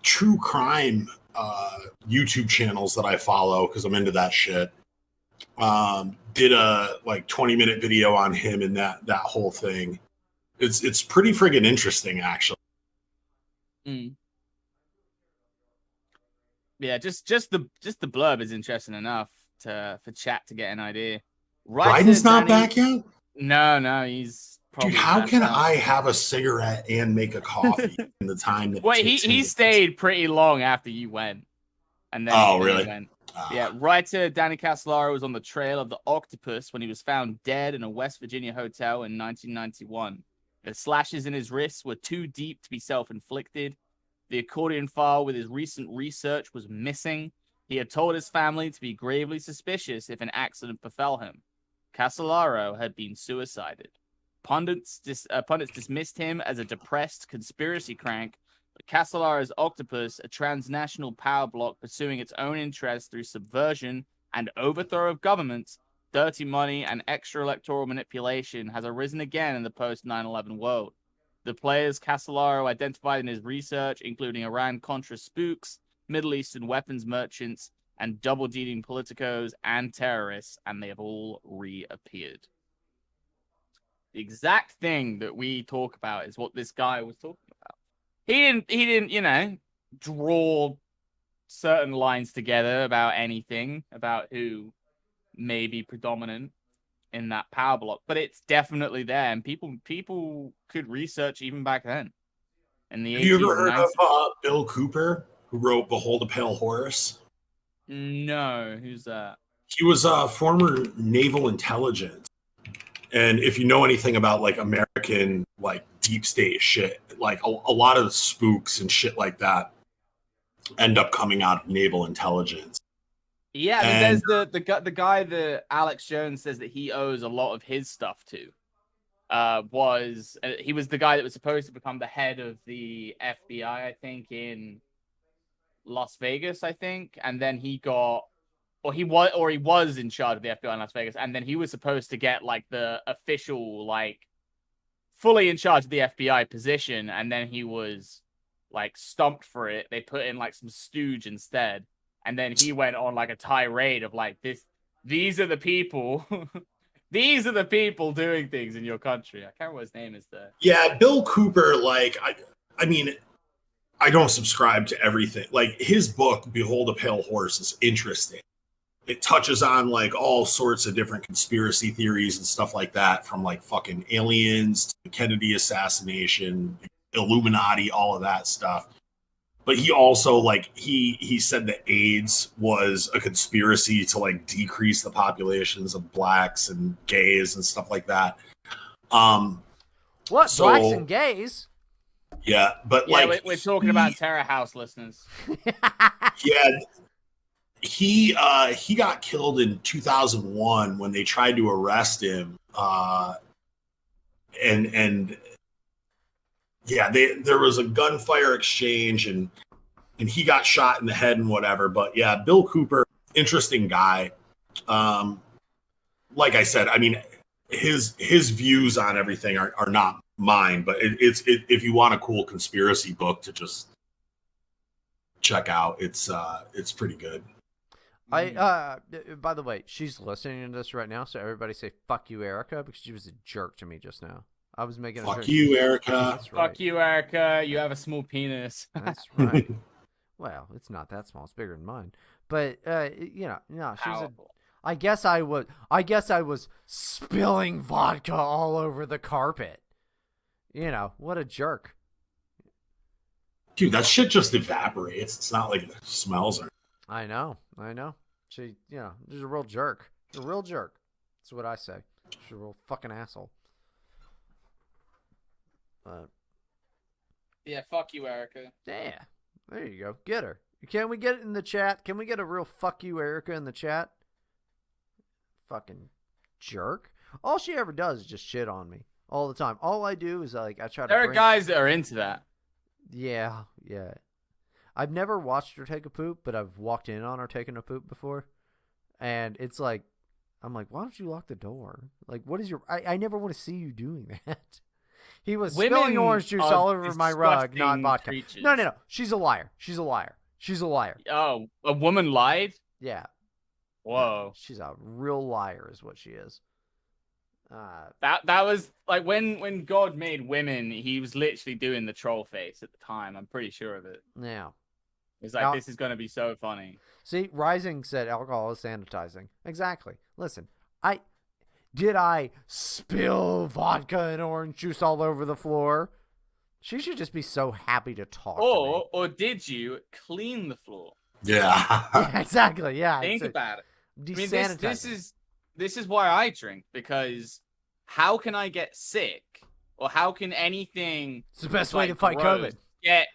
[SPEAKER 4] true crime YouTube channels that I follow because I'm into that shit. Did a like 20-minute video on him and that whole thing. It's pretty friggin' interesting, actually.
[SPEAKER 3] Yeah, just the blurb is interesting enough for chat to get an idea.
[SPEAKER 4] Bryden's not back yet?
[SPEAKER 3] No, he's probably.
[SPEAKER 4] Dude, how can I have a cigarette and make a coffee in the time that?
[SPEAKER 3] Well, he stayed pretty long after you went, and then
[SPEAKER 4] really?
[SPEAKER 3] Went. Yeah, writer Danny Casolaro was on the trail of the Octopus when he was found dead in a West Virginia hotel in 1991. The slashes in his wrists were too deep to be self-inflicted. The accordion file with his recent research was missing. He had told his family to be gravely suspicious if an accident befell him. Casolaro had been suicided. Pundits dismissed him as a depressed conspiracy crank, but Casolaro's Octopus, a transnational power block pursuing its own interests through subversion and overthrow of governments, dirty money, and extra electoral manipulation, has arisen again in the post-9/11 world. The players Casolaro identified in his research, including Iran-Contra spooks, Middle Eastern weapons merchants, and double-dealing politicos and terrorists, and they have all reappeared. The exact thing that we talk about is what this guy was talking about. He didn't, draw certain lines together about anything, about who may be predominant in that power block, but it's definitely there, and people could research even back then. In the
[SPEAKER 4] Have you ever heard
[SPEAKER 3] 80s and 90s.
[SPEAKER 4] of Bill Cooper, who wrote Behold a Pale Horse?
[SPEAKER 3] No, who's that?
[SPEAKER 4] He was a former naval intelligence. And if you know anything about like American like deep state shit, like a lot of the spooks and shit like that end up coming out of naval intelligence.
[SPEAKER 3] Yeah, there's the guy that Alex Jones says that he owes a lot of his stuff to. He was the guy that was supposed to become the head of the FBI, I think, in Las Vegas, I think, and then he was in charge of the FBI in Las Vegas, and then he was supposed to get like the official, like fully in charge of the FBI position, and then he was like stumped for it. They put in like some stooge instead, and then he went on like a tirade of like these are the people. These are the people doing things in your country. I can't remember what his name is there.
[SPEAKER 4] Yeah, Bill Cooper, like, I mean, I don't subscribe to everything. Like, his book, Behold a Pale Horse, is interesting. It touches on, like, all sorts of different conspiracy theories and stuff like that, from, like, fucking aliens to the Kennedy assassination, Illuminati, all of that stuff. But he also, like, he said that AIDS was a conspiracy to, like, decrease the populations of blacks and gays and stuff like that.
[SPEAKER 1] What?
[SPEAKER 4] So,
[SPEAKER 1] blacks and gays?
[SPEAKER 4] Yeah, but
[SPEAKER 3] yeah,
[SPEAKER 4] like
[SPEAKER 3] we're talking about Terror House listeners.
[SPEAKER 4] Yeah, he got killed in 2001 when they tried to arrest him, and yeah, there was a gunfire exchange, and he got shot in the head and whatever. But yeah, Bill Cooper, interesting guy. Like I said, I mean, his views on everything are not mine, but it's if you want a cool conspiracy book to just check out, it's pretty good.
[SPEAKER 1] By the way, she's listening to this right now, so everybody say "fuck you, Erica," because she was a jerk to me just now. I was making
[SPEAKER 4] fuck you, Erica.
[SPEAKER 1] That's right.
[SPEAKER 3] Fuck you, Erica. You have a small penis.
[SPEAKER 1] That's right. Well, it's not that small; it's bigger than mine. But no, she's a. I guess I was spilling vodka all over the carpet. You know, what a jerk.
[SPEAKER 4] Dude, that shit just evaporates. It's not like it smells or...
[SPEAKER 1] I know. She, she's a real jerk. She's a real jerk. That's what I say. She's a real fucking asshole.
[SPEAKER 3] Yeah, fuck you, Erica.
[SPEAKER 1] Yeah, there you go. Get her. Can we get it in the chat? Can we get a real fuck you, Erica, in the chat? Fucking jerk. All she ever does is just shit on me all the time. All I do is I try to.
[SPEAKER 3] There are guys that are into that.
[SPEAKER 1] Yeah. I've never watched her take a poop, but I've walked in on her taking a poop before, and it's like, I'm like, why don't you lock the door? Like, what is your? I never want to see you doing that. He was spilling orange juice all over my rug, not vodka.
[SPEAKER 3] Creatures.
[SPEAKER 1] No. She's a liar.
[SPEAKER 3] Oh, a woman lied?
[SPEAKER 1] Yeah.
[SPEAKER 3] Whoa.
[SPEAKER 1] She's a real liar is what she is.
[SPEAKER 3] That was like when God made women, he was literally doing the troll face at the time. I'm pretty sure of it.
[SPEAKER 1] Yeah.
[SPEAKER 3] It's like, this is going to be so funny.
[SPEAKER 1] See, Rising said alcohol is sanitizing. Exactly. Listen, did I spill vodka and orange juice all over the floor? She should just be so happy to talk to me.
[SPEAKER 3] Or did you clean the floor?
[SPEAKER 4] Yeah.
[SPEAKER 1] Yeah, exactly. Yeah.
[SPEAKER 3] Think about it. I mean,
[SPEAKER 1] Desanitizing.
[SPEAKER 3] this is why I drink, because how can I get sick, or how can anything?
[SPEAKER 1] It's the best way to fight COVID.
[SPEAKER 3] Get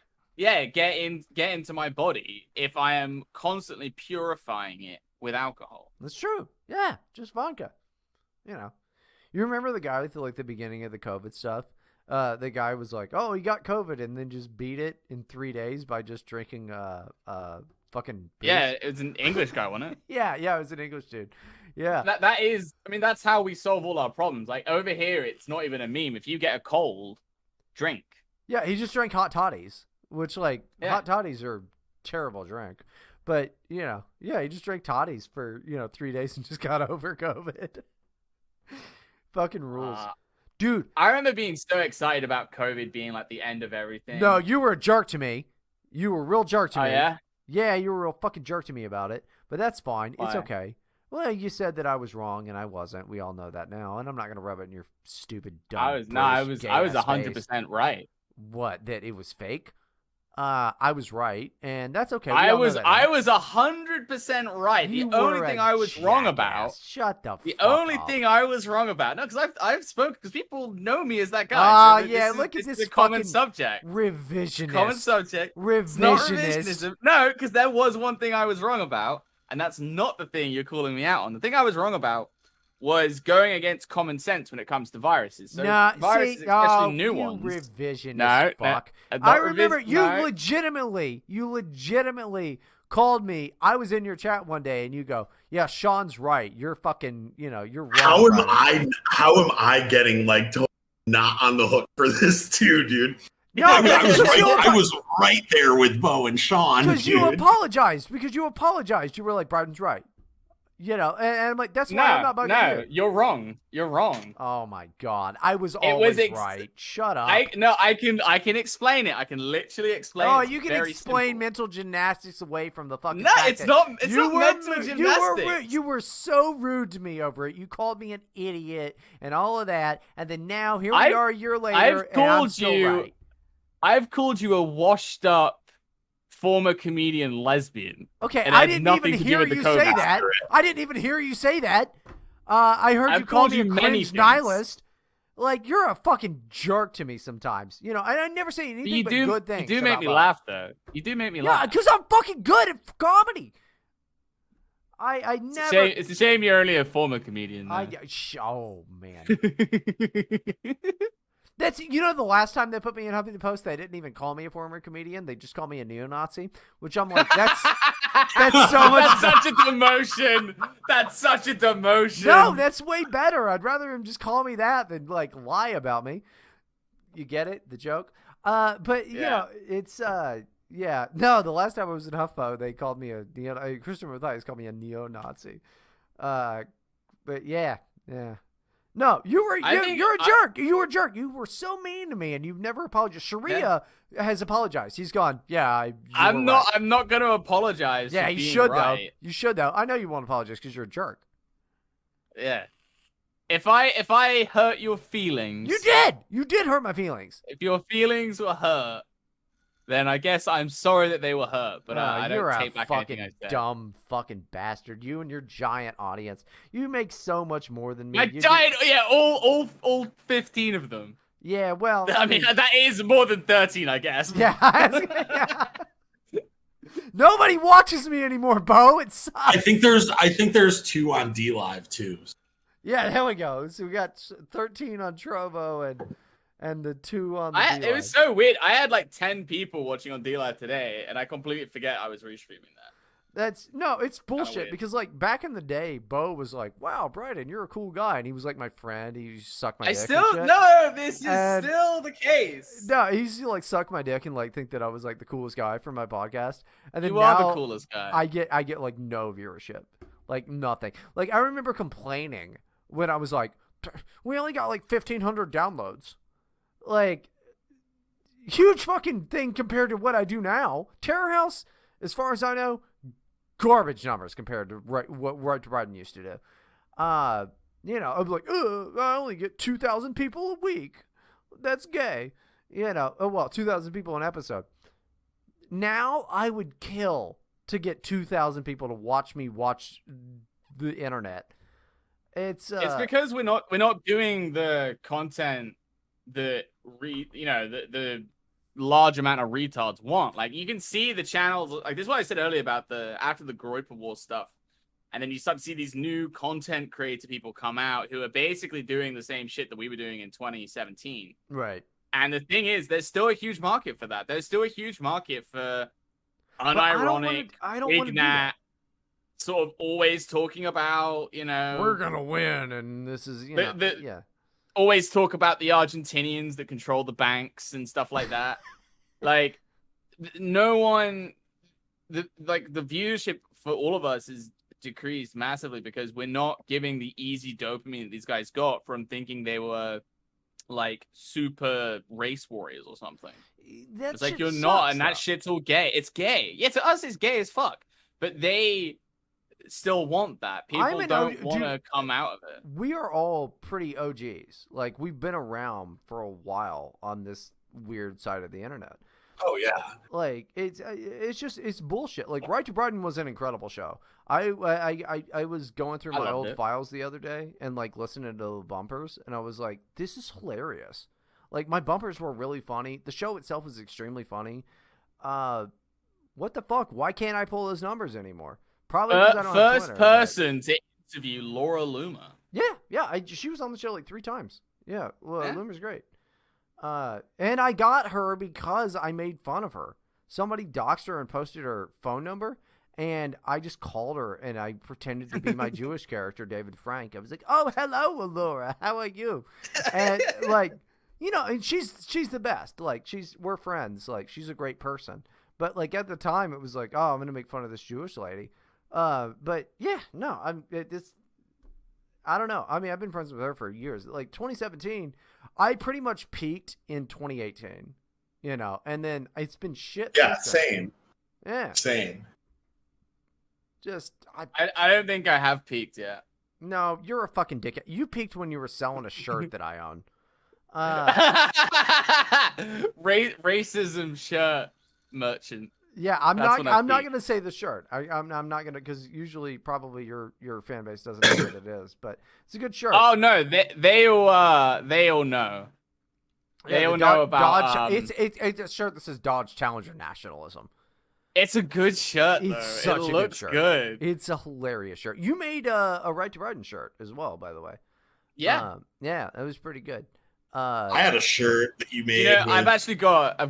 [SPEAKER 3] into my body if I am constantly purifying it with alcohol.
[SPEAKER 1] That's true. Yeah, just vodka. You remember the guy with the beginning of the COVID stuff? The guy was like, "Oh, he got COVID," and then just beat it in 3 days by just drinking fucking booze.
[SPEAKER 3] Yeah, it was an English guy, wasn't it?
[SPEAKER 1] yeah, it was an English dude. Yeah.
[SPEAKER 3] That is, I mean, that's how we solve all our problems. Like, over here, it's not even a meme. If you get a cold, drink.
[SPEAKER 1] Yeah, he just drank hot toddies, which hot toddies are a terrible drink. But, yeah, he just drank toddies for, 3 days and just got over COVID. Fucking rules. Dude.
[SPEAKER 3] I remember being so excited about COVID being like the end of everything.
[SPEAKER 1] No, you were a jerk to me. You were a real jerk to me.
[SPEAKER 3] Oh, yeah?
[SPEAKER 1] Yeah, you were a real fucking jerk to me about it. But that's fine.
[SPEAKER 3] Why?
[SPEAKER 1] It's okay. Well, you said that I was wrong, and I wasn't. We all know that now, and I'm not going to rub it in your stupid, dumb,
[SPEAKER 3] I was 100% right.
[SPEAKER 1] What? That it was fake? I was right, and that's okay.
[SPEAKER 3] I was 100% right. The only thing I was wrong about.
[SPEAKER 1] Shut the fuck
[SPEAKER 3] The only
[SPEAKER 1] up.
[SPEAKER 3] thing I was wrong about. No, because I've spoken because people know me as that guy. So
[SPEAKER 1] yeah. Look at this
[SPEAKER 3] common
[SPEAKER 1] fucking
[SPEAKER 3] subject.
[SPEAKER 1] Revisionist.
[SPEAKER 3] Common subject.
[SPEAKER 1] Revisionist.
[SPEAKER 3] It's not revisionism. No, because there was one thing I was wrong about, and that's not the thing you're calling me out on. The thing I was wrong about was going against common sense when it comes to viruses. So viruses, especially new ones.
[SPEAKER 1] Revisionist fuck. I remember you legitimately called me. I was in your chat one day and you go, "Yeah, Sean's right. You're fucking, you're wrong."
[SPEAKER 4] How am I getting like not on the hook for this too, dude?
[SPEAKER 1] No,
[SPEAKER 4] I was right there with Bo and Sean.
[SPEAKER 1] Because you apologized. You were like, "Bryden's right." And I'm like, that's why I'm not bugging you.
[SPEAKER 3] No, you're wrong. You're wrong.
[SPEAKER 1] Oh my god, I was always right. Shut up.
[SPEAKER 3] I can explain it. I can literally explain.
[SPEAKER 1] Oh, you can explain
[SPEAKER 3] simple.
[SPEAKER 1] mental gymnastics away from the fucking.
[SPEAKER 3] No, it's not mental gymnastics.
[SPEAKER 1] You were so rude to me over it. You called me an idiot and all of that, and then now here we are a year later, and I'm still right.
[SPEAKER 3] I've called you a washed up former comedian lesbian.
[SPEAKER 1] Okay, I didn't even hear you say that. I didn't even hear you say that. I heard you call me a cringe nihilist. Like, you're a fucking jerk to me sometimes. And I never say anything but good things.
[SPEAKER 3] You do make me laugh, though. You do make me laugh.
[SPEAKER 1] Yeah, because I'm fucking good at comedy. I never...
[SPEAKER 3] It's a shame you're only a former comedian.
[SPEAKER 1] Oh, man. That's the last time they put me in Huffington Post, they didn't even call me a former comedian. They just called me a neo-Nazi, which I'm like, that's so much.
[SPEAKER 3] That's such a demotion. That's such a demotion.
[SPEAKER 1] No, that's way better. I'd rather him just call me that than like lie about me. You get it, the joke. But it's yeah. No, the last time I was in HuffPo, they called me Christopher Mathias called me a neo-Nazi. But yeah. No, you're a jerk. You were a jerk. You were so mean to me, and you've never apologized. Sharia has apologized. He's gone. Yeah,
[SPEAKER 3] I'm not going to apologize.
[SPEAKER 1] Yeah, you should though. You should though. I know you won't apologize because you're a jerk.
[SPEAKER 3] Yeah. If I hurt your feelings,
[SPEAKER 1] you did. You did hurt my feelings.
[SPEAKER 3] If your feelings were hurt, then I guess I'm sorry that they were hurt, but I don't take back anything I said.
[SPEAKER 1] Dumb fucking bastard. You and your giant audience. You make so much more than me.
[SPEAKER 3] All 15 of them.
[SPEAKER 1] Yeah, well.
[SPEAKER 3] I mean, that is more than 13, I guess.
[SPEAKER 1] Yeah. Nobody watches me anymore, Bo. It sucks.
[SPEAKER 4] I think there's 2 on D Live too.
[SPEAKER 1] Yeah, there we go. So we got 13 on Trovo and the 2 on the D-Live.
[SPEAKER 3] It was so weird. I had like 10 people watching on D-Live today, and I completely forget I was restreaming that.
[SPEAKER 1] It's bullshit because like back in the day, Bo was like, "Wow, Bryden, you're a cool guy," and he was like my friend. He sucked my dick.
[SPEAKER 3] This is still the case.
[SPEAKER 1] No, he used to like suck my dick and like think that I was like the coolest guy for my podcast. And then
[SPEAKER 3] you are the coolest guy.
[SPEAKER 1] I get like no viewership, like nothing. Like I remember complaining when I was like, "We only got like 1,500 downloads." Like, huge fucking thing compared to what I do now. Terror House, as far as I know, garbage numbers compared to what Bryden used to do. I'm like, I only get 2,000 people a week. That's gay. 2,000 people an episode. Now I would kill to get 2,000 people to watch me watch the internet. It's
[SPEAKER 3] because we're not doing the content the large amount of retards want. Like, you can see the channels, like, this is what I said earlier about after the Groiper War stuff, and then you start to see these new content creator people come out who are basically doing the same shit that we were doing in 2017.
[SPEAKER 1] Right.
[SPEAKER 3] And the thing is, there's still a huge market for that. There's still a huge market for unironic, Ignat, sort of always talking about,
[SPEAKER 1] we're gonna win, and this is, yeah.
[SPEAKER 3] Always talk about the Argentinians that control the banks and stuff like that. Like, no one the viewership for all of us is decreased massively because we're not giving the easy dopamine that these guys got from thinking they were like super race warriors or something.
[SPEAKER 1] That
[SPEAKER 3] It's like
[SPEAKER 1] shit
[SPEAKER 3] you're not,
[SPEAKER 1] sucks,
[SPEAKER 3] and that
[SPEAKER 1] though.
[SPEAKER 3] shit's all gay. It's gay. Yeah, to us it's gay as fuck. But they still want that. People don't want to come out of it.
[SPEAKER 1] We are all pretty OGs. Like, we've been around for a while on this weird side of the internet.
[SPEAKER 4] Oh yeah.
[SPEAKER 1] Like, it's bullshit. Like, Right to Bryden was an incredible show. I was going through my old files the other day and like listening to the bumpers, and I was like, this is hilarious. Like, my bumpers were really funny. The show itself is extremely funny. What the fuck? Why can't I pull those numbers anymore? Probably because I don't have
[SPEAKER 3] First
[SPEAKER 1] Twitter,
[SPEAKER 3] person to interview Laura Loomer.
[SPEAKER 1] Yeah. She was on the show like 3 times. Yeah, Loomer's great. And I got her because I made fun of her. Somebody doxed her and posted her phone number, and I just called her and I pretended to be my Jewish character, David Frank. I was like, "Oh, hello, Laura. How are you?" And like, you know, and she's the best. Like, we're friends. Like, she's a great person. But like at the time, it was like, "Oh, I'm gonna make fun of this Jewish lady." But yeah, no, I don't know. I mean, I've been friends with her for years. Like 2017, I pretty much peaked in 2018, you know, and then it's been shit.
[SPEAKER 4] Yeah, same.
[SPEAKER 1] Yeah,
[SPEAKER 4] same.
[SPEAKER 1] Just
[SPEAKER 3] I don't think I have peaked yet.
[SPEAKER 1] No, you're a fucking dickhead. You peaked when you were selling a shirt that I own.
[SPEAKER 3] Racism shirt merchant.
[SPEAKER 1] Yeah, I'm not gonna say the shirt. I'm not gonna, because usually probably your fan base doesn't know what it is, but it's a good shirt.
[SPEAKER 3] Oh no, they all know. They all know about
[SPEAKER 1] Dodge. It's a shirt that says Dodge Challenger Nationalism.
[SPEAKER 3] It's a good shirt.
[SPEAKER 1] It's such a
[SPEAKER 3] looks
[SPEAKER 1] good shirt.
[SPEAKER 3] Good.
[SPEAKER 1] It's a hilarious shirt. You made a Right to Bryden shirt as well, by the way.
[SPEAKER 3] Yeah,
[SPEAKER 1] yeah, that was pretty good.
[SPEAKER 4] I had a shirt that you made.
[SPEAKER 3] You know, I've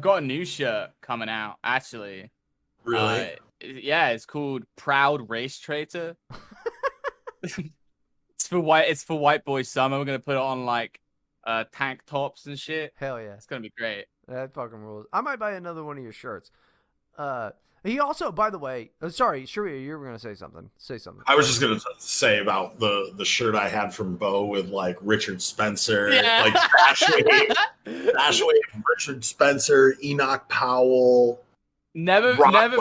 [SPEAKER 3] got a new shirt coming out actually.
[SPEAKER 4] Really?
[SPEAKER 3] Yeah, it's called Proud Race Traitor. It's for white boy summer. We're gonna put it on like tank tops and shit.
[SPEAKER 1] Hell yeah,
[SPEAKER 3] it's gonna be great.
[SPEAKER 1] That fucking rules. I might buy another one of your shirts. He also, by the way, sorry, Sharia, you were gonna say something. Say something.
[SPEAKER 4] I was just gonna say about the shirt I had from Bo with like Richard Spencer, like Dashway, Richard Spencer, Enoch Powell.
[SPEAKER 3] Never forget.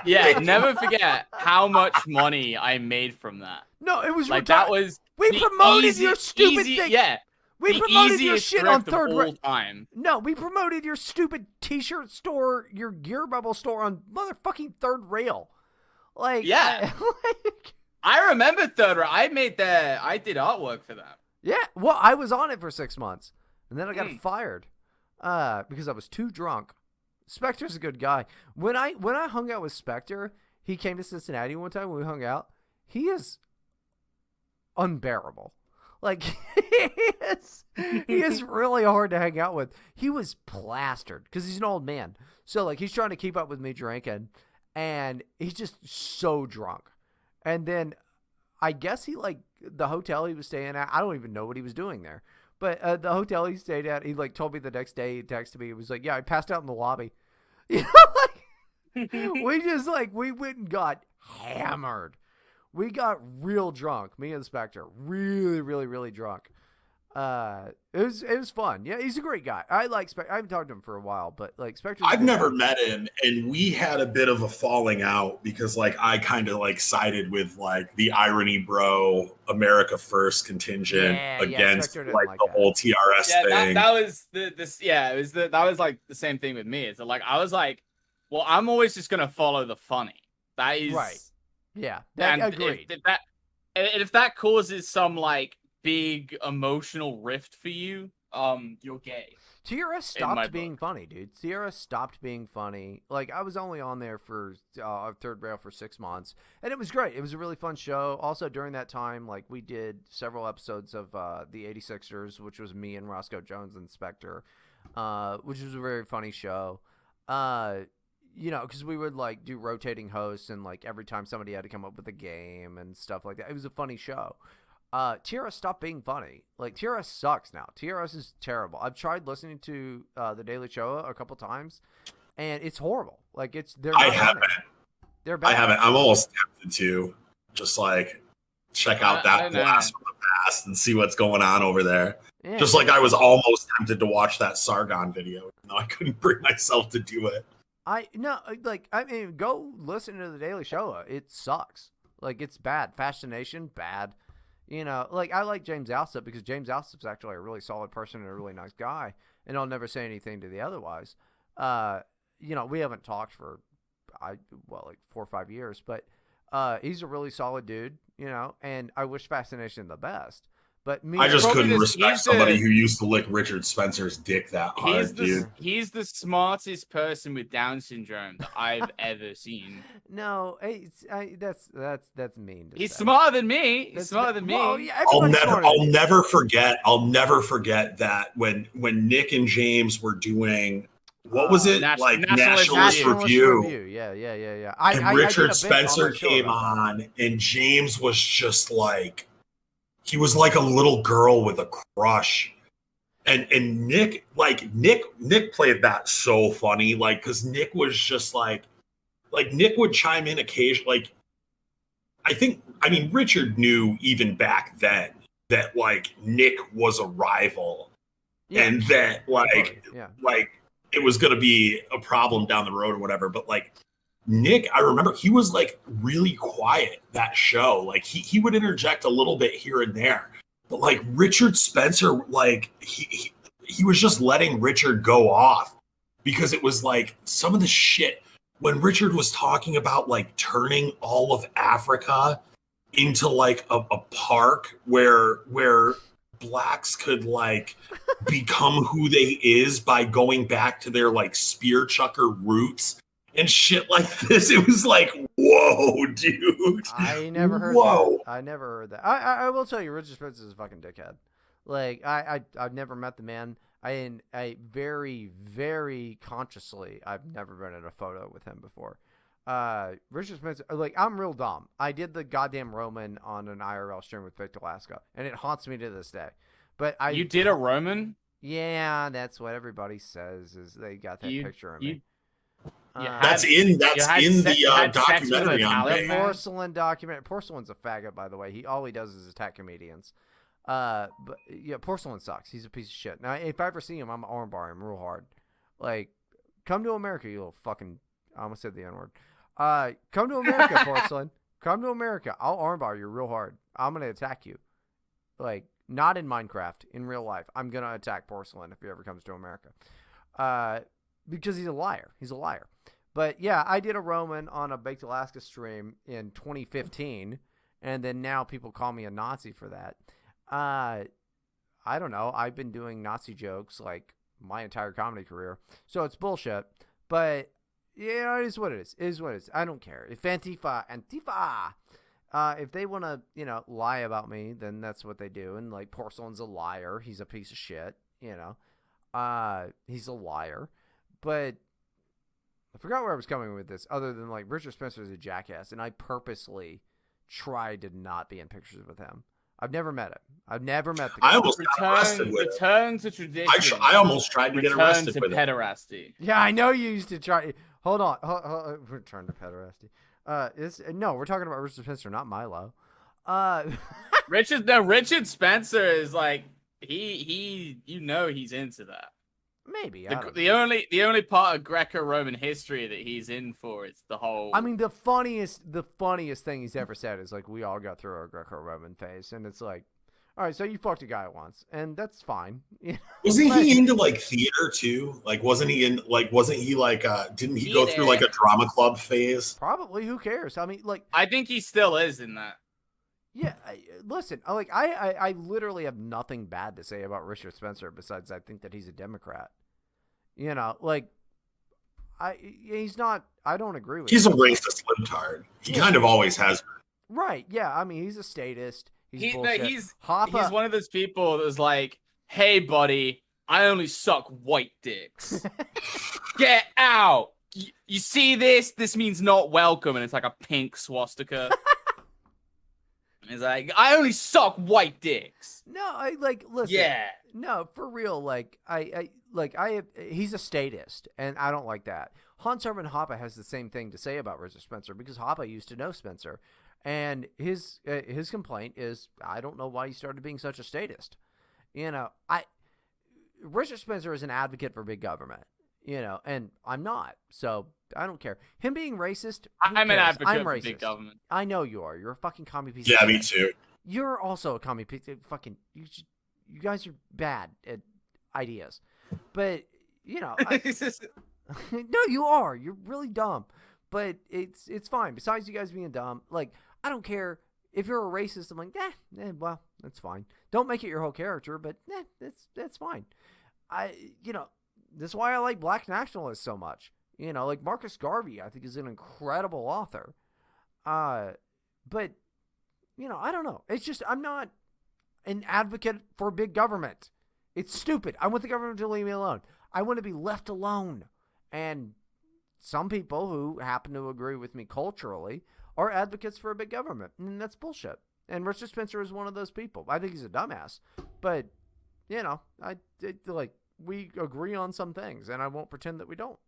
[SPEAKER 3] Yeah, never forget how much money I made from that.
[SPEAKER 1] No, it was
[SPEAKER 3] like that was
[SPEAKER 1] we promoted your stupid thing.
[SPEAKER 3] Yeah,
[SPEAKER 1] we promoted your shit on Third Rail.
[SPEAKER 3] No,
[SPEAKER 1] we promoted your stupid T-shirt store, your Gear Bubble store on motherfucking Third Rail. Like,
[SPEAKER 3] yeah, I remember Third Rail. I did artwork for that.
[SPEAKER 1] Yeah, well, I was on it for 6 months, and then I got fired because I was too drunk. Spectre's a good guy. When I hung out with Spectre, he came to Cincinnati one time when we hung out. He is unbearable. Like, he is really hard to hang out with. He was plastered because he's an old man. So like he's trying to keep up with me drinking, and he's just so drunk. And then I guess he like the hotel he was staying at. I don't even know what he was doing there. But the hotel he stayed at, he like told me the next day, he texted me, he was like, "Yeah, I passed out in the lobby." You know, like we went and got hammered. We got real drunk, me and Spectre, really, really, really drunk. It was fun. Yeah, he's a great guy. I like Spectre. I haven't talked to him for a while, but like Spectre.
[SPEAKER 4] I've never met him, and we had a bit of a falling out because like I kind of like sided with like the Irony Bro America First contingent against like the whole TRS thing.
[SPEAKER 3] That was that was like the same thing with me. It's like I was like, well, I'm always just gonna follow the funny. That is
[SPEAKER 1] right. Yeah,
[SPEAKER 3] agreed. If that causes some like big emotional rift for you, you're gay.
[SPEAKER 1] TRS stopped being funny, dude. TRS stopped being funny. Like, I was only on there for Third Rail for 6 months, and it was great. It was a really fun show. Also, during that time, like, we did several episodes of the 86ers, which was me and Roscoe Jones and Spectre, which was a very funny show. You know, because we would, like, do rotating hosts, and, like, every time somebody had to come up with a game and stuff like that. It was a funny show. TRS stopped being funny. Like, TRS sucks now. TRS is terrible. I've tried listening to The Daily Show a couple times, and it's horrible. Like they're
[SPEAKER 4] I
[SPEAKER 1] not
[SPEAKER 4] haven't.
[SPEAKER 1] funny. They're bad.
[SPEAKER 4] I haven't. I'm almost tempted to just like check out that blast from the past and see what's going on over there.
[SPEAKER 1] Yeah.
[SPEAKER 4] Just like I was almost tempted to watch that Sargon video, even though I couldn't bring myself to do it.
[SPEAKER 1] I mean, go listen to the Daily Show. It sucks. Like, it's bad. Fascination, bad. You know, like, I like James Alsop because James Alsop's actually a really solid person and a really nice guy, and I'll never say anything to the otherwise. You know, we haven't talked for, like 4 or 5 years, but he's a really solid dude, you know, and I wish Fascination the best. But
[SPEAKER 4] I just couldn't respect somebody who used to lick Richard Spencer's dick that hard, dude.
[SPEAKER 3] He's the smartest person with Down syndrome that I've ever seen.
[SPEAKER 1] No, that's mean.
[SPEAKER 3] He's smarter than me. He's smarter than me.
[SPEAKER 1] Well, yeah,
[SPEAKER 4] I'll never forget that when Nick and James were doing what was it Nationalist Review?
[SPEAKER 1] Yeah.
[SPEAKER 4] And Richard Spencer came on, and James was just like. He was like a little girl with a crush. And Nick played that so funny, like, because Nick was just like Nick would chime in occasionally. Richard knew even back then that like Nick was a rival, and that like it was gonna be a problem down the road or whatever. But like Nick, I remember he was like really quiet that show. Like he would interject a little bit here and there, but like Richard Spencer, like he was just letting Richard go off because it was like some of the shit when Richard was talking about like turning all of Africa into like a park where blacks could like become who they is by going back to their like spear chucker roots. And shit like this, it was like, whoa, dude.
[SPEAKER 1] I never heard that. I never heard that. I will tell you, Richard Spencer is a fucking dickhead. Like, I've never met the man. I very, very consciously, I've never been in a photo with him before. Richard Spencer, like, I'm real dumb. I did the goddamn Roman on an IRL stream with Victor Alaska, and it haunts me to this day. But
[SPEAKER 3] You did a Roman?
[SPEAKER 1] Yeah, that's what everybody says, is they got that picture of me.
[SPEAKER 4] That's in the documentary on
[SPEAKER 1] the Porcelain documentary. Porcelain's a faggot, by the way. All he does is attack comedians. But yeah, Porcelain sucks. He's a piece of shit. Now, if I ever see him, I'm gonna armbar him real hard. Like, come to America, you little fucking. I almost said the N-word. Come to America, Porcelain. Come to America. I'll armbar you real hard. I'm gonna attack you. Like, not in Minecraft, in real life. I'm gonna attack Porcelain if he ever comes to America. Because he's a liar. He's a liar. But yeah, I did a Roman on a Baked Alaska stream in 2015, and then now people call me a Nazi for that. I don't know. I've been doing Nazi jokes like my entire comedy career, so it's bullshit. But yeah, it is what it is. It is what it is. I don't care. If Antifa, if they want to, lie about me, then that's what they do. And like Porcelain's a liar. He's a piece of shit. He's a liar. But I forgot where I was coming with this, other than like Richard Spencer is a jackass, and I purposely tried to not be in pictures with him. I've never met him. I've never met the guy.
[SPEAKER 4] I almost got arrested with
[SPEAKER 3] Return to tradition.
[SPEAKER 4] I almost tried to get arrested with
[SPEAKER 3] pederasty.
[SPEAKER 1] Yeah, I know you used to try. Hold on. Return to pederasty. No, we're talking about Richard Spencer, not Milo.
[SPEAKER 3] Richard Spencer is like he's into that.
[SPEAKER 1] Maybe
[SPEAKER 3] the only part of Greco-Roman history that he's in for is the whole.
[SPEAKER 1] I mean, the funniest thing he's ever said is like, we all got through our Greco-Roman phase, and it's like, all right, so you fucked a guy once, and that's fine.
[SPEAKER 4] Wasn't he into like theater too? Like, wasn't he like didn't he go through like a drama club phase?
[SPEAKER 1] Probably. Who cares? I mean, like,
[SPEAKER 3] I think he still is in that.
[SPEAKER 1] Yeah, listen, like I literally have nothing bad to say about Richard Spencer besides I think that he's a Democrat. Like he's not. I don't agree with.
[SPEAKER 4] He's a racist libtard. He kind of always has been.
[SPEAKER 1] Right? Yeah. I mean, he's a statist. He's
[SPEAKER 3] one of those people that's like, hey, buddy, I only suck white dicks. Get out. You see this? This means not welcome, and it's like a pink swastika. He's like, I only suck white dicks.
[SPEAKER 1] No, I like listen.
[SPEAKER 3] Yeah.
[SPEAKER 1] No, for real. Like he's a statist, and I don't like that. Hans Hermann Hoppe has the same thing to say about Richard Spencer because Hoppe used to know Spencer, and his complaint is, I don't know why he started being such a statist. Richard Spencer is an advocate for big government, and I'm not, so I don't care. Him being racist,
[SPEAKER 3] I'm an advocate
[SPEAKER 1] I'm
[SPEAKER 3] for
[SPEAKER 1] racist.
[SPEAKER 3] big government.
[SPEAKER 1] I know you are. You're a fucking commie piece.
[SPEAKER 4] Yeah,
[SPEAKER 1] of
[SPEAKER 4] me
[SPEAKER 1] shit.
[SPEAKER 4] too.
[SPEAKER 1] You're also a commie piece of fucking. You guys are bad at ideas, but no, you are. You're really dumb, but it's fine. Besides you guys being dumb, like I don't care if you're a racist. I'm like, well, that's fine. Don't make it your whole character, but that's fine. That's why I like black nationalists so much. Like Marcus Garvey, I think is an incredible author. But I don't know. It's just I'm not an advocate for big government. It's stupid. I want the government to leave me alone. I want to be left alone. And some people who happen to agree with me culturally are advocates for a big government, and that's bullshit. And Richard Spencer is one of those people. I think he's a dumbass, but we agree on some things, and I won't pretend that we don't.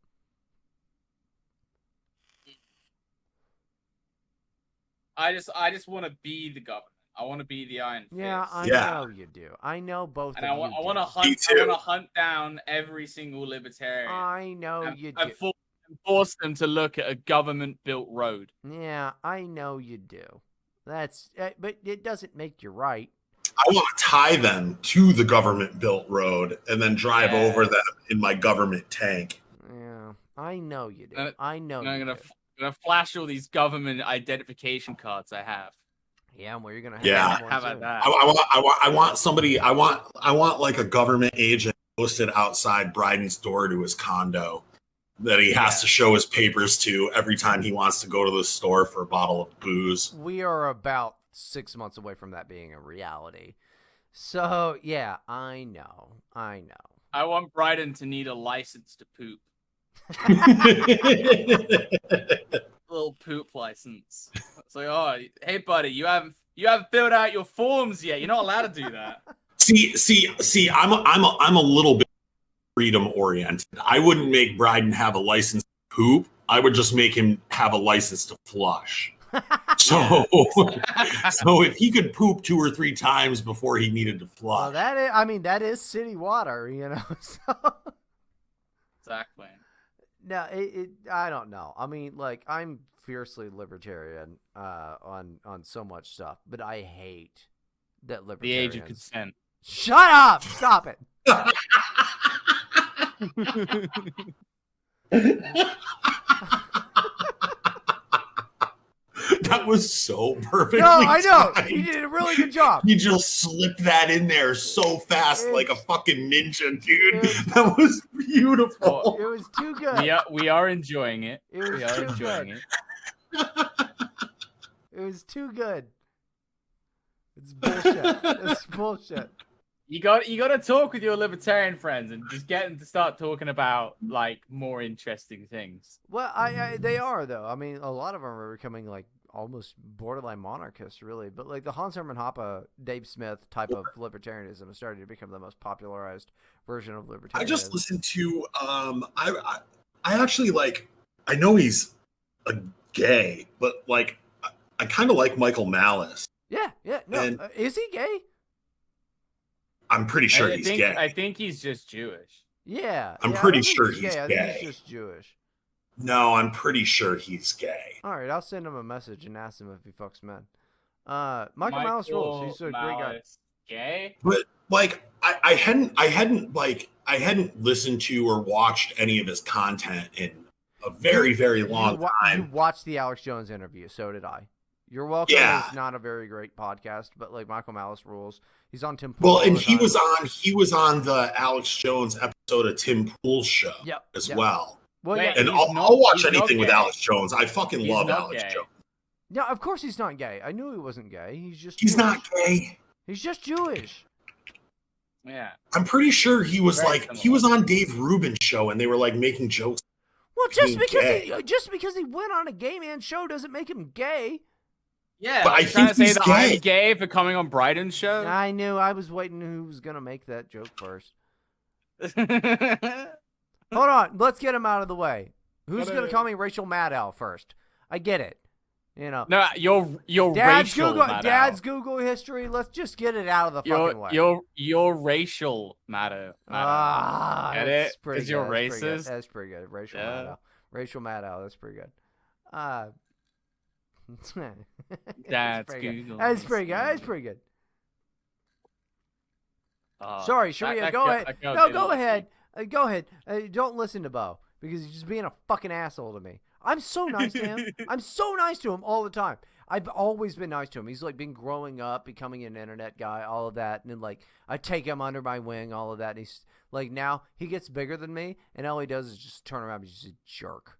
[SPEAKER 3] I just want to be the government. I want to be the Iron Fist.
[SPEAKER 1] Yeah, I know you do. I know both
[SPEAKER 3] and
[SPEAKER 1] of you.
[SPEAKER 3] I want to hunt. I want to hunt down every single libertarian.
[SPEAKER 1] I know you do.
[SPEAKER 3] And force them to look at a government-built road.
[SPEAKER 1] Yeah, I know you do. But it doesn't make you right.
[SPEAKER 4] I want to tie them to the government-built road and then drive over them in my government tank.
[SPEAKER 1] Yeah, I know you do. I know.
[SPEAKER 3] I'm gonna flash all these government identification cards I have.
[SPEAKER 1] Yeah, well, you're gonna have.
[SPEAKER 4] Yeah,
[SPEAKER 3] how about that?
[SPEAKER 4] I want somebody. I want like a government agent posted outside Bryden's door to his condo that he has to show his papers to every time he wants to go to the store for a bottle of booze.
[SPEAKER 1] We are about 6 months away from that being a reality. So, yeah, I know.
[SPEAKER 3] I want Bryden to need a license to poop. Little poop license. It's like, oh, hey, buddy, you haven't filled out your forms yet. You're not allowed to do that.
[SPEAKER 4] See, I'm a little bit freedom oriented. I wouldn't make Bryden have a license to poop. I would just make him have a license to flush. So if he could poop 2 or 3 times before he needed to flush.
[SPEAKER 1] Well, that is city water, So.
[SPEAKER 3] Exactly.
[SPEAKER 1] No, I don't know. I mean, like, I'm fiercely libertarian on so much stuff, but I hate that libertarians.
[SPEAKER 3] The age of consent.
[SPEAKER 1] Shut up! Stop it.
[SPEAKER 4] That was so perfectly
[SPEAKER 1] I know.
[SPEAKER 4] timed.
[SPEAKER 1] You did a really good job.
[SPEAKER 4] You just slipped that in there so fast, like a fucking ninja, dude. That was beautiful.
[SPEAKER 1] It was too good.
[SPEAKER 3] We are enjoying it.
[SPEAKER 1] We are enjoying it. It was too good. It's bullshit. It's bullshit.
[SPEAKER 3] You got to talk with your libertarian friends and just get them to start talking about like more interesting things.
[SPEAKER 1] Well, they are though. I mean, a lot of them are becoming like almost borderline monarchists, really. But like the Hans Hermann Hoppe, Dave Smith type of libertarianism is starting to become the most popularized version of libertarianism.
[SPEAKER 4] I just listened to I actually like. I know he's a gay, but like I kind of like Michael Malice.
[SPEAKER 1] Yeah. No, is he gay?
[SPEAKER 4] I'm pretty sure he's gay.
[SPEAKER 3] I think he's just Jewish.
[SPEAKER 1] Yeah.
[SPEAKER 4] I'm pretty sure he's gay.
[SPEAKER 1] I think he's just Jewish.
[SPEAKER 4] No, I'm pretty sure he's gay.
[SPEAKER 1] All right, I'll send him a message and ask him if he fucks men. Michael Malice rules. He's a great guy.
[SPEAKER 3] Gay?
[SPEAKER 4] But like I hadn't listened to or watched any of his content in a very, very long time.
[SPEAKER 1] You watched the Alex Jones interview, so did I. You're welcome.
[SPEAKER 4] Yeah.
[SPEAKER 1] It's not a very great podcast, but like Michael Malice rules. He's on Tim Pool.
[SPEAKER 4] Well, and he was on the Alex Jones episode of Tim Pool's show as well.
[SPEAKER 1] Well,
[SPEAKER 3] yeah,
[SPEAKER 4] and I'll watch anything with Alex Jones. I fucking love Alex Jones.
[SPEAKER 1] No, of course he's not gay. I knew he wasn't gay. He's
[SPEAKER 4] Jewish. Not gay.
[SPEAKER 1] He's just Jewish.
[SPEAKER 3] Yeah.
[SPEAKER 4] I'm pretty sure he was he was on Dave Rubin's show and they were like making jokes.
[SPEAKER 1] Well, just because he went on a gay man show doesn't make him gay.
[SPEAKER 3] Yeah,
[SPEAKER 4] But I
[SPEAKER 3] trying to
[SPEAKER 4] think
[SPEAKER 3] say
[SPEAKER 4] he's
[SPEAKER 3] that
[SPEAKER 4] gay.
[SPEAKER 3] I'm gay for coming on Bryden's show.
[SPEAKER 1] I knew. I was waiting who was gonna make that joke first. Hold on. Let's get him out of the way. Who's gonna call me Rachel Maddow first? I get it. You know.
[SPEAKER 3] No, your
[SPEAKER 1] Dad's
[SPEAKER 3] racial
[SPEAKER 1] Google.
[SPEAKER 3] Maddow.
[SPEAKER 1] Dad's Google history. Let's just get it out of the fucking way.
[SPEAKER 3] Your racial Maddow.
[SPEAKER 1] Ah,
[SPEAKER 3] Get
[SPEAKER 1] that's
[SPEAKER 3] it?
[SPEAKER 1] pretty
[SPEAKER 3] Because
[SPEAKER 1] good.
[SPEAKER 3] you're
[SPEAKER 1] That's pretty good.
[SPEAKER 3] racist.
[SPEAKER 1] That's pretty good. Rachel
[SPEAKER 3] Yeah.
[SPEAKER 1] Maddow. Rachel Maddow. That's pretty good.
[SPEAKER 3] Dad's
[SPEAKER 1] pretty good.
[SPEAKER 3] Google.
[SPEAKER 1] That's pretty good. That's pretty good.
[SPEAKER 3] Oh,
[SPEAKER 1] Sorry, Sharia.
[SPEAKER 3] that
[SPEAKER 1] Go
[SPEAKER 3] girl-
[SPEAKER 1] ahead.
[SPEAKER 3] that girl
[SPEAKER 1] No,
[SPEAKER 3] did
[SPEAKER 1] go
[SPEAKER 3] look
[SPEAKER 1] ahead. Go ahead. Don't listen to Bo because he's just being a fucking asshole to me. I'm so nice to him. I'm so nice to him all the time. I've always been nice to him. He's like been growing up, becoming an internet guy, all of that, and then like I take him under my wing, all of that. And he's like now he gets bigger than me, and all he does is just turn around and he's just a jerk.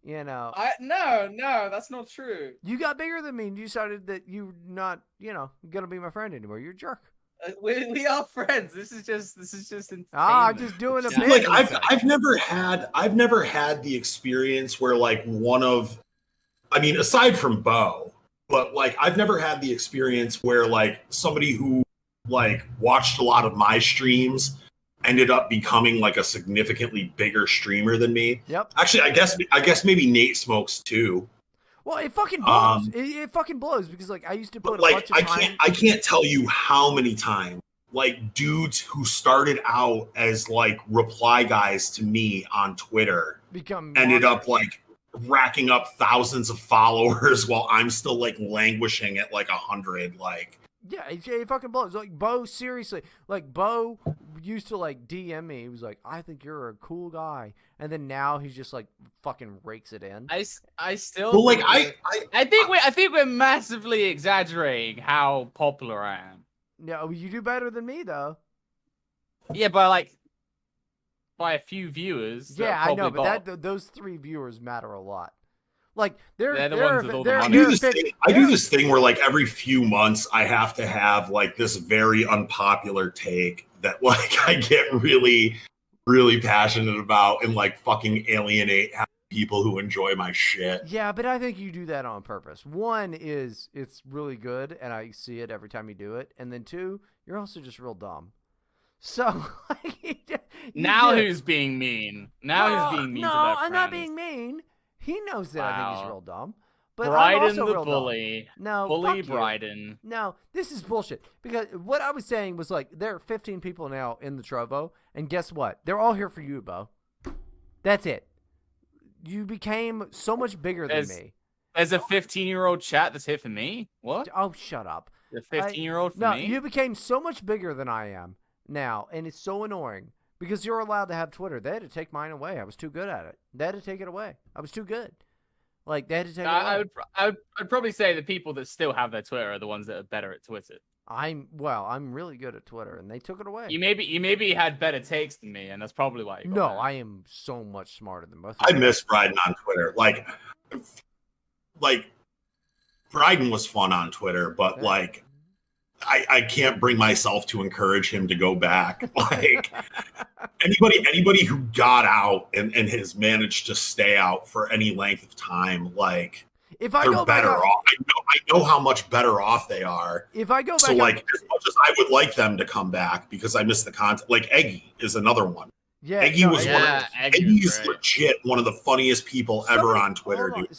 [SPEAKER 1] You know.
[SPEAKER 3] No, that's not true.
[SPEAKER 1] You got bigger than me, and you decided that you're not, gonna be my friend anymore. You're a jerk.
[SPEAKER 3] We are friends. This is just
[SPEAKER 1] I'm just doing a bit.
[SPEAKER 4] Like I've never had the experience where like aside from Bo, but like I've never had the experience where like somebody who like watched a lot of my streams ended up becoming like a significantly bigger streamer than me.
[SPEAKER 1] Yep.
[SPEAKER 4] Actually, I guess maybe Nate Smokes too.
[SPEAKER 1] Well, it fucking blows. It fucking blows because like I used to put a bunch of time.
[SPEAKER 4] I can't tell you how many times like dudes who started out as like reply guys to me on Twitter ended up like racking up thousands of followers while I'm still like languishing at like 100. Like,
[SPEAKER 1] yeah, it fucking blows. Like Bo, seriously, like Bo used to like DM me. He was like, "I think you're a cool guy," and then now he's just like fucking rakes it in.
[SPEAKER 3] I still.
[SPEAKER 4] well, like
[SPEAKER 3] I think we're massively exaggerating how popular I am.
[SPEAKER 1] No, you do better than me though.
[SPEAKER 3] Yeah, by a few viewers.
[SPEAKER 1] Yeah, I know,
[SPEAKER 3] probably
[SPEAKER 1] but those 3 viewers matter a lot. Like
[SPEAKER 3] They're the ones with all the
[SPEAKER 1] they're-
[SPEAKER 3] money.
[SPEAKER 4] I do this thing where like every few months I have to have like this very unpopular take that like I get really, really passionate about and like fucking alienate people who enjoy my shit.
[SPEAKER 1] Yeah, but I think you do that on purpose. One is it's really good, and I see it every time you do it, and then 2, you're also just real dumb. So like,
[SPEAKER 3] Now who's being mean? Now who's being mean
[SPEAKER 1] no,
[SPEAKER 3] to their
[SPEAKER 1] I'm not
[SPEAKER 3] friends?
[SPEAKER 1] being mean. He knows that I think he's real dumb. But I'm
[SPEAKER 3] Bryden
[SPEAKER 1] also
[SPEAKER 3] the
[SPEAKER 1] real
[SPEAKER 3] bully.
[SPEAKER 1] Dumb. No,
[SPEAKER 3] Bully
[SPEAKER 1] fuck you.
[SPEAKER 3] Bryden.
[SPEAKER 1] No, this is bullshit. Because what I was saying was like there are 15 people now in the Trovo, and guess what? They're all here for you, Bo. That's it. You became so much bigger than me.
[SPEAKER 3] There's a 15-year-old chat that's here for me? What?
[SPEAKER 1] Oh, shut up.
[SPEAKER 3] The 15-year-old for
[SPEAKER 1] No,
[SPEAKER 3] me?
[SPEAKER 1] you became so much bigger than I am now, and it's so annoying because you're allowed to have Twitter. They had to take mine away. I was too good at it. They had to take it away. I was too good. Like they had to take it away.
[SPEAKER 3] I'd probably say the people that still have their Twitter are the ones that are better at Twitter.
[SPEAKER 1] I'm really good at Twitter, and they took it away.
[SPEAKER 3] You maybe had better takes than me, and that's probably why. You got
[SPEAKER 1] No,
[SPEAKER 3] that.
[SPEAKER 1] I am so much smarter than both.
[SPEAKER 4] I miss Bryden on Twitter. Like Bryden was fun on Twitter, but like I can't bring myself to encourage him to go back. Like anybody who got out and has managed to stay out for any length of time, like
[SPEAKER 1] if I
[SPEAKER 4] they're
[SPEAKER 1] go back
[SPEAKER 4] better
[SPEAKER 1] on,
[SPEAKER 4] off. I know how much better off they are.
[SPEAKER 1] if I go back
[SPEAKER 4] So
[SPEAKER 1] on,
[SPEAKER 4] like as much as I would like them to come back because I miss the content, like Eggy is another one.
[SPEAKER 1] yeah,
[SPEAKER 4] Eggy
[SPEAKER 1] no,
[SPEAKER 4] was
[SPEAKER 1] it
[SPEAKER 4] one
[SPEAKER 3] Yeah,
[SPEAKER 4] of
[SPEAKER 3] Eggy
[SPEAKER 4] Eggy
[SPEAKER 3] was
[SPEAKER 4] is
[SPEAKER 3] great.
[SPEAKER 4] legit one of the funniest people ever on Twitter,
[SPEAKER 1] hold on.
[SPEAKER 4] dude.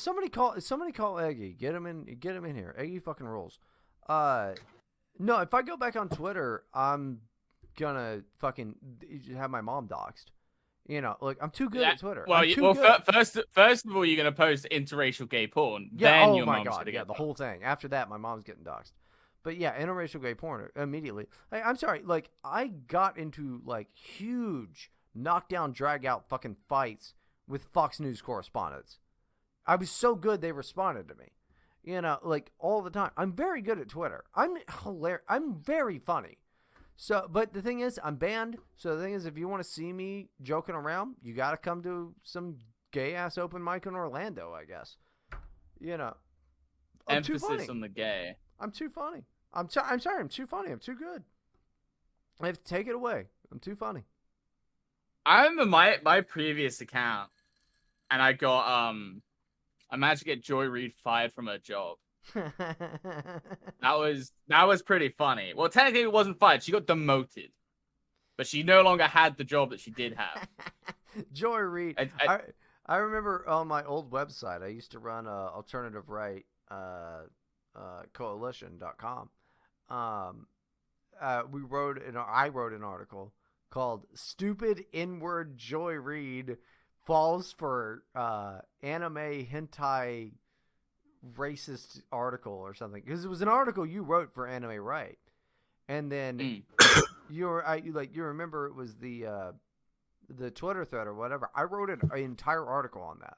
[SPEAKER 1] Somebody call Eggy. Get him in here. Eggy fucking rules. No, if I go back on Twitter, I'm gonna fucking have my mom doxxed. You know, like I'm too good at Twitter.
[SPEAKER 3] Well,
[SPEAKER 1] I'm too good.
[SPEAKER 3] first of all, you're gonna post interracial gay porn.
[SPEAKER 1] Yeah,
[SPEAKER 3] then
[SPEAKER 1] oh
[SPEAKER 3] your
[SPEAKER 1] my
[SPEAKER 3] mom's
[SPEAKER 1] god,
[SPEAKER 3] gonna
[SPEAKER 1] yeah,
[SPEAKER 3] get
[SPEAKER 1] the whole thing. After that, my mom's getting doxxed. But yeah, interracial gay porn immediately. Like, I'm sorry, like I got into like huge knockdown, drag out fucking fights with Fox News correspondents. I was so good they responded to me. You know, like all the time. I'm very good at Twitter. I'm hilarious. I'm very funny. So, but the thing is, I'm banned. So the thing is, if you want to see me joking around, you got to come to some gay ass open mic in Orlando, I guess. You know, I'm too funny.
[SPEAKER 3] emphasis on the gay.
[SPEAKER 1] I'm too funny. I'm sorry. I'm too funny. I'm too good. I have to take it away. I'm too funny.
[SPEAKER 3] I remember my previous account, and I managed to get Joy Reid fired from her job. That was pretty funny. Well, technically it wasn't fired. She got demoted, but she no longer had the job that she did have.
[SPEAKER 1] Joy Reid. I remember on my old website, I used to run alternative right coalition.com. I wrote an article called "Stupid N-Word Joy Reid Falls for Anime Hentai Racist Article" or something, because it was an article you wrote for Anime Right, and then you remember it was the Twitter thread or whatever. I wrote an entire article on that.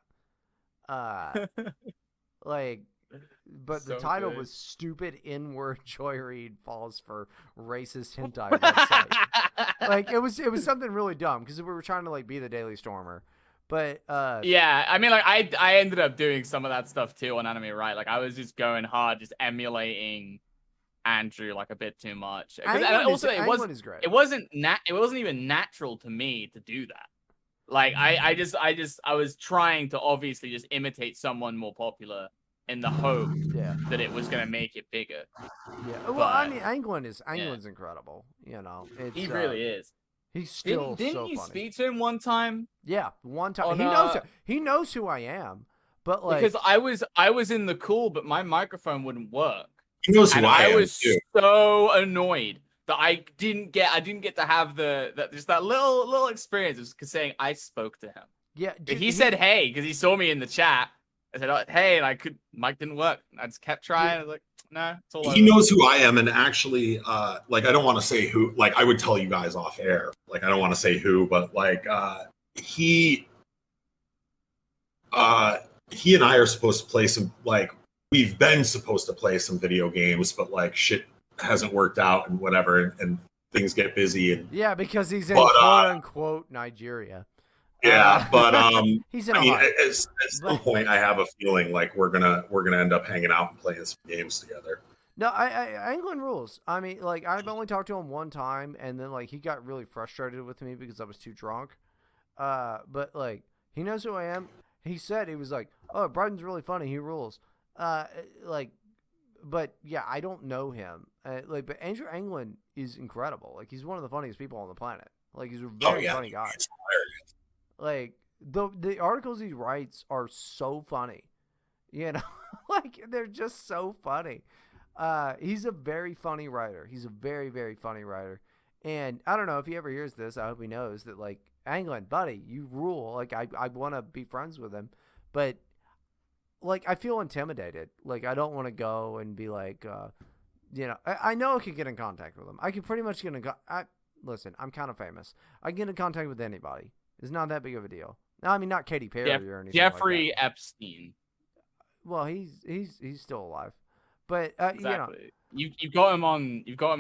[SPEAKER 1] But the title was "Stupid N-Word Joy Reid Falls for Racist Hentai Website." It was something really dumb because we were trying to be the Daily Stormer. But
[SPEAKER 3] yeah, I mean, I ended up doing some of that stuff too on Anime Right. I was just going hard, just emulating Andrew a bit too much.
[SPEAKER 1] England is great.
[SPEAKER 3] It wasn't even natural to me to do that. I was trying to obviously just imitate someone more popular in the hope that it was gonna make it bigger.
[SPEAKER 1] Yeah. Well, I mean, England's incredible.
[SPEAKER 3] He really is.
[SPEAKER 1] He's still
[SPEAKER 3] didn't
[SPEAKER 1] so
[SPEAKER 3] you
[SPEAKER 1] funny.
[SPEAKER 3] speak to him one time?
[SPEAKER 1] Yeah, one time. He knows who I am, but
[SPEAKER 3] because I was in the call, but my microphone wouldn't work.
[SPEAKER 4] He knows who I am.
[SPEAKER 3] I was so annoyed that I didn't get to have that little experience of saying I spoke to him.
[SPEAKER 1] Yeah,
[SPEAKER 3] he said hey because he saw me in the chat. I said hey, and mic didn't work. I just kept trying. I was like, no, it's all over.
[SPEAKER 4] He knows who I am, and actually, I don't want to say who. I would tell you guys off air. I don't want to say who, but he and I are supposed to play some. We've been supposed to play some video games, but shit hasn't worked out and whatever, and things get busy. And
[SPEAKER 1] yeah, because he's in quote unquote Nigeria.
[SPEAKER 4] Yeah, but
[SPEAKER 1] he's in
[SPEAKER 4] at some point, I have a feeling we're gonna end up hanging out and playing some games together.
[SPEAKER 1] No, England rules. I mean, I've only talked to him one time, and then he got really frustrated with me because I was too drunk. But he knows who I am. He said he was "Oh, Bryden's really funny. He rules." But yeah, I don't know him. But Andrew England is incredible. He's one of the funniest people on the planet. He's a very funny guy.
[SPEAKER 4] It's hilarious.
[SPEAKER 1] The articles he writes are so funny, they're just so funny. He's a very funny writer. He's a very, very funny writer. And I don't know if he ever hears this. I hope he knows that England, buddy, you rule. I want to be friends with him, but I feel intimidated. I don't want to go and be I know I could get in contact with him. I could pretty much get in listen, I'm kind of famous. I can get in contact with anybody. It's not that big of a deal. No, I mean, not Katy Perry or anything.
[SPEAKER 3] Jeffrey Epstein.
[SPEAKER 1] Well, he's still alive, but
[SPEAKER 3] exactly. You've got him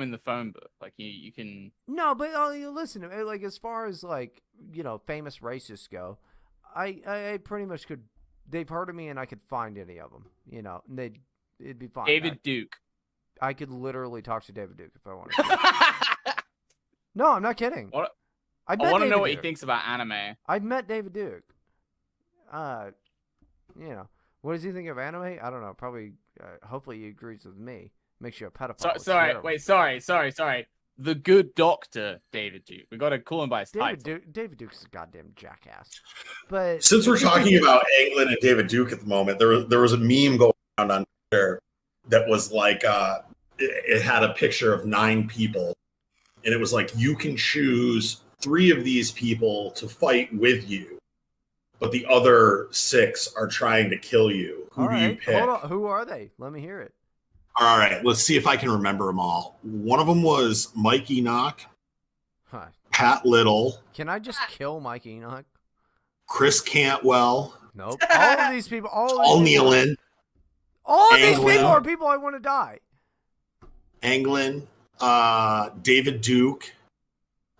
[SPEAKER 3] in the phone book. You can.
[SPEAKER 1] No, but listen. As far as famous racists go, I pretty much could. They've heard of me, and I could find any of them. And it'd be fine.
[SPEAKER 3] David Duke.
[SPEAKER 1] I could literally talk to David Duke if I wanted to. No, I'm not kidding.
[SPEAKER 3] What? I want to know what he thinks about anime.
[SPEAKER 1] I've met David Duke. What does he think of anime? I don't know. Probably, hopefully he agrees with me. Makes you a pedophile.
[SPEAKER 3] Sorry. The good doctor, David Duke. We got to call him by his title.
[SPEAKER 1] David Duke's a goddamn jackass. But
[SPEAKER 4] since we're talking about England and David Duke at the moment, there was a meme going around on Twitter that was it had a picture of 9 people, and it was you can choose 3 of these people to fight with you, but the other 6 are trying to kill you. Who do you pick?
[SPEAKER 1] Hold on. Who are they? Let me hear it.
[SPEAKER 4] All right, let's see if I can remember them all. One of them was Mike Enoch, Pat Little.
[SPEAKER 1] Can I just kill Mike Enoch?
[SPEAKER 4] Chris Cantwell.
[SPEAKER 1] Nope. All of these people.
[SPEAKER 4] Paul Nealon.
[SPEAKER 1] All of these people are people I want to die.
[SPEAKER 4] Anglin, David Duke,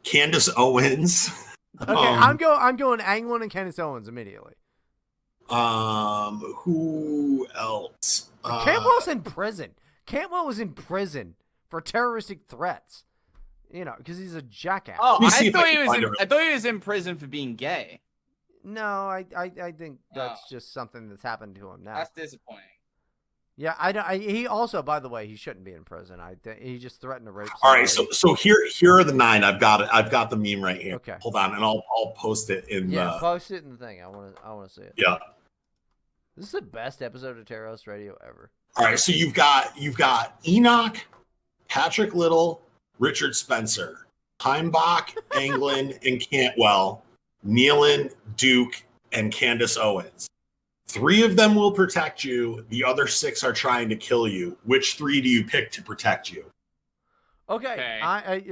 [SPEAKER 4] Candace Owens.
[SPEAKER 1] Okay, I'm going Anglin and Candace Owens immediately.
[SPEAKER 4] Who else?
[SPEAKER 1] Cantwell's in prison. Cantwell was in prison for terroristic threats. Because he's a jackass.
[SPEAKER 3] Oh, I thought he was in prison for being gay.
[SPEAKER 1] No, I think that's just something that's happened to him now.
[SPEAKER 3] That's disappointing.
[SPEAKER 1] Yeah, he also, by the way, he shouldn't be in prison. He just threatened to rape
[SPEAKER 4] All
[SPEAKER 1] somebody.
[SPEAKER 4] right, so here are the 9. I've got the meme right here.
[SPEAKER 1] Okay.
[SPEAKER 4] Hold on, and I'll post it in
[SPEAKER 1] post it in the thing. I want to see it.
[SPEAKER 4] Yeah.
[SPEAKER 1] This is the best episode of Terror House Radio ever.
[SPEAKER 4] All right, so you've got Enoch, Patrick Little, Richard Spencer, Heimbach, Anglin, and Cantwell, Nealon, Duke, and Candace Owens. 3 of them will protect you. The other 6 are trying to kill you. Which 3 do you pick to protect you?
[SPEAKER 1] Okay.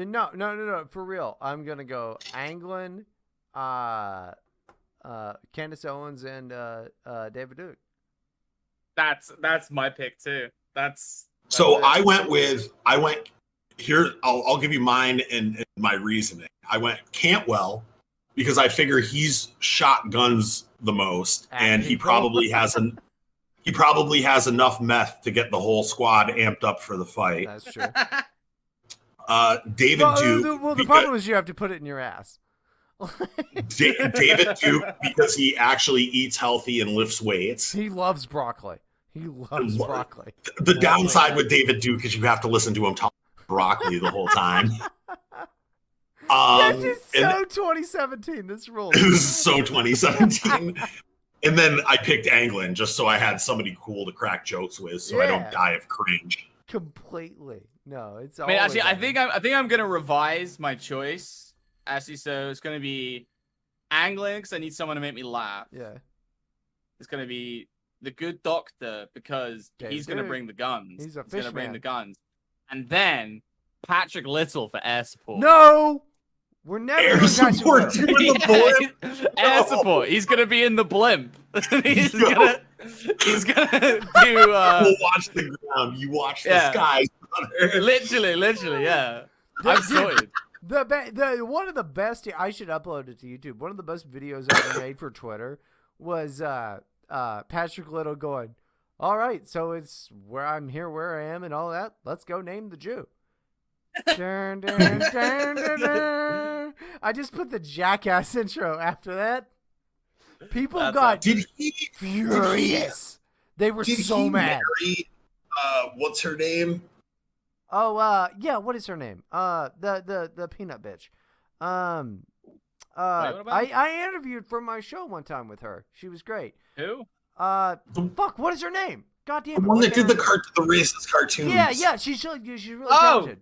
[SPEAKER 1] No, for real. I'm gonna go Anglin, Candace Owens, and David Duke.
[SPEAKER 3] That's my pick too.
[SPEAKER 4] So I went here. I'll give you mine and my reasoning. I went Cantwell because I figure he's shot guns the most, and he probably has enough meth to get the whole squad amped up for the fight.
[SPEAKER 1] That's true.
[SPEAKER 4] David Duke.
[SPEAKER 1] The problem is you have to put it in your ass.
[SPEAKER 4] David Duke, because he actually eats healthy and lifts weights.
[SPEAKER 1] He loves broccoli.
[SPEAKER 4] The downside with David Duke is you have to listen to him talk broccoli the whole time.
[SPEAKER 1] This is so 2017. This rule.
[SPEAKER 4] This is so 2017. And then I picked Anglin just so I had somebody cool to crack jokes with, so I don't die of cringe.
[SPEAKER 1] Completely. No, it's.
[SPEAKER 3] I mean, actually, I think I'm gonna revise my choice. Actually, so it's gonna be Anglin because I need someone to make me laugh.
[SPEAKER 1] Yeah.
[SPEAKER 3] It's gonna be the good doctor because he's gonna bring the guns.
[SPEAKER 1] He's
[SPEAKER 3] gonna bring the guns, and then Patrick Little for air support.
[SPEAKER 1] No. We're never
[SPEAKER 4] air support.
[SPEAKER 3] Air support. He's gonna be in the blimp. he's gonna do.
[SPEAKER 4] We'll watch the ground. You watch the skies.
[SPEAKER 3] Literally, yeah. I'm sorted.
[SPEAKER 1] The one of the best. I should upload it to YouTube. One of the best videos I ever made for Twitter was Patrick Little going, "All right, so it's where I'm here, where I am, and all that. Let's go name the Jew." Dun, dun, dun, dun, dun. I just put the Jackass intro after that. People got furious. They were so mad.
[SPEAKER 4] Marry, what's her name?
[SPEAKER 1] Oh, yeah. What is her name? The peanut bitch. I interviewed for my show one time with her. She was great.
[SPEAKER 3] Who?
[SPEAKER 1] Fuck. What is her name? God damn it.
[SPEAKER 4] The one that did the racist cartoons.
[SPEAKER 1] Yeah. She's really talented.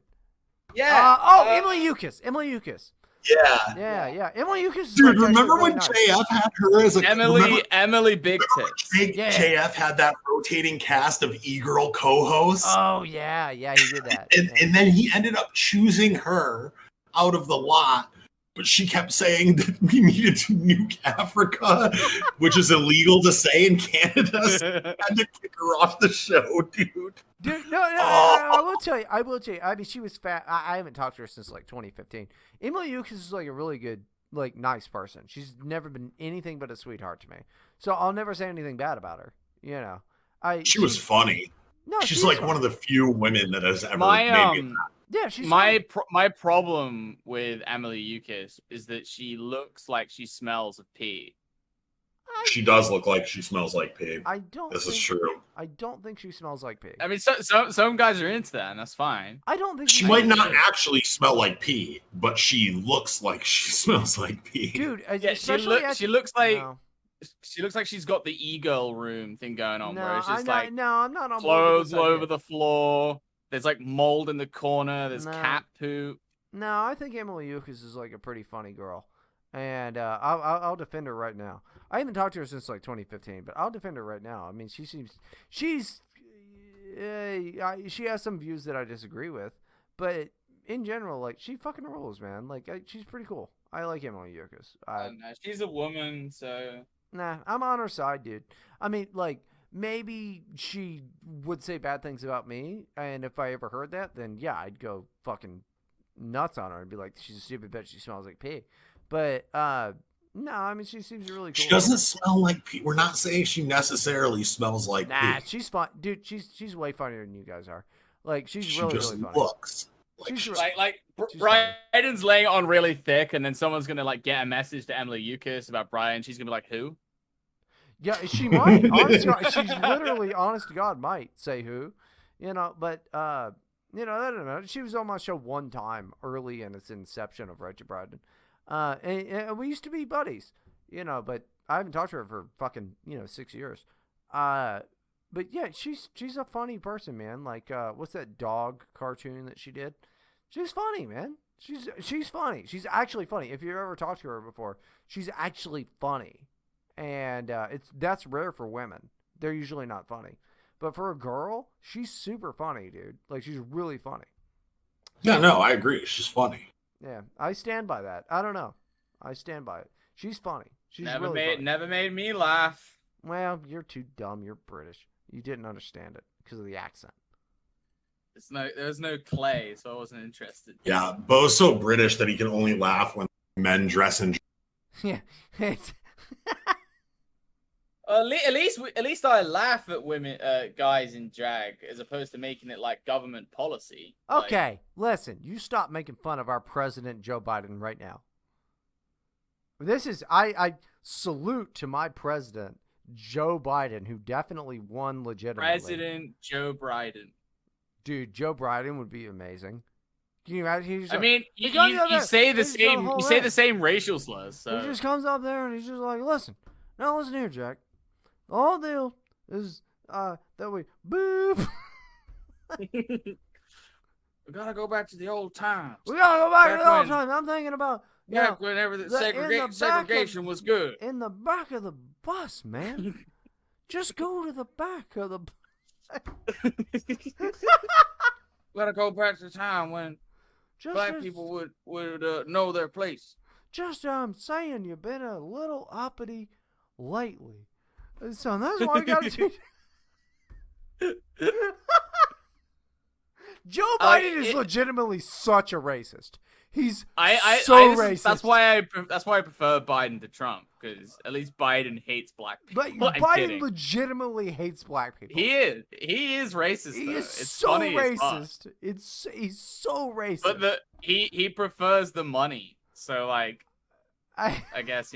[SPEAKER 3] Yeah.
[SPEAKER 1] Emily Eucas. Yeah. Emily Eucas.
[SPEAKER 4] Dude, remember when JF had her as a
[SPEAKER 3] Emily Big Tits?
[SPEAKER 4] JF had that rotating cast of e-girl co-hosts.
[SPEAKER 1] Oh yeah, he did that.
[SPEAKER 4] And then he ended up choosing her out of the lot, but she kept saying that we needed to nuke Africa, which is illegal to say in Canada. So I had to kick her off the show, dude.
[SPEAKER 1] Dude, no, I will tell you. I mean, she was fat. I haven't talked to her since like 2015. Emily Eucas is like a really good, like nice person. She's never been anything but a sweetheart to me. So I'll never say anything bad about her. You know, she
[SPEAKER 4] was funny. No, she's like one of the few women that has ever made me.
[SPEAKER 1] Yeah, she's
[SPEAKER 3] my problem with Emily Eucas is that she looks like she smells of pee.
[SPEAKER 4] She does look like she smells like pee. This is true.
[SPEAKER 1] I don't think she smells like pee.
[SPEAKER 3] I mean, some guys are into that, and that's fine.
[SPEAKER 1] I don't think
[SPEAKER 4] she might not actually smell like pee, but she looks like she smells like pee.
[SPEAKER 1] Dude,
[SPEAKER 3] yeah, she looks like. No. She looks like she's got the e-girl room thing going on, where it's just I'm not on clothes all over the floor. There's like mold in the corner. There's cat poop.
[SPEAKER 1] No, I think Emily Eucas is like a pretty funny girl, and I'll defend her right now. I haven't talked to her since like 2015, but I'll defend her right now. I mean, she has some views that I disagree with, but in general, like she fucking rules, man. Like she's pretty cool. I like Emily Eucas.
[SPEAKER 3] No, she's a woman, so.
[SPEAKER 1] Nah, I'm on her side, dude. I mean, like, maybe she would say bad things about me, and if I ever heard that, then yeah, I'd go fucking nuts on her and be like, she's a stupid bitch, she smells like pee. But, no, I mean, she seems really cool.
[SPEAKER 4] She doesn't smell like pee. We're not saying she necessarily smells like pee.
[SPEAKER 1] Nah, she's fun. Dude, she's way funnier than you guys are. Like, she's really funny.
[SPEAKER 4] Looks.
[SPEAKER 3] Like Bryden's laying on really thick, and then someone's gonna like get a message to Emily Eucas about Bryden. She's gonna be like, "Who?"
[SPEAKER 1] Yeah, she might. Honest to God, she's literally, honest to God, might say who, But I don't know. She was on my show one time early in its inception of Rachel Bryden, and we used to be buddies, But I haven't talked to her for fucking 6 years. But yeah, she's a funny person, man. Like, what's that dog cartoon that she did? She's funny, man. She's funny. She's actually funny. If you ever talked to her before, she's actually funny. And that's rare for women. They're usually not funny. But for a girl, she's super funny, dude. Like, she's really funny.
[SPEAKER 4] Yeah, no, I agree. She's funny.
[SPEAKER 1] Yeah, I stand by that. I don't know. I stand by it. She's funny. She's
[SPEAKER 3] Never
[SPEAKER 1] really funny.
[SPEAKER 3] Never made me laugh.
[SPEAKER 1] Well, you're too dumb. You're British. You didn't understand it because of the accent.
[SPEAKER 3] There was no Clay, so I wasn't interested.
[SPEAKER 4] Yeah, Bo's so British that he can only laugh when men dress in.
[SPEAKER 1] Yeah, it's
[SPEAKER 3] At least I laugh at women, guys in drag, as opposed to making it like government policy.
[SPEAKER 1] Okay, listen, you stop making fun of our president, Joe Biden, right now. This is, I salute to my president, Joe Biden, who definitely won legitimately.
[SPEAKER 3] President Joe Biden.
[SPEAKER 1] Dude, Joe Biden would be amazing. Can you imagine?
[SPEAKER 3] You say the same racial slurs. So.
[SPEAKER 1] He just comes up there and he's just like, listen here, Jack. The whole deal is that we boop.
[SPEAKER 3] We gotta go back to the old times.
[SPEAKER 1] We gotta go back to the old times. I'm thinking about
[SPEAKER 3] whenever segregation was good.
[SPEAKER 1] In the back of the bus, man. Just go to the back of the bus.
[SPEAKER 3] Gotta go back to the time when black people would know their place.
[SPEAKER 1] Just saying, you've been a little uppity lately. So that's why I gotta teach. Joe Biden is legitimately such a racist. He's racist.
[SPEAKER 3] That's why I prefer Biden to Trump, because at least Biden hates black people.
[SPEAKER 1] But Biden legitimately hates black people.
[SPEAKER 3] He is racist.
[SPEAKER 1] He
[SPEAKER 3] though.
[SPEAKER 1] is
[SPEAKER 3] It's
[SPEAKER 1] so
[SPEAKER 3] funny
[SPEAKER 1] racist. He's so racist.
[SPEAKER 3] But he prefers the money. So like, I guess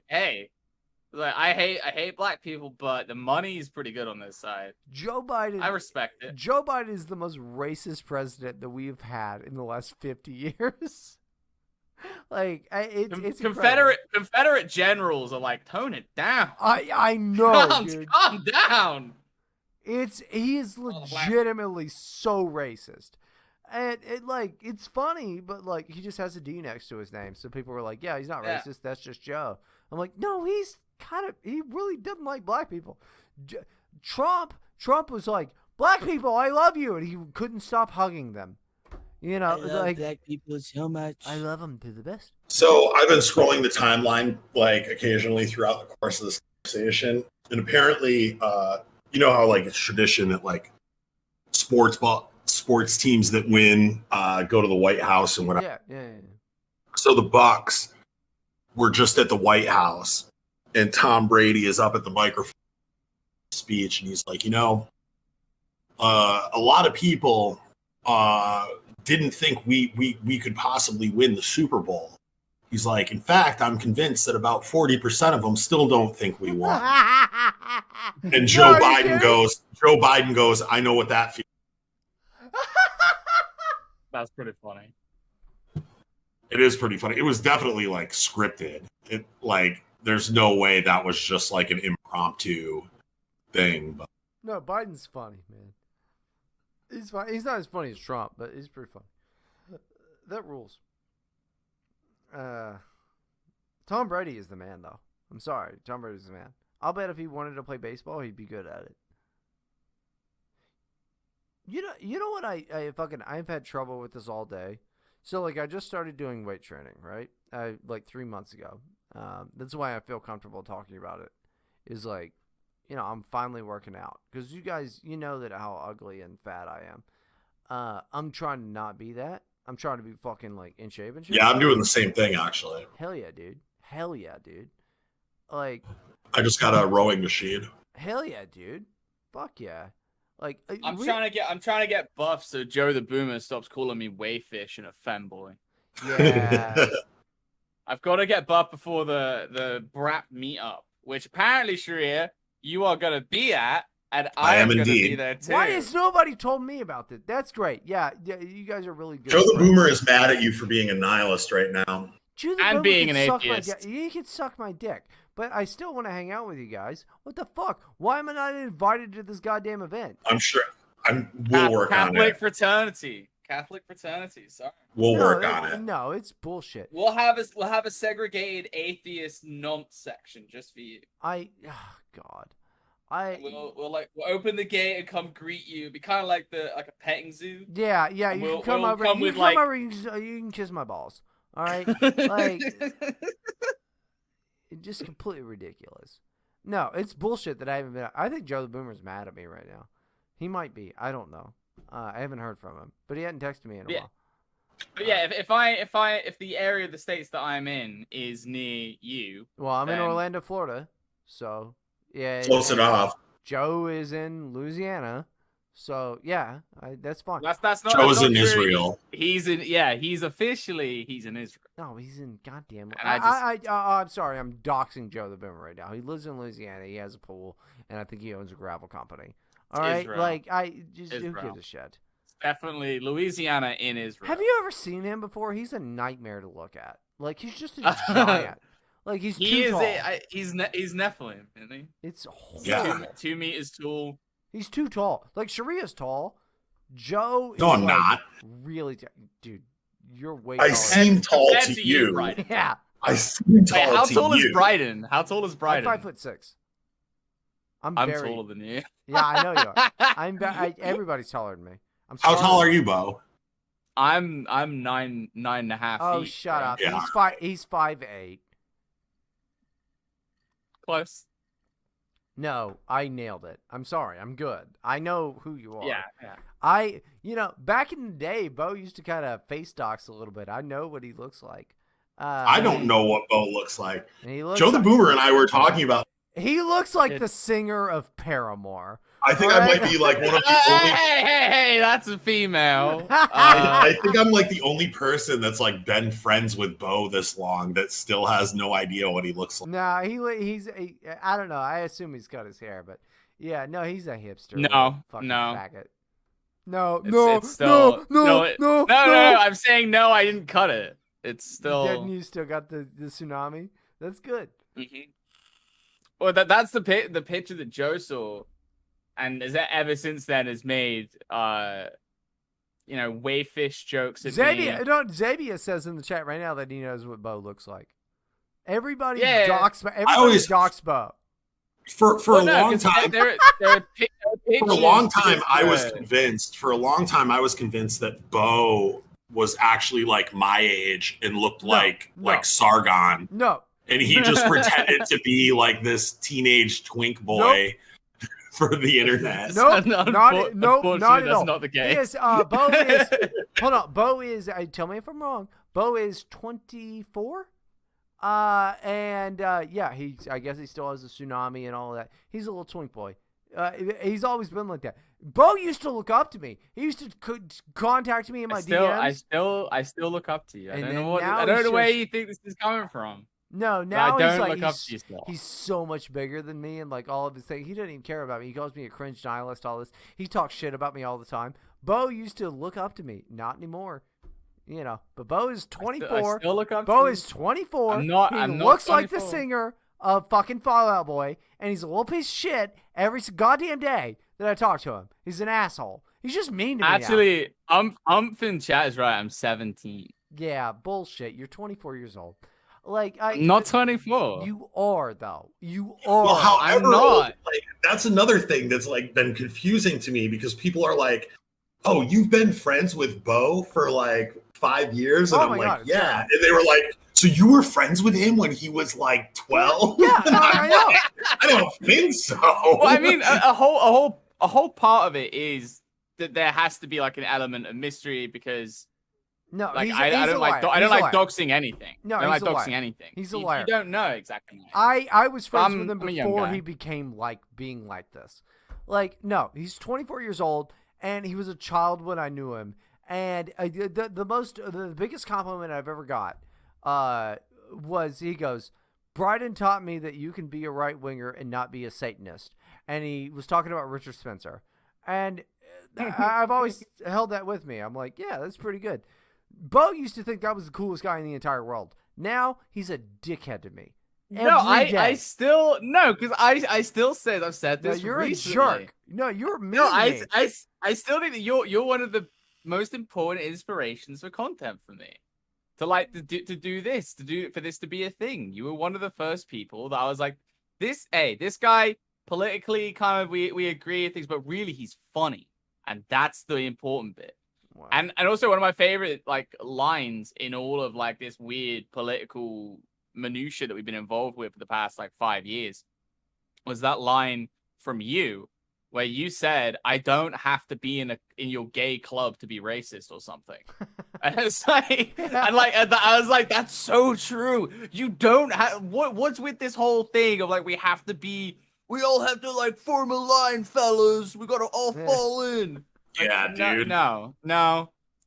[SPEAKER 3] hey. Like I hate black people, but the money is pretty good on this side.
[SPEAKER 1] Joe Biden,
[SPEAKER 3] I respect it.
[SPEAKER 1] Joe Biden is the most racist president that we've had in the last 50 years. Like it's
[SPEAKER 3] Confederate generals are like, tone it down.
[SPEAKER 1] I know, dude.
[SPEAKER 3] Calm down.
[SPEAKER 1] He is legitimately so racist. And it's funny, but like he just has a D next to his name, so people were like, "Yeah, he's not racist. That's just Joe." I'm like, "No, he really doesn't like black people." Trump was like, "Black people, I love you," and he couldn't stop hugging them.
[SPEAKER 5] I love black people so much.
[SPEAKER 1] I love them to the best.
[SPEAKER 4] So I've been scrolling the timeline like occasionally throughout the course of this conversation, and apparently, you know how like it's tradition that like sports teams that win go to the White House and whatever.
[SPEAKER 1] Yeah.
[SPEAKER 4] So the Bucks were just at the White House, and Tom Brady is up at the microphone speech, and he's like, a lot of people didn't think we could possibly win the Super Bowl. He's like, in fact, I'm convinced that about 40% of them still don't think we won. And Joe Biden goes, I know what that feels.
[SPEAKER 3] That's pretty funny.
[SPEAKER 4] It is pretty funny. It was definitely like scripted. It like there's no way that was just like an impromptu thing. But.
[SPEAKER 1] No, Biden's funny, man. He's fine. He's not as funny as Trump, but he's pretty funny. That rules. Tom Brady is the man, though. I'm sorry, Tom Brady's the man. I'll bet if he wanted to play baseball, he'd be good at it. You know what I've had trouble with this all day. So like I just started doing weight training, right? Like 3 months ago. That's why I feel comfortable talking about it. Is like, I'm finally working out because you guys, that how ugly and fat I am. I'm trying to not be that. I'm trying to be fucking like in shape and shit.
[SPEAKER 4] Yeah, I'm doing the same thing actually.
[SPEAKER 1] Hell yeah, dude. Like
[SPEAKER 4] I just got a rowing machine.
[SPEAKER 1] Hell yeah, dude. Fuck yeah. Like
[SPEAKER 3] I'm trying to get buff so Joe the Boomer stops calling me wayfish and a femboy.
[SPEAKER 1] Yeah.
[SPEAKER 3] I've got to get buff before the Brap meetup which apparently, Sharia, you are going to be at, and
[SPEAKER 4] I am
[SPEAKER 3] going to
[SPEAKER 4] indeed.
[SPEAKER 3] be there too.
[SPEAKER 1] Why has nobody told me about this? That's great. Yeah, you guys are really good.
[SPEAKER 4] Joe the Boomer is mad at you for being a nihilist right now.
[SPEAKER 1] Joe the
[SPEAKER 3] And
[SPEAKER 1] Boomer
[SPEAKER 3] being
[SPEAKER 1] can
[SPEAKER 3] an
[SPEAKER 1] suck
[SPEAKER 3] atheist.
[SPEAKER 1] You can suck my dick, but I still want to hang out with you guys. What the fuck? Why am I not invited to this goddamn event?
[SPEAKER 4] I'm sure. We'll work on
[SPEAKER 3] Catholic
[SPEAKER 4] it.
[SPEAKER 3] fraternity. Sorry.
[SPEAKER 4] We'll work on it.
[SPEAKER 1] No, it's bullshit.
[SPEAKER 3] We'll have a segregated atheist nonce section just for you.
[SPEAKER 1] God.
[SPEAKER 3] We'll open the gate and come greet you. It'd be kind of like a petting zoo.
[SPEAKER 1] Yeah,
[SPEAKER 3] And
[SPEAKER 1] you can come over. You can kiss my balls. All right, like it's just completely ridiculous. No, it's bullshit that I haven't been. I think Joe the Boomer's mad at me right now. He might be. I don't know. I haven't heard from him, but he hadn't texted me in a while.
[SPEAKER 3] But yeah, if the area of the states that I'm in is near you,
[SPEAKER 1] Well, I'm in Orlando, Florida, so yeah.
[SPEAKER 4] Close enough.
[SPEAKER 1] Joe is in Louisiana, so yeah, that's fine.
[SPEAKER 3] That's not.
[SPEAKER 4] Joe's in
[SPEAKER 3] true.
[SPEAKER 4] Israel.
[SPEAKER 3] He's officially in Israel.
[SPEAKER 1] No, he's in goddamn.
[SPEAKER 3] And
[SPEAKER 1] I'm sorry, I'm doxing Joe the Boomer right now. He lives in Louisiana. He has a pool, and I think he owns a gravel company. All right,
[SPEAKER 3] Israel.
[SPEAKER 1] like who
[SPEAKER 3] Israel.
[SPEAKER 1] gives a shit?
[SPEAKER 3] Definitely Louisiana in Israel.
[SPEAKER 1] Have you ever seen him before? He's a nightmare to look at. Like he's just a giant. Like he's too tall.
[SPEAKER 3] He's Nephilim, isn't he?
[SPEAKER 1] It's horrible.
[SPEAKER 4] Yeah.
[SPEAKER 3] 2 meters tall.
[SPEAKER 1] He's too tall. Like Sharia's tall. Joe is
[SPEAKER 4] No, I'm not.
[SPEAKER 1] Really, dude. You're way.
[SPEAKER 4] I
[SPEAKER 1] taller.
[SPEAKER 4] seem tall
[SPEAKER 3] Compared
[SPEAKER 4] to you.
[SPEAKER 3] Bryden.
[SPEAKER 1] Yeah.
[SPEAKER 4] I seem tall
[SPEAKER 3] Wait, how
[SPEAKER 4] to
[SPEAKER 3] tall
[SPEAKER 4] you.
[SPEAKER 3] is Bryden? How tall is Bryden?
[SPEAKER 1] I'm 5'6". I'm
[SPEAKER 3] taller than you.
[SPEAKER 1] Yeah, I know you are. Everybody's taller than me.
[SPEAKER 4] How tall are you, Bo?
[SPEAKER 3] I'm 9.5 feet.
[SPEAKER 1] Oh, shut up.
[SPEAKER 4] Yeah.
[SPEAKER 1] He's 5'8".
[SPEAKER 3] Close.
[SPEAKER 1] No, I nailed it. I'm sorry. I'm good. I know who you are.
[SPEAKER 3] Yeah.
[SPEAKER 1] Back in the day, Bo used to kind of face dox a little bit. I know what he looks like.
[SPEAKER 4] I don't know what Bo looks like.
[SPEAKER 1] He
[SPEAKER 4] Joe the Boomer and I were talking about.
[SPEAKER 1] He looks like the singer of Paramore.
[SPEAKER 4] I think I might be like one of the only.
[SPEAKER 3] Hey, that's a female.
[SPEAKER 4] I think I'm like the only person that's like been friends with Bo this long that still has no idea what he looks like.
[SPEAKER 1] No, I don't know. I assume he's cut his hair, but yeah, no, he's a hipster.
[SPEAKER 3] No,
[SPEAKER 1] fucking
[SPEAKER 3] no.
[SPEAKER 1] faggot. No,
[SPEAKER 3] It's still,
[SPEAKER 1] no.
[SPEAKER 3] I'm saying no. I didn't cut it. It's still.
[SPEAKER 1] Then you still got the tsunami. That's good.
[SPEAKER 3] Mm-hmm. Well, that's the picture that Joe saw, and is that ever since then has made wayfish jokes at me.
[SPEAKER 1] Zabia says in the chat right now that he knows what Bo looks like. Everybody
[SPEAKER 3] Yeah.
[SPEAKER 1] docks Bo.
[SPEAKER 4] For a long time.
[SPEAKER 3] There are
[SPEAKER 4] For a long time, I was convinced. For a long time, I was convinced that Bo was actually like my age and looked like Sargon.
[SPEAKER 1] No.
[SPEAKER 4] And he just pretended to be like this teenage twink boy for the internet.
[SPEAKER 1] Nope, not at all.
[SPEAKER 3] That's not the case.
[SPEAKER 1] Bo is. Hold on, Bo is. Tell me if I'm wrong. Bo is 24. I guess he still has a tsunami and all of that. He's a little twink boy. He's always been like that. Bo used to look up to me. He used to contact me in my DMs.
[SPEAKER 3] I still look up to you. I
[SPEAKER 1] And
[SPEAKER 3] don't know where you think this is coming from.
[SPEAKER 1] No, now
[SPEAKER 3] I don't
[SPEAKER 1] he's like
[SPEAKER 3] look up to you still.
[SPEAKER 1] He's so much bigger than me, and like all of his things, he doesn't even care about me. He calls me a cringe nihilist. All this, he talks shit about me all the time. Bo used to look up to me, not anymore. But Bo is 24.
[SPEAKER 3] I still look up
[SPEAKER 1] Bo
[SPEAKER 3] to
[SPEAKER 1] is 24.
[SPEAKER 3] I'm not.
[SPEAKER 1] He
[SPEAKER 3] I'm
[SPEAKER 1] looks
[SPEAKER 3] not
[SPEAKER 1] like the
[SPEAKER 3] 24.
[SPEAKER 1] singer of fucking Fallout Boy, and he's a little piece of shit every goddamn day that I talk to him. He's an asshole. He's just mean to me.
[SPEAKER 3] Actually, Umph in chat is right. I'm 17.
[SPEAKER 1] Yeah, bullshit. You're 24 years old.
[SPEAKER 3] I'm not 24.
[SPEAKER 1] You are though. You are.
[SPEAKER 4] Well, however,
[SPEAKER 3] I'm not.
[SPEAKER 4] like, that's another thing that's like been confusing to me because people are like, "Oh, you've been friends with Bo for like 5 years," and
[SPEAKER 1] Oh
[SPEAKER 4] I'm
[SPEAKER 1] my
[SPEAKER 4] like,
[SPEAKER 1] God, it's
[SPEAKER 4] "Yeah,"
[SPEAKER 1] terrible.
[SPEAKER 4] and they were like, "So you were friends with him when he was like 12?"
[SPEAKER 1] Yeah,
[SPEAKER 4] And
[SPEAKER 1] I
[SPEAKER 4] I'm
[SPEAKER 1] know.
[SPEAKER 4] like, I don't think so.
[SPEAKER 3] Well, I mean, a whole part of it is that there has to be like an element of mystery because.
[SPEAKER 1] No,
[SPEAKER 3] Like
[SPEAKER 1] he's
[SPEAKER 3] I
[SPEAKER 1] a
[SPEAKER 3] don't
[SPEAKER 1] liar.
[SPEAKER 3] like I don't
[SPEAKER 1] He's a
[SPEAKER 3] like
[SPEAKER 1] liar.
[SPEAKER 3] doxing anything.
[SPEAKER 1] No,
[SPEAKER 3] I don't
[SPEAKER 1] he's
[SPEAKER 3] like
[SPEAKER 1] a
[SPEAKER 3] doxing
[SPEAKER 1] liar.
[SPEAKER 3] anything.
[SPEAKER 1] He's a
[SPEAKER 3] You
[SPEAKER 1] liar.
[SPEAKER 3] don't know exactly.
[SPEAKER 1] I was friends with him
[SPEAKER 3] I'm a young
[SPEAKER 1] before
[SPEAKER 3] guy.
[SPEAKER 1] he became being like this. No, he's 24 years old and he was a child when I knew him. And the biggest compliment I've ever got was he goes, Bryden taught me that you can be a right winger and not be a Satanist. And he was talking about Richard Spencer. And I've always held that with me. I'm like, yeah, that's pretty good. Bo used to think that was the coolest guy in the entire world. Now he's a dickhead to me.
[SPEAKER 3] I still because I still said I've said this.
[SPEAKER 1] No, you're
[SPEAKER 3] recently.
[SPEAKER 1] a jerk. No, you're mean.
[SPEAKER 3] No, I still think that you're one of the most important inspirations for content for me. To do this for this to be a thing. You were one of the first people that I was like, this guy politically kind of we agree with things, but really he's funny, and that's the important bit. Wow. And also one of my favorite like lines in all of like this weird political minutia that we've been involved with for the past like 5 years was that line from you where you said, I don't have to be in your gay club to be racist or something. And it's like, I was like, that's so true. You don't have, what's with this whole thing of like, we all have to like form a line, fellas. We got to all fall in.
[SPEAKER 4] Yeah, dude.
[SPEAKER 3] No.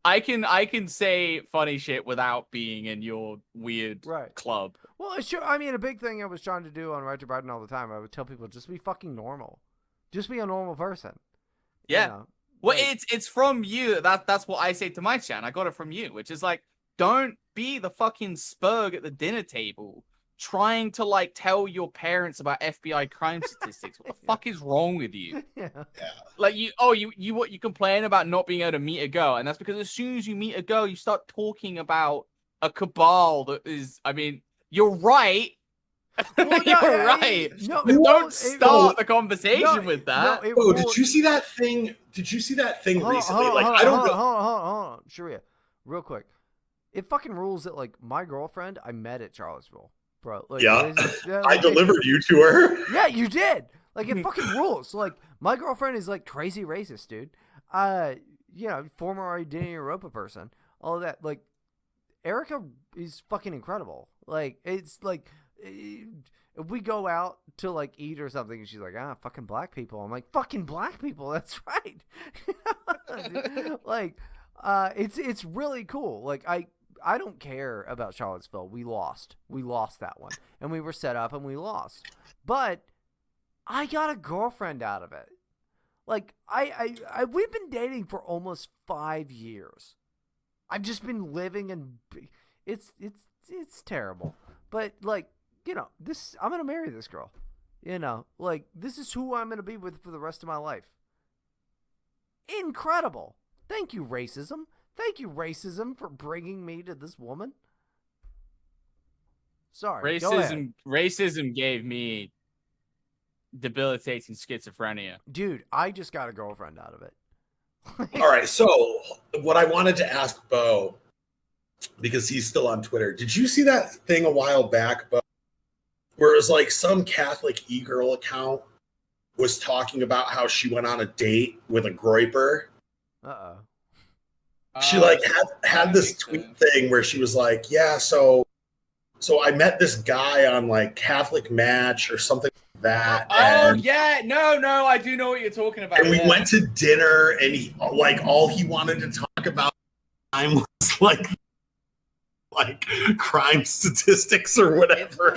[SPEAKER 3] I can say funny shit without being in your weird club.
[SPEAKER 1] Well, sure. I mean, a big thing I was trying to do on Right to Bryden all the time, I would tell people, just be fucking normal. Just be a normal person.
[SPEAKER 3] Yeah.
[SPEAKER 1] You know?
[SPEAKER 3] Well, it's from you. That's what I say to my chat. I got it from you, which is like, don't be the fucking spurg at the dinner table trying to like tell your parents about FBI crime statistics. What the fuck is wrong with you?
[SPEAKER 1] Yeah.
[SPEAKER 3] Like you complain about not being able to meet a girl, and that's because as soon as you meet a girl, you start talking about a cabal that is. I mean, you're right.
[SPEAKER 1] Well,
[SPEAKER 3] you're right. Don't start the conversation with that.
[SPEAKER 4] Did you see that thing? Did you see that thing recently?
[SPEAKER 1] Hold on, Sharia, real quick. It fucking rules that like my girlfriend I met at Charlottesville, bro. Like,
[SPEAKER 4] yeah, I delivered you to her.
[SPEAKER 1] Yeah, you did. Like it fucking rules. Like my girlfriend is like crazy racist, dude. Former Identity Europa person, all of that. Like Erica is fucking incredible. Like it's like. If we go out to like eat or something and she's like, fucking black people, I'm like, fucking black people, that's right. Like it's really cool. Like I don't care about Charlottesville. We lost that one, and we were set up and we lost, but I got a girlfriend out of it. Like we've been dating for almost 5 years. I've just been living and it's terrible, but like, you know, I'm going to marry this girl. You know, like, this is who I'm going to be with for the rest of my life. Incredible. Thank you, racism. Thank you, racism, for bringing me to this woman. Sorry.
[SPEAKER 3] Racism gave me debilitating schizophrenia.
[SPEAKER 1] Dude, I just got a girlfriend out of it.
[SPEAKER 4] All right, so what I wanted to ask Bo, because he's still on Twitter, did you see that thing a while back, Bo? Where it was like some Catholic e-girl account was talking about how she went on a date with a groiper.
[SPEAKER 1] Uh-oh.
[SPEAKER 4] She like had this tweet thing where she was like, yeah, so I met this guy on like Catholic Match or something like that.
[SPEAKER 3] No, I do know what you're talking about.
[SPEAKER 4] And we went to dinner, and he like all he wanted to talk about was like crime statistics or whatever.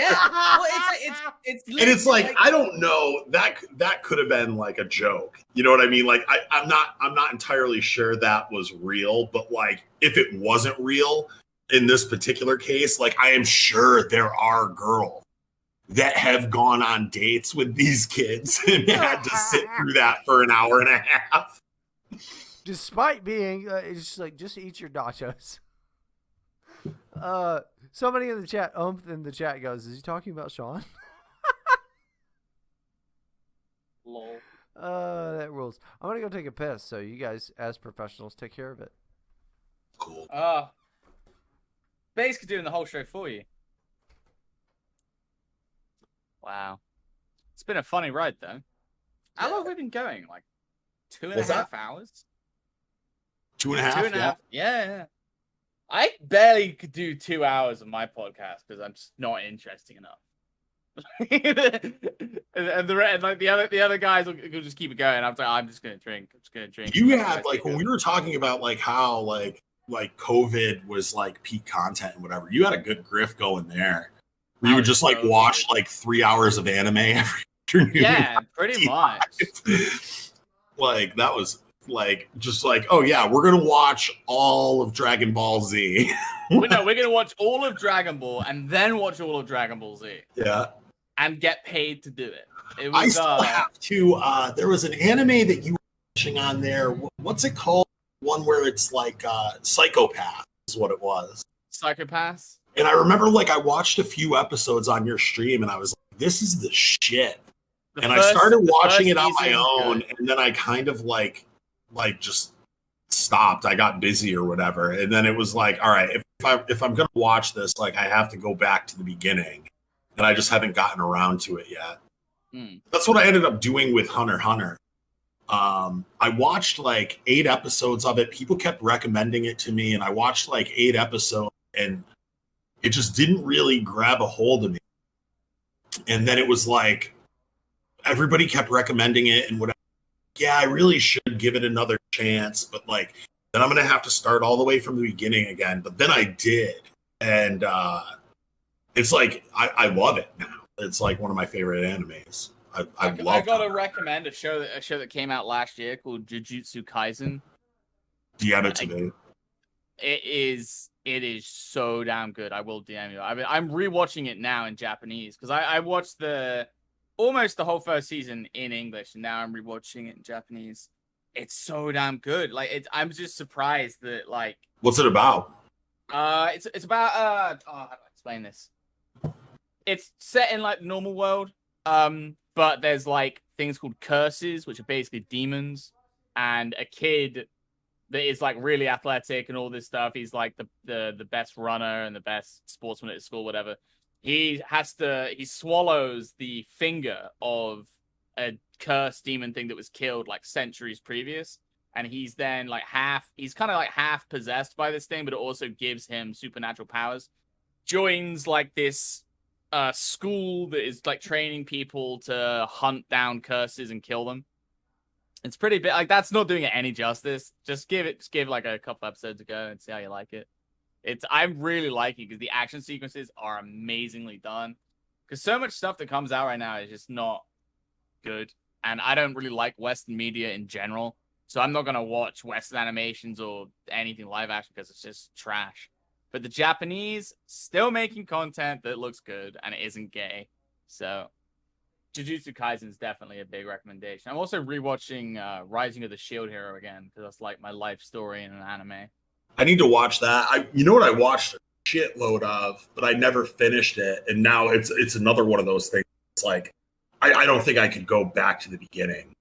[SPEAKER 4] It's like I don't know, that could have been like a joke. You know what I mean? Like I'm not entirely sure that was real, but like if it wasn't real in this particular case, like I am sure there are girls that have gone on dates with these kids and had to sit through that for an hour and a half.
[SPEAKER 1] Despite being, it's just like, just eat your nachos. Somebody in the chat goes, is he talking about Sean?
[SPEAKER 3] Lol.
[SPEAKER 1] That rules. I'm gonna go take a piss, so you guys as professionals take care of it.
[SPEAKER 4] Cool.
[SPEAKER 3] Basically doing the whole show for you. Wow. It's been a funny ride though. How long have we been going? Like 2.5 hours?
[SPEAKER 4] 2.5?
[SPEAKER 3] 2.5. Yeah. I barely could do 2 hours of my podcast because I'm just not interesting enough. and the other guys will just keep it going. I'm like, I'm just gonna drink.
[SPEAKER 4] You had like when we were talking about like how like COVID was like peak content and whatever. You had a good grift going there. We would just like watch like 3 hours of anime every afternoon.
[SPEAKER 3] Yeah, pretty much.
[SPEAKER 4] Like that was like just like, oh yeah, we're gonna watch all of Dragon Ball Z.
[SPEAKER 3] We're gonna watch all of Dragon Ball and then watch all of Dragon Ball Z.
[SPEAKER 4] Yeah.
[SPEAKER 3] And get paid to do it. It
[SPEAKER 4] I
[SPEAKER 3] was
[SPEAKER 4] still have to there was an anime that you were watching on there. What's it called? One where it's like Psychopath is what it was.
[SPEAKER 3] Psychopaths?
[SPEAKER 4] And I remember like I watched a few episodes on your stream and I was like, this is the shit. I started watching it on my own, and then I kind of like just stopped. I got busy or whatever, and then it was like, all right, if I'm gonna watch this, like I have to go back to the beginning, and I just haven't gotten around to it yet. That's what I ended up doing with Hunter x Hunter. I watched like 8 episodes of it. People kept recommending it to me, and I watched like 8 episodes, and it just didn't really grab a hold of me. And then it was like, everybody kept recommending it and whatever. Yeah, I really should give it another chance, but like then I'm gonna have to start all the way from the beginning again. But then I did, and it's like I love it now. It's like one of my favorite animes. I
[SPEAKER 3] gotta recommend a show that came out last year called Jujutsu Kaisen.
[SPEAKER 4] DM it to me.
[SPEAKER 3] It is so damn good. I will DM you. I'm rewatching it now in Japanese because I watched almost the whole first season in English, and now I'm rewatching it in Japanese. It's so damn good. Like I'm just surprised that like.
[SPEAKER 4] What's it about?
[SPEAKER 3] It's about how do I explain this? It's set in like the normal world, but there's like things called curses, which are basically demons, and a kid that is like really athletic and all this stuff. He's like the best runner and the best sportsman at school, whatever. He swallows the finger of a cursed demon thing that was killed like centuries previous. And he's then like he's kind of like half possessed by this thing, but it also gives him supernatural powers. Joins like this school that is like training people to hunt down curses and kill them. It's pretty big. Like that's not doing it any justice. Just give like a couple episodes ago and see how you like it. I'm really liking it because the action sequences are amazingly done. Because so much stuff that comes out right now is just not good. And I don't really like Western media in general. So I'm not going to watch Western animations or anything live action because it's just trash. But the Japanese still making content that looks good and it isn't gay. So Jujutsu Kaisen is definitely a big recommendation. I'm also rewatching Rising of the Shield Hero again because that's like my life story in an anime.
[SPEAKER 4] I need to watch that. You know what I watched a shitload of, but I never finished it. And now it's another one of those things. It's like, I don't think I could go back to the beginning,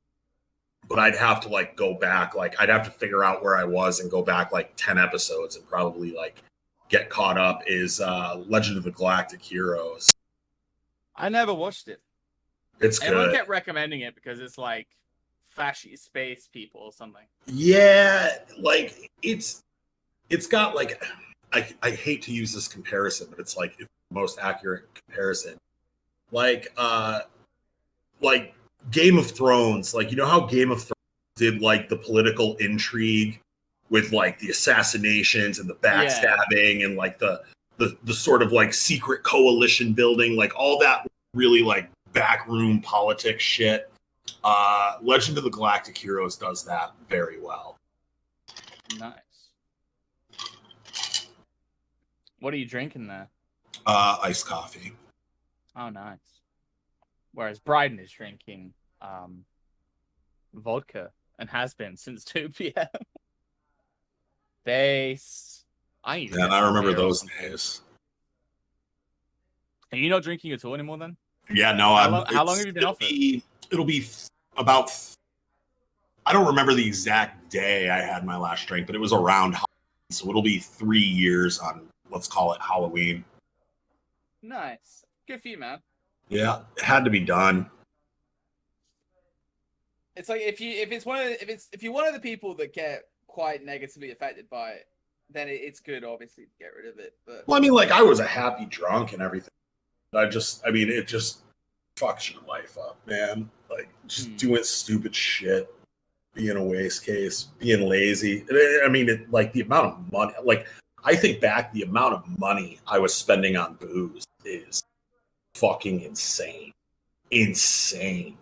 [SPEAKER 4] but I'd have to like go back. Like I'd have to figure out where I was and go back like 10 episodes and probably like get caught up is Legend of the Galactic Heroes.
[SPEAKER 3] I never watched it.
[SPEAKER 4] It's good.
[SPEAKER 3] Everyone kept recommending it because it's like fascist space people or something.
[SPEAKER 4] Yeah, like it's got like I hate to use this comparison, but it's like it's the most accurate comparison. Like Game of Thrones, like you know how Game of Thrones did like the political intrigue with like the assassinations and the backstabbing and like the sort of like secret coalition building, like all that really like backroom politics shit. Legend of the Galactic Heroes does that very well.
[SPEAKER 3] Nice. What are you drinking there?
[SPEAKER 4] Iced coffee.
[SPEAKER 3] Oh, nice. Whereas Bryden is drinking vodka and has been since 2 p.m. Base.
[SPEAKER 4] I remember those days.
[SPEAKER 3] Are you not drinking at all anymore then?
[SPEAKER 4] Yeah, no.
[SPEAKER 3] How long have you been off it?
[SPEAKER 4] It'll be about. I don't remember the exact day I had my last drink, but it was around Halloween, so it'll be 3 years on, let's call it Halloween.
[SPEAKER 3] Nice. Good for you, man.
[SPEAKER 4] Yeah, it had to be done.
[SPEAKER 3] It's like if you're one of the people that get quite negatively affected by it, then it's good, obviously, to get rid of it. But
[SPEAKER 4] well, I mean, like I was a happy drunk and everything. It just fucks your life up, man. Like just doing stupid shit, being a waste case, being lazy. I mean, like the amount of money. Like I think back, the amount of money I was spending on booze is fucking insane. Insane.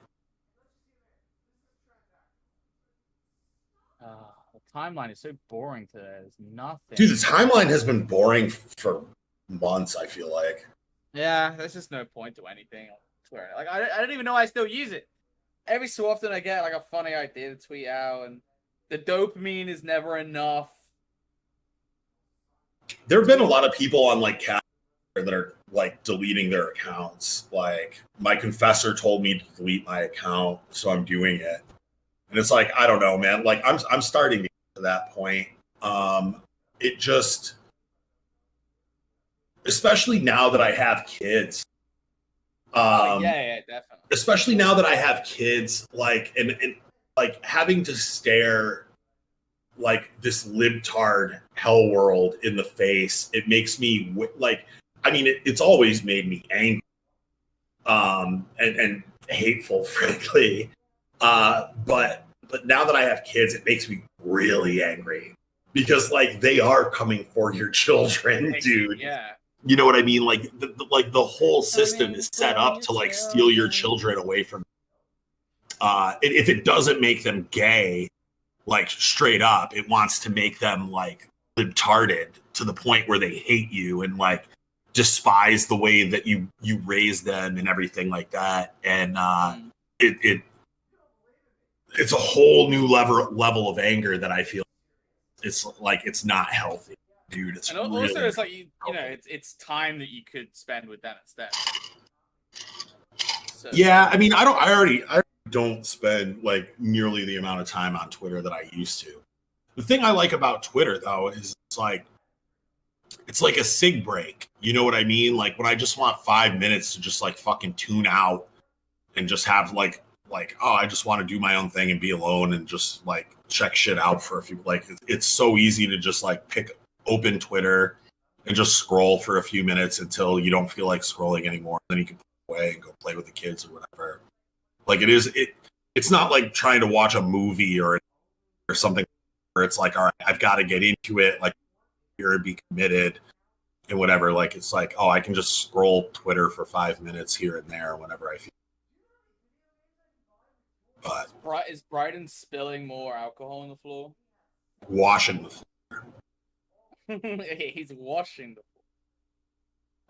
[SPEAKER 3] The timeline is so boring today. There's nothing.
[SPEAKER 4] Dude, the timeline has been boring for months, I feel like.
[SPEAKER 3] Yeah, there's just no point to anything on Twitter. Like, I don't even know I still use it. Every so often I get like a funny idea to tweet out, and the dopamine is never enough.
[SPEAKER 4] There have been a lot of people on like cat that are like deleting their accounts. Like my confessor told me to delete my account, so I'm doing it. And it's like, I don't know, man. Like I'm starting to get to that point. It just, especially now that I have kids.
[SPEAKER 3] Yeah, definitely.
[SPEAKER 4] Especially now that I have kids, like and like having to stare like this libtard hell world in the face, it makes me like, I mean, it's always made me angry, and hateful, frankly. But now that I have kids, it makes me really angry because like they are coming for your children, dude.
[SPEAKER 3] Yeah.
[SPEAKER 4] You know what I mean? Like the whole system is set up to like steal your children away from. If it doesn't make them gay, like straight up, it wants to make them like libtarded to the point where they hate you and like despise the way that you raise them and everything like that. And it's a whole new level of anger that I feel it's like it's not healthy, dude. It's
[SPEAKER 3] and also
[SPEAKER 4] really
[SPEAKER 3] it's like you know it's time that you could spend with them instead. So,
[SPEAKER 4] yeah, I mean, I already don't spend like nearly the amount of time on Twitter that I used to. The thing I like about Twitter though is it's like a sig break. You know what I mean? Like when I just want 5 minutes to just like fucking tune out and just have like oh, I just want to do my own thing and be alone and just like check shit out for a few. Like it's so easy to just like open Twitter and just scroll for a few minutes until you don't feel like scrolling anymore. Then you can put it away and go play with the kids or whatever. Like it's not like trying to watch a movie or something where it's like, all right, I've got to get into it, like here and be committed and whatever. Like it's like, oh, I can just scroll Twitter for 5 minutes here and there whenever I feel. But
[SPEAKER 3] is Bryden spilling more alcohol on the floor?
[SPEAKER 4] Washing the floor.
[SPEAKER 3] He's washing the floor.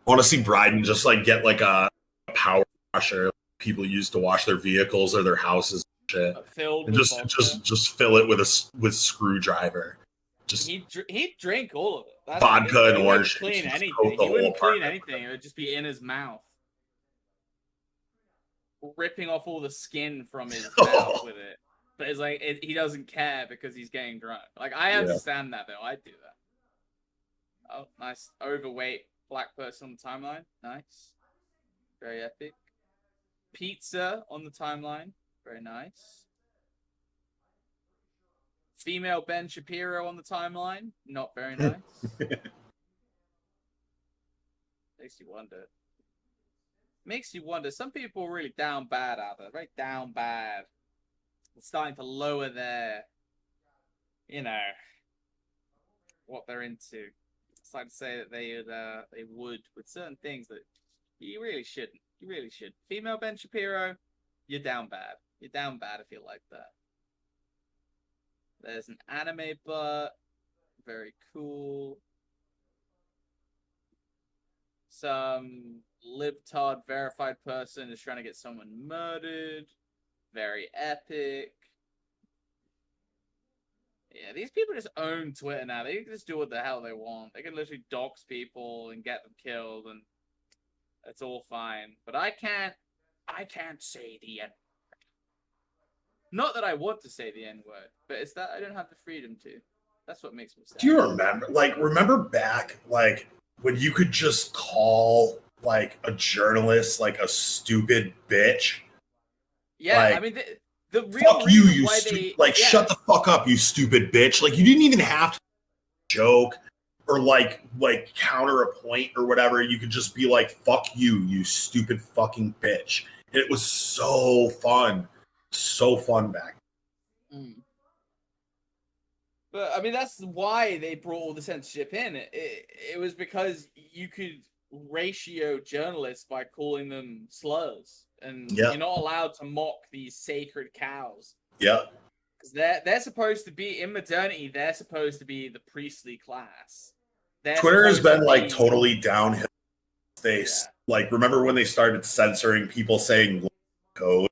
[SPEAKER 4] I want to see Bryden just like get like a power washer people use to wash their vehicles or their houses and shit.
[SPEAKER 3] Filled
[SPEAKER 4] and
[SPEAKER 3] with
[SPEAKER 4] just fill it with screwdriver. Just
[SPEAKER 3] he'd drink all of it. That's
[SPEAKER 4] vodka and orange.
[SPEAKER 3] Clean anything. He wouldn't clean anything. It would just be in his mouth, ripping off all the skin from his mouth with it. But it's like he doesn't care because he's getting drunk. Like I understand that though. I do that. Oh, nice overweight black person on the timeline. Nice, very epic. Pizza on the timeline. Very nice. Female Ben Shapiro on the timeline. Not very nice. Makes you wonder. Some people are really down bad out there. Very down bad. It's starting to lower their, what they're into. It's like to say that they would with certain things that you really shouldn't. You really should. Female Ben Shapiro, you're down bad. You're down bad if you like that. There's an anime butt. Very cool. Some libtard verified person is trying to get someone murdered. Very epic. Yeah, these people just own Twitter now. They can just do what the hell they want. They can literally dox people and get them killed, and it's all fine. But I can't say the N-word. Not that I want to say the N-word, but it's that I don't have the freedom to. That's what makes me sad.
[SPEAKER 4] Do you remember back, like, when you could just call, like, a journalist, like, a stupid bitch?
[SPEAKER 3] Yeah,
[SPEAKER 4] like,
[SPEAKER 3] I mean, the real
[SPEAKER 4] fuck you,
[SPEAKER 3] reason
[SPEAKER 4] you
[SPEAKER 3] why
[SPEAKER 4] shut the fuck up, you stupid bitch. Like, you didn't even have to joke or, like counter a point or whatever. You could just be like, fuck you, you stupid fucking bitch. And it was so fun. So fun back.
[SPEAKER 3] But I mean, that's why they brought all the censorship in. It was because you could ratio journalists by calling them slurs, and
[SPEAKER 4] Yeah.
[SPEAKER 3] you're not allowed to mock these sacred cows.
[SPEAKER 4] Yeah.
[SPEAKER 3] Because they're supposed to be in modernity. They're supposed to be the priestly class.
[SPEAKER 4] Twitter has been like totally downhill. They like remember when they started censoring people saying code?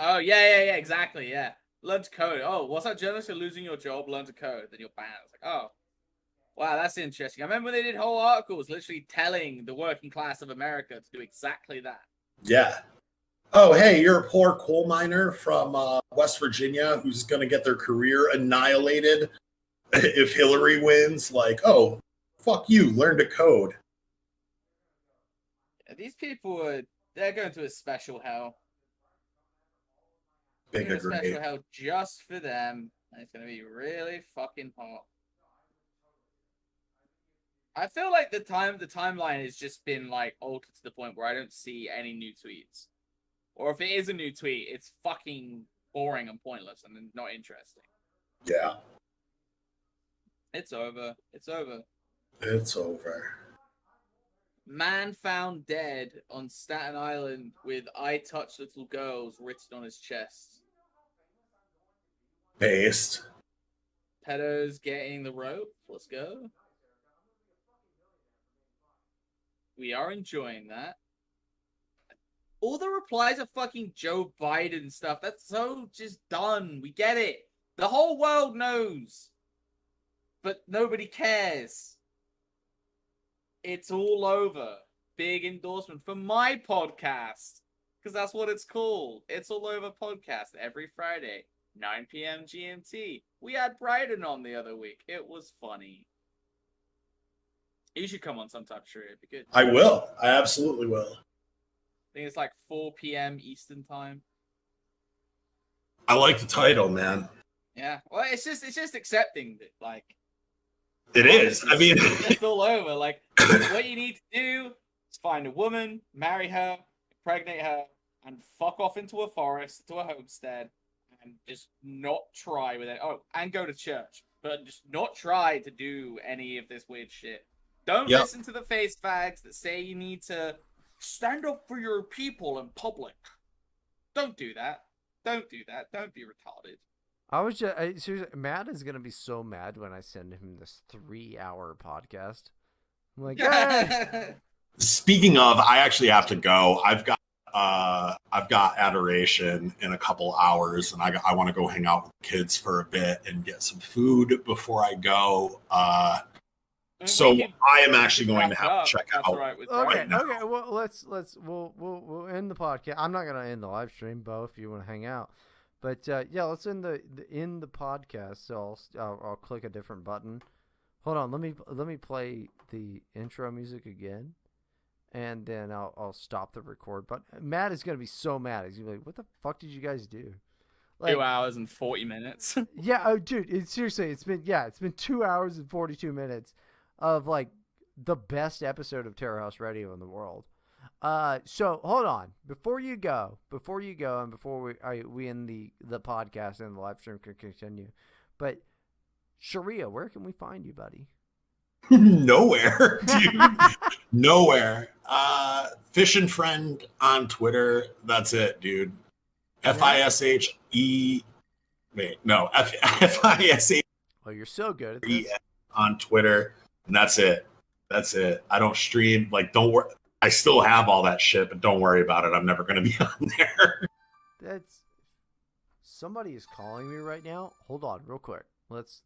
[SPEAKER 3] Oh yeah, exactly, yeah. Learn to code. Oh, what's that journalist? You're losing your job. Learn to code. Then you're banned. It's like, oh, wow, that's interesting. I remember they did whole articles literally telling the working class of America to do exactly that.
[SPEAKER 4] Yeah. Oh, hey, you're a poor coal miner from West Virginia who's going to get their career annihilated if Hillary wins. Like, oh, fuck you, learn to code.
[SPEAKER 3] Yeah, these people they're going to a special hell.
[SPEAKER 4] Big agree.
[SPEAKER 3] Special hell just for them, and it's going to be really fucking hot. I feel like the timeline has just been like altered to the point where I don't see any new tweets. Or if it is a new tweet, it's fucking boring and pointless and not interesting.
[SPEAKER 4] Yeah.
[SPEAKER 3] It's over. It's over.
[SPEAKER 4] It's over.
[SPEAKER 3] Man found dead on Staten Island with "I touch little girls" written on his chest.
[SPEAKER 4] Based.
[SPEAKER 3] Pedos getting the rope. Let's go. We are enjoying that. All the replies are fucking Joe Biden stuff. That's so just done. We get it. The whole world knows. But nobody cares. It's all over. Big endorsement for my podcast. Because that's what it's called. It's All Over Podcast every Friday, 9 p.m. GMT. We had Bryden on the other week. It was funny. You should come on sometime, Sharia. It'd be good.
[SPEAKER 4] I will. I absolutely will.
[SPEAKER 3] I think it's like 4 p.m. Eastern time.
[SPEAKER 4] I like the title, man.
[SPEAKER 3] Yeah. Well, it's just accepting that, like.
[SPEAKER 4] It is. I mean,
[SPEAKER 3] it's all over. Like, what you need to do is find a woman, marry her, impregnate her, and fuck off into a forest, to a homestead, and just not try with it. Oh, and go to church, but just not try to do any of this weird shit. Don't listen to the face fags that say you need to stand up for your people in public. Don't do that. Don't do that. Don't be retarded.
[SPEAKER 1] I was just seriously, Matt is gonna be so mad when I send him this 3-hour podcast. I'm like, hey!
[SPEAKER 4] Speaking of, I actually have to go. I've got adoration in a couple hours, and I want to go hang out with the kids for a bit and get some food before I go. So I am actually going to have to check out.
[SPEAKER 1] Okay. Well, we'll end the podcast. I'm not gonna end the live stream, Bo, if you want to hang out. But yeah, let's end the podcast. So I'll click a different button. Hold on, let me play the intro music again, and then I'll stop the record. But Matt is gonna be so mad. He's gonna be like, "What the fuck did you guys do?"
[SPEAKER 3] Like, 2 hours and 40 minutes.
[SPEAKER 1] Yeah, oh, dude, seriously, it's been 2 hours and 42 minutes of like the best episode of Terror House Radio in the world. So hold on before you go, and before we end the podcast and the live stream can continue. But Sharia, where can we find you, buddy?
[SPEAKER 4] Nowhere, dude. Nowhere. Fish and Friend on Twitter. That's it, dude. FISHE. Wait, no. FISH.
[SPEAKER 1] Oh, you're so good at this.
[SPEAKER 4] On Twitter, and that's it. That's it. I don't stream. Like, don't worry. I still have all that shit, but don't worry about it. I'm never going to be on there.
[SPEAKER 1] Somebody is calling me right now. Hold on, real quick. Let's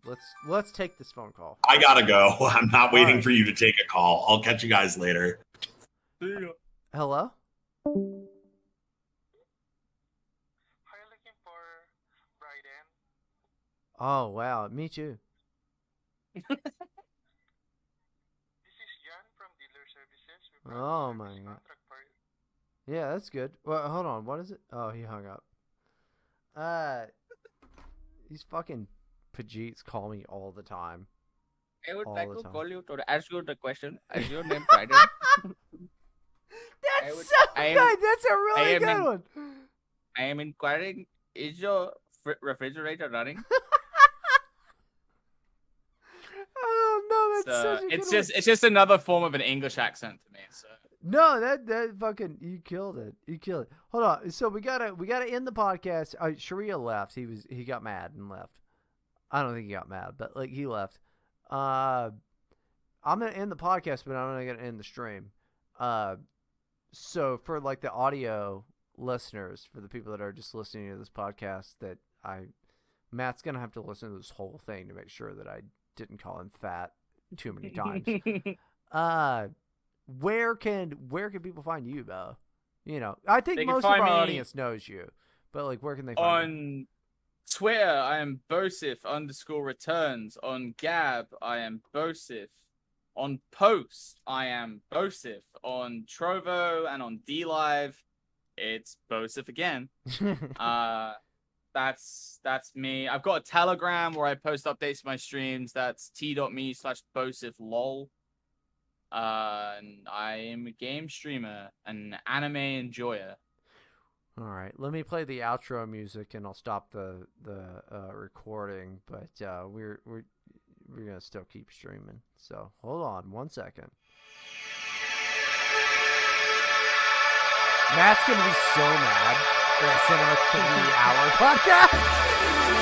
[SPEAKER 1] take this phone call.
[SPEAKER 4] I gotta go. I'm not waiting for you to take a call. I'll catch you guys later.
[SPEAKER 1] See ya. Hello?
[SPEAKER 6] Are you looking for Bryden?
[SPEAKER 1] Oh wow, me too. Oh my god. Yeah, that's good. Well, hold on. What is it? Oh, he hung up. These fucking Pajeets call me all the time.
[SPEAKER 3] I would like to call you to ask you the question. Is your name Bryden?
[SPEAKER 1] That's so good. That's a really good one.
[SPEAKER 3] I am inquiring, is your refrigerator running?
[SPEAKER 1] Oh no,
[SPEAKER 3] It's just another form of an English accent to me. So
[SPEAKER 1] No, that fucking you killed it. You killed it. Hold on. So we gotta end the podcast. Sharia left. He got mad and left. I don't think he got mad, but like he left. I'm gonna end the podcast, but I'm not gonna end the stream. So for like the audio listeners, for the people that are just listening to this podcast, Matt's gonna have to listen to this whole thing to make sure that I didn't call him fat too many times. Where can people find you, Bo? I think most of our audience knows you, but like, where can they find you?
[SPEAKER 3] On Twitter, I am Boseph_returns. On Gab, I am Boseph. On Post, I am Boseph. On Trovo and on DLive, it's Boseph again. That's me. I've got a Telegram where I post updates to my streams. That's t.me/BosephLol. And I am a game streamer, an anime enjoyer.
[SPEAKER 1] All right, let me play the outro music, and I'll stop the recording. But we're gonna still keep streaming. So hold on 1 second. Matt's gonna be so mad that I sent him a 3-hour podcast.